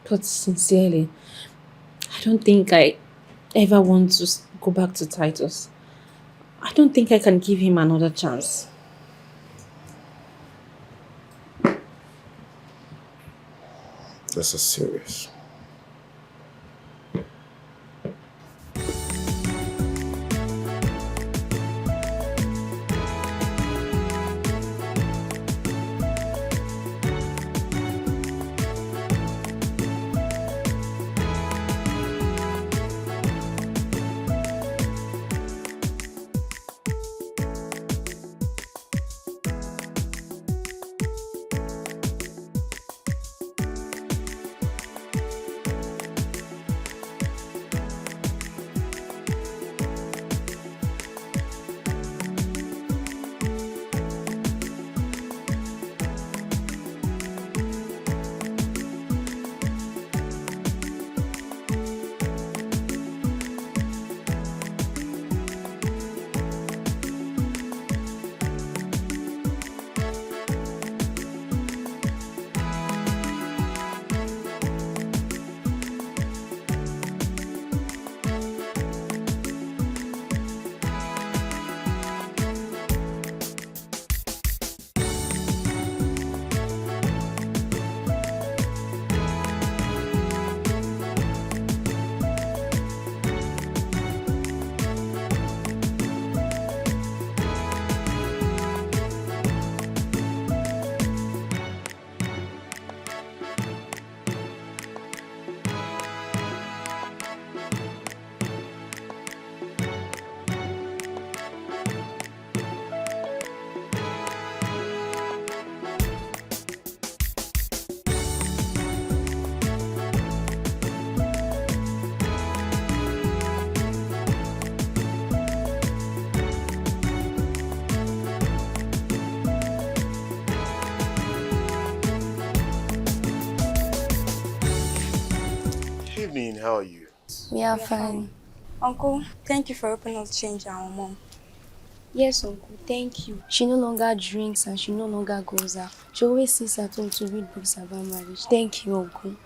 But sincerely, I don't think I ever want to go back to Titus. I don't think I can give him another chance. This is serious. Evening, how are you? We are fine. Uncle, thank you for helping us change our mom. Yes, Uncle, thank you. She no longer drinks and she no longer goes out. She always sits at home to read books about marriage. Thank you, Uncle.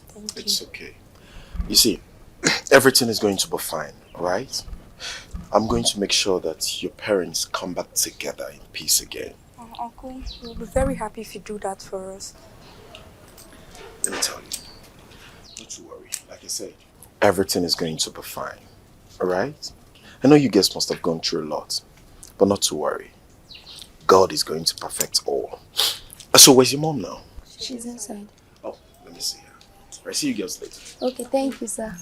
Thank you. It's okay. You see, everything is going to be fine, right? I'm going to make sure that your parents come back together in peace again. Uncle, we'll be very happy if you do that for us. Let me tell you, not to worry. Like I said, everything is going to be fine, alright? I know you guys must have gone through a lot, but not to worry. God is going to perfect all. So where's your mom now? She's inside. Oh, let me see her. I'll see you girls later. Okay, thank you, sir.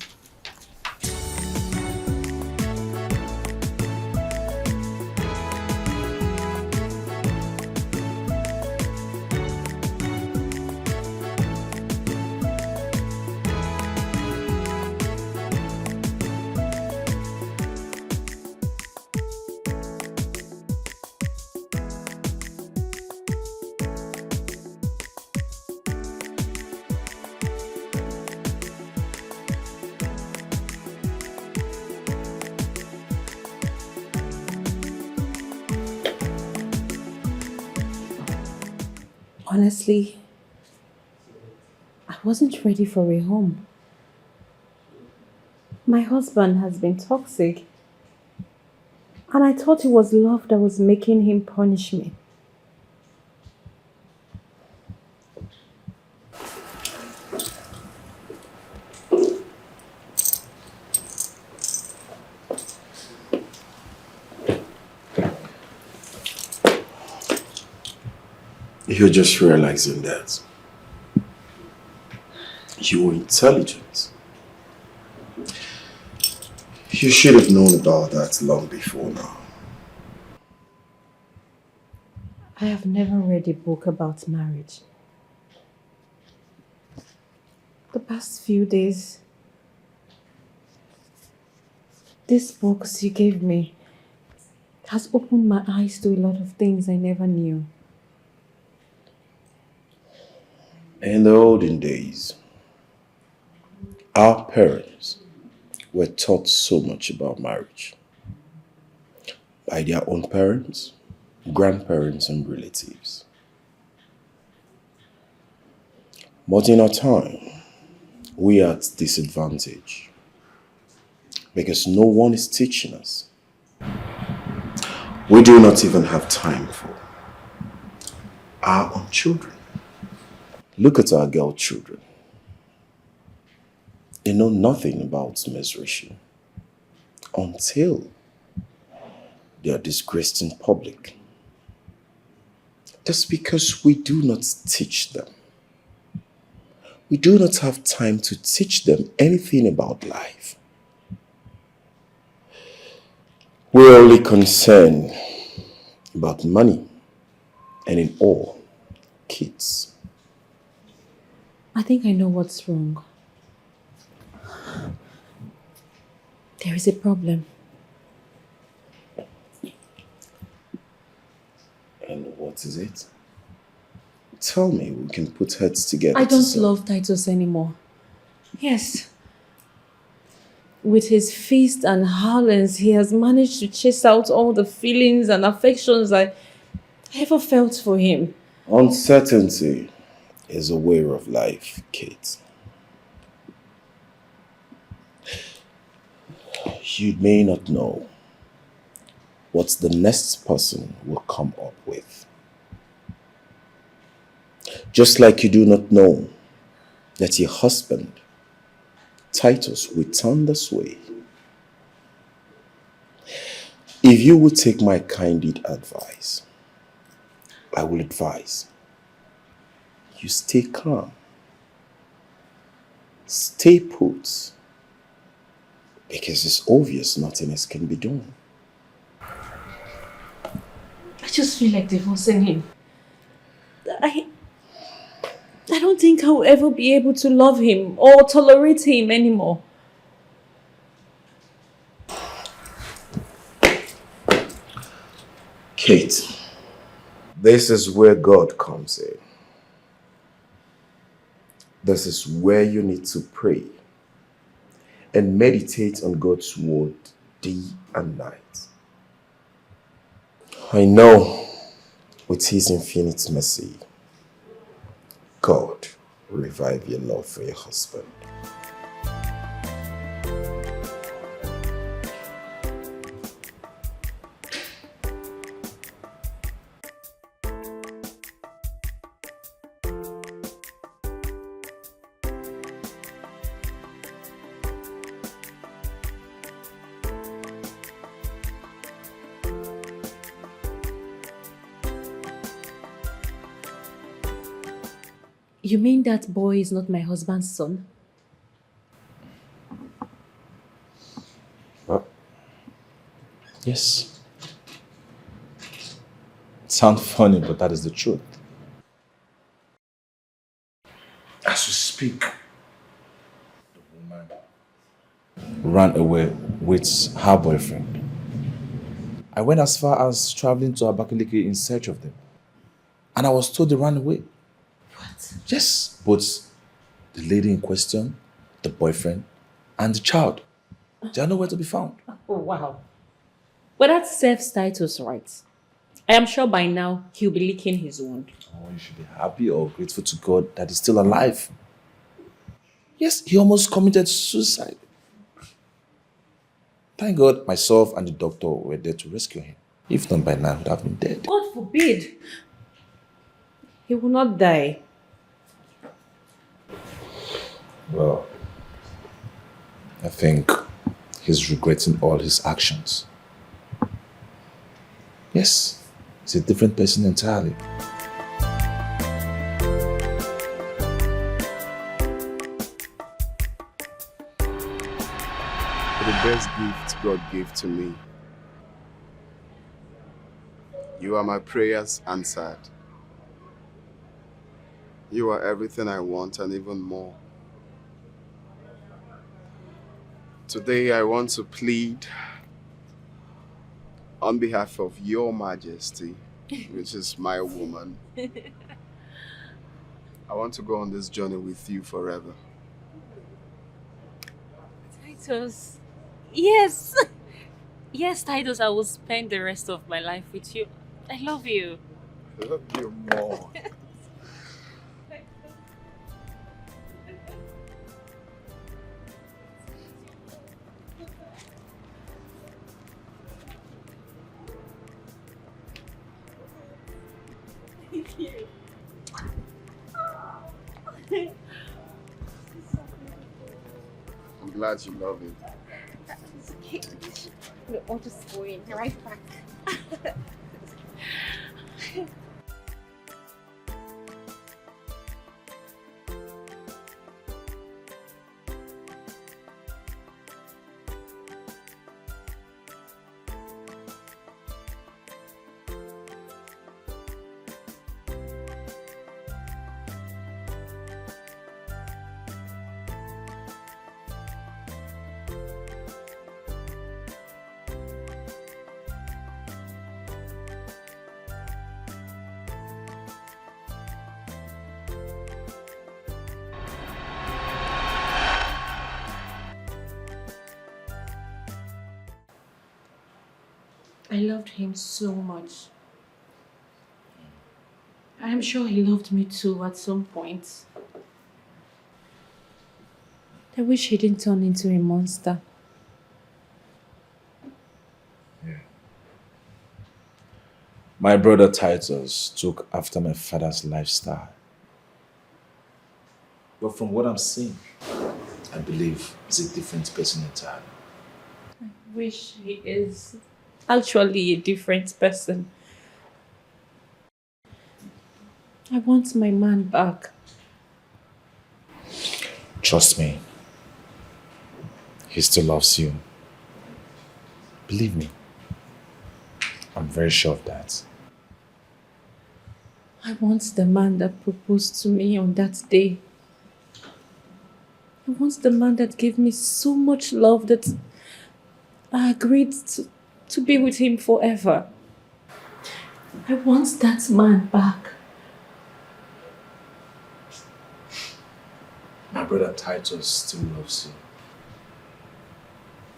Honestly, I wasn't ready for a home. My husband has been toxic, and I thought it was love that was making him punish me. You're just realizing that you were intelligent. You should have known about that long before now. I have never read a book about marriage. The past few days, these books you gave me has opened my eyes to a lot of things I never knew. In the olden days, our parents were taught so much about marriage by their own parents, grandparents, and relatives. But in our time, we are at disadvantage because no one is teaching us. We do not even have time for our own children. Look at our girl children. They know nothing about menstruation until they are disgraced in public. That's because we do not teach them. We do not have time to teach them anything about life. We're only concerned about money and in all, kids. I think I know what's wrong. There is a problem. And what is it? Tell me, we can put heads together. I don't love Titus anymore. Yes. With his feast and howlings, he has managed to chase out all the feelings and affections I ever felt for him. Uncertainty is a way of life, Kate. You may not know what the next person will come up with. Just like you do not know that your husband, Titus, will turn this way. If you would take my candid advice, I will advise you stay calm, stay put, because it's obvious nothing else can be done. I just feel like divorcing him. I don't think I'll ever be able to love him or tolerate him anymore. Kate, this is where God comes in. This is where you need to pray and meditate on God's word day and night. I know with his infinite mercy, God will revive your love for your husband. You mean that boy is not my husband's son? Yes. It sounds funny, but that is the truth. As we speak, the woman ran away with her boyfriend. I went as far as traveling to Abakaliki in search of them. And I was told they ran away. What? Yes, both the lady in question, the boyfriend, and the child. They are nowhere to be found. Oh, wow. But that serves Titus right. I am sure by now he'll be licking his wound. Oh, you should be happy or grateful to God that he's still alive. Yes, he almost committed suicide. Thank God myself and the doctor were there to rescue him. If not by now, he would have been dead. God forbid. He will not die. Well, I think he's regretting all his actions. Yes, he's a different person entirely. The best gift God gave to me You are my prayers answered. You are everything I want and even more. Today I want to plead on behalf of Your Majesty, which is my woman. I want to go on this journey with you forever. Titus. Yes. Yes, Titus, I will spend the rest of my life with you. I love you. I love you more. I'm glad you love it. It's okay. We'll just go in. Right back. I loved him so much. I'm sure he loved me too at some point. I wish he didn't turn into a monster. My brother Titus took after my father's lifestyle. But from what I'm seeing, I believe he's a different person entirely. I wish he is actually a different person. I want my man back. Trust me, he still loves you. Believe me, I'm very sure of that. I want the man that proposed to me on that day. I want the man that gave me so much love that I agreed to be with him forever. I want that man back. My brother Titus still loves you.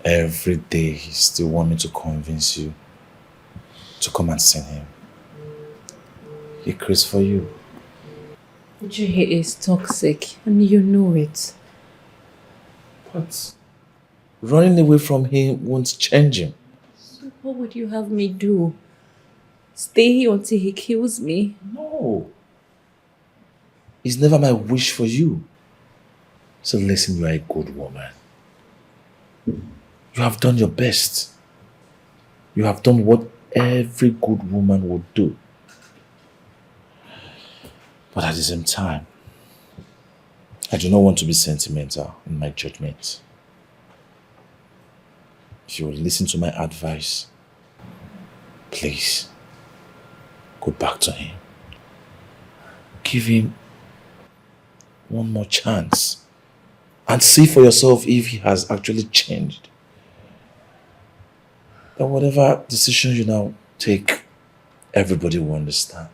Every day he still wants me to convince you to come and see him. He craves for you. He is toxic and you know it. But running away from him won't change him. So what would you have me do? Stay here until he kills me? No. It's never my wish for you. So listen, you are a good woman. You have done your best. You have done what every good woman would do. But at the same time, I do not want to be sentimental in my judgment. If you will listen to my advice, please go back to him. Give him one more chance and see for yourself if he has actually changed. That whatever decision you now take, everybody will understand.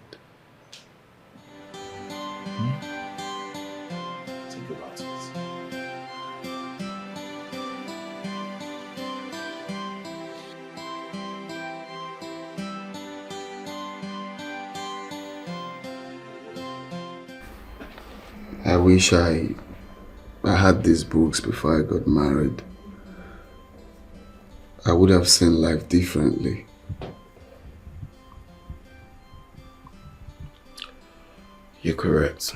Think about it. I wish I had these books before I got married. I would have seen life differently. You're correct.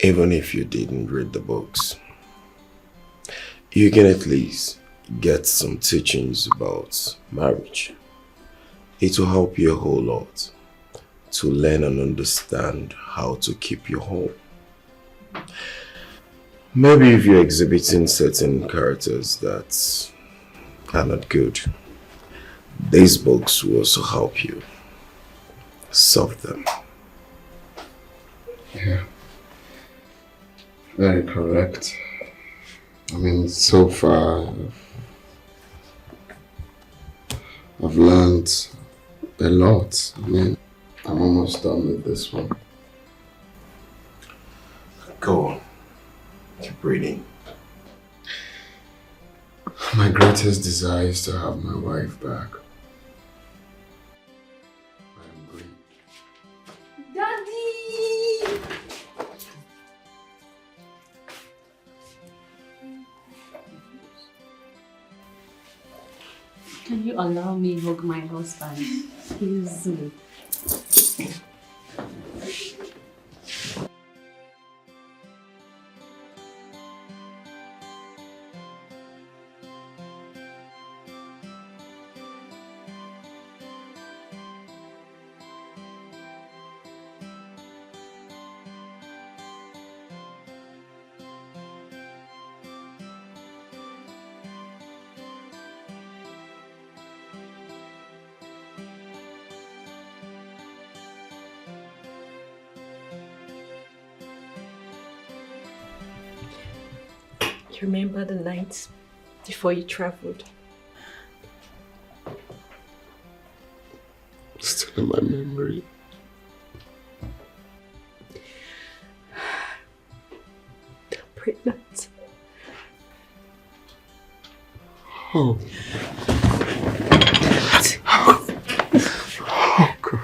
Even if you didn't read the books, you can at least get some teachings about marriage. It will help you a whole lot to learn and understand how to keep your home. Maybe if you're exhibiting certain characters that are not good, These books will also help you solve them. Yeah. Very correct. I mean, so far, I've learned a lot. I mean, I'm almost done with this one. Go on. Keep reading. My greatest desire is to have my wife back. Daddy! Can you allow me to hug my husband? Excuse me. Remember the night before you traveled? Still in my memory. Pregnant. Oh. Oh, God.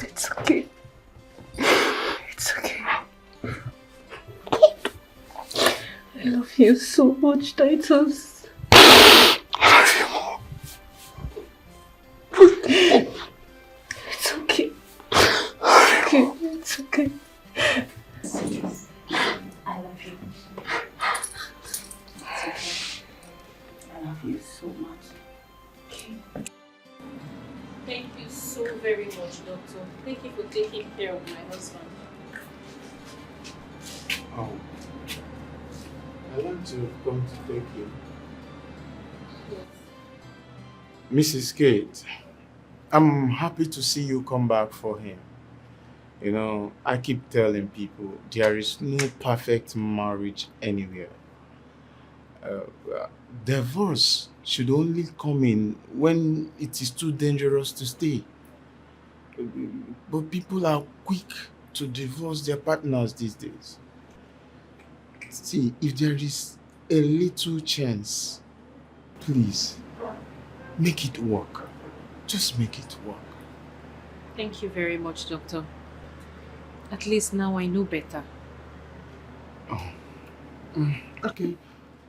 It's okay. It's okay. I love you so much, Titus. I love you more. It's okay. It's okay. It's okay. I love you. It's okay. I love you so much. Okay. Thank you so very much, Doctor. Thank you for taking care of my husband. Oh. I want to come to take you. Yes. Mrs. Kate, I'm happy to see you come back for him. You know, I keep telling people there is no perfect marriage anywhere. Divorce should only come in when it is too dangerous to stay. But people are quick to divorce their partners these days. See, if there is a little chance, please make it work. Just make it work. Thank you very much, Doctor. At least now I know better. Oh. Okay.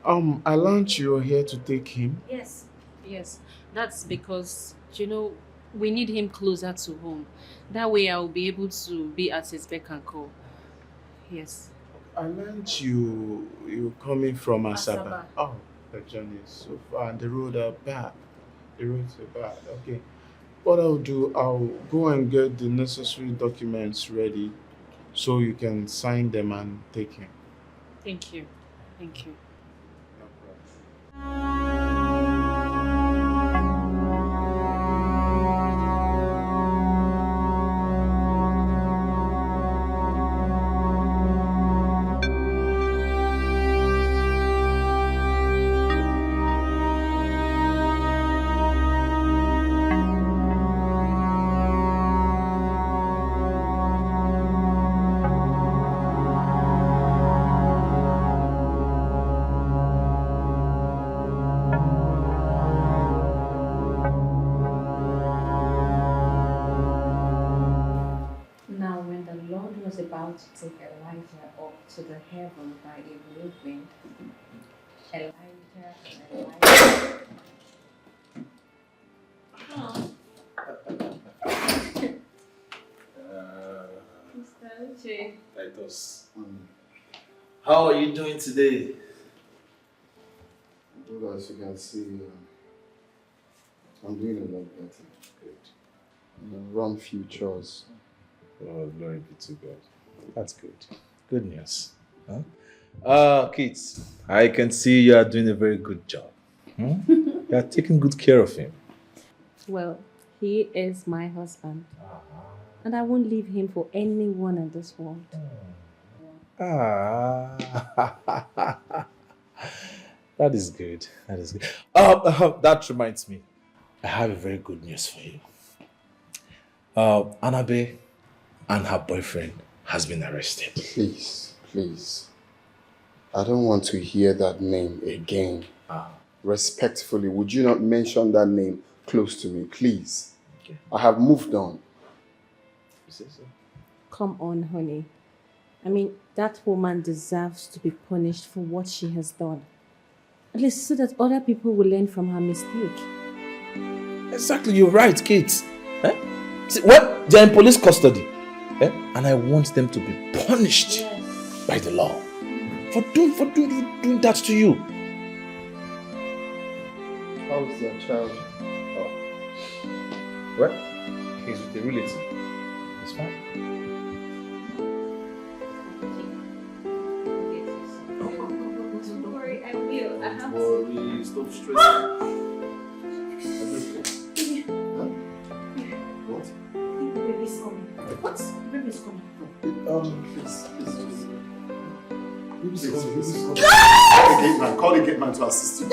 I learned you're here to take him. Yes. Yes. That's because, you know, we need him closer to home. That way I'll be able to be at his beck and call. Yes. I learned you're coming from Asaba. Asaba. Oh, the journey is so far and the road are bad. The roads are bad. Okay. What I'll do, I'll go and get the necessary documents ready so you can sign them and take him. Thank you. Thank you. Now, when the Lord was about to take Elijah up to the heaven by a whirlwind, Elijah. Oh. Mr. Uche. Titus. How are you doing today? Well, as you can see, I'm doing a lot better. Good. Run few chores. Oh, glory be to God. That's good. Good news. Huh? Kids, I can see you are doing a very good job. You are taking good care of him. Well, he is my husband. And I won't leave him for anyone in this world. Ah, that is good. That is good. That reminds me. I have a very good news for you. Anabe and her boyfriend has been arrested. Please, please. I don't want to hear that name again. Respectfully, would you not mention that name close to me, please? Okay. I have moved on. You say so? Come on, honey. I mean, that woman deserves to be punished for what she has done. At least so that other people will learn from her mistake. Exactly, you're right, kids. See, well, they're in police custody. And I want them to be punished by the law for doing that to you. How is your child? Well, he's with a relative. It's fine. Don't worry, I will. I have to. Stop stressing. What? The baby's coming. What? The baby's coming. Please. Call the gate man to assist you.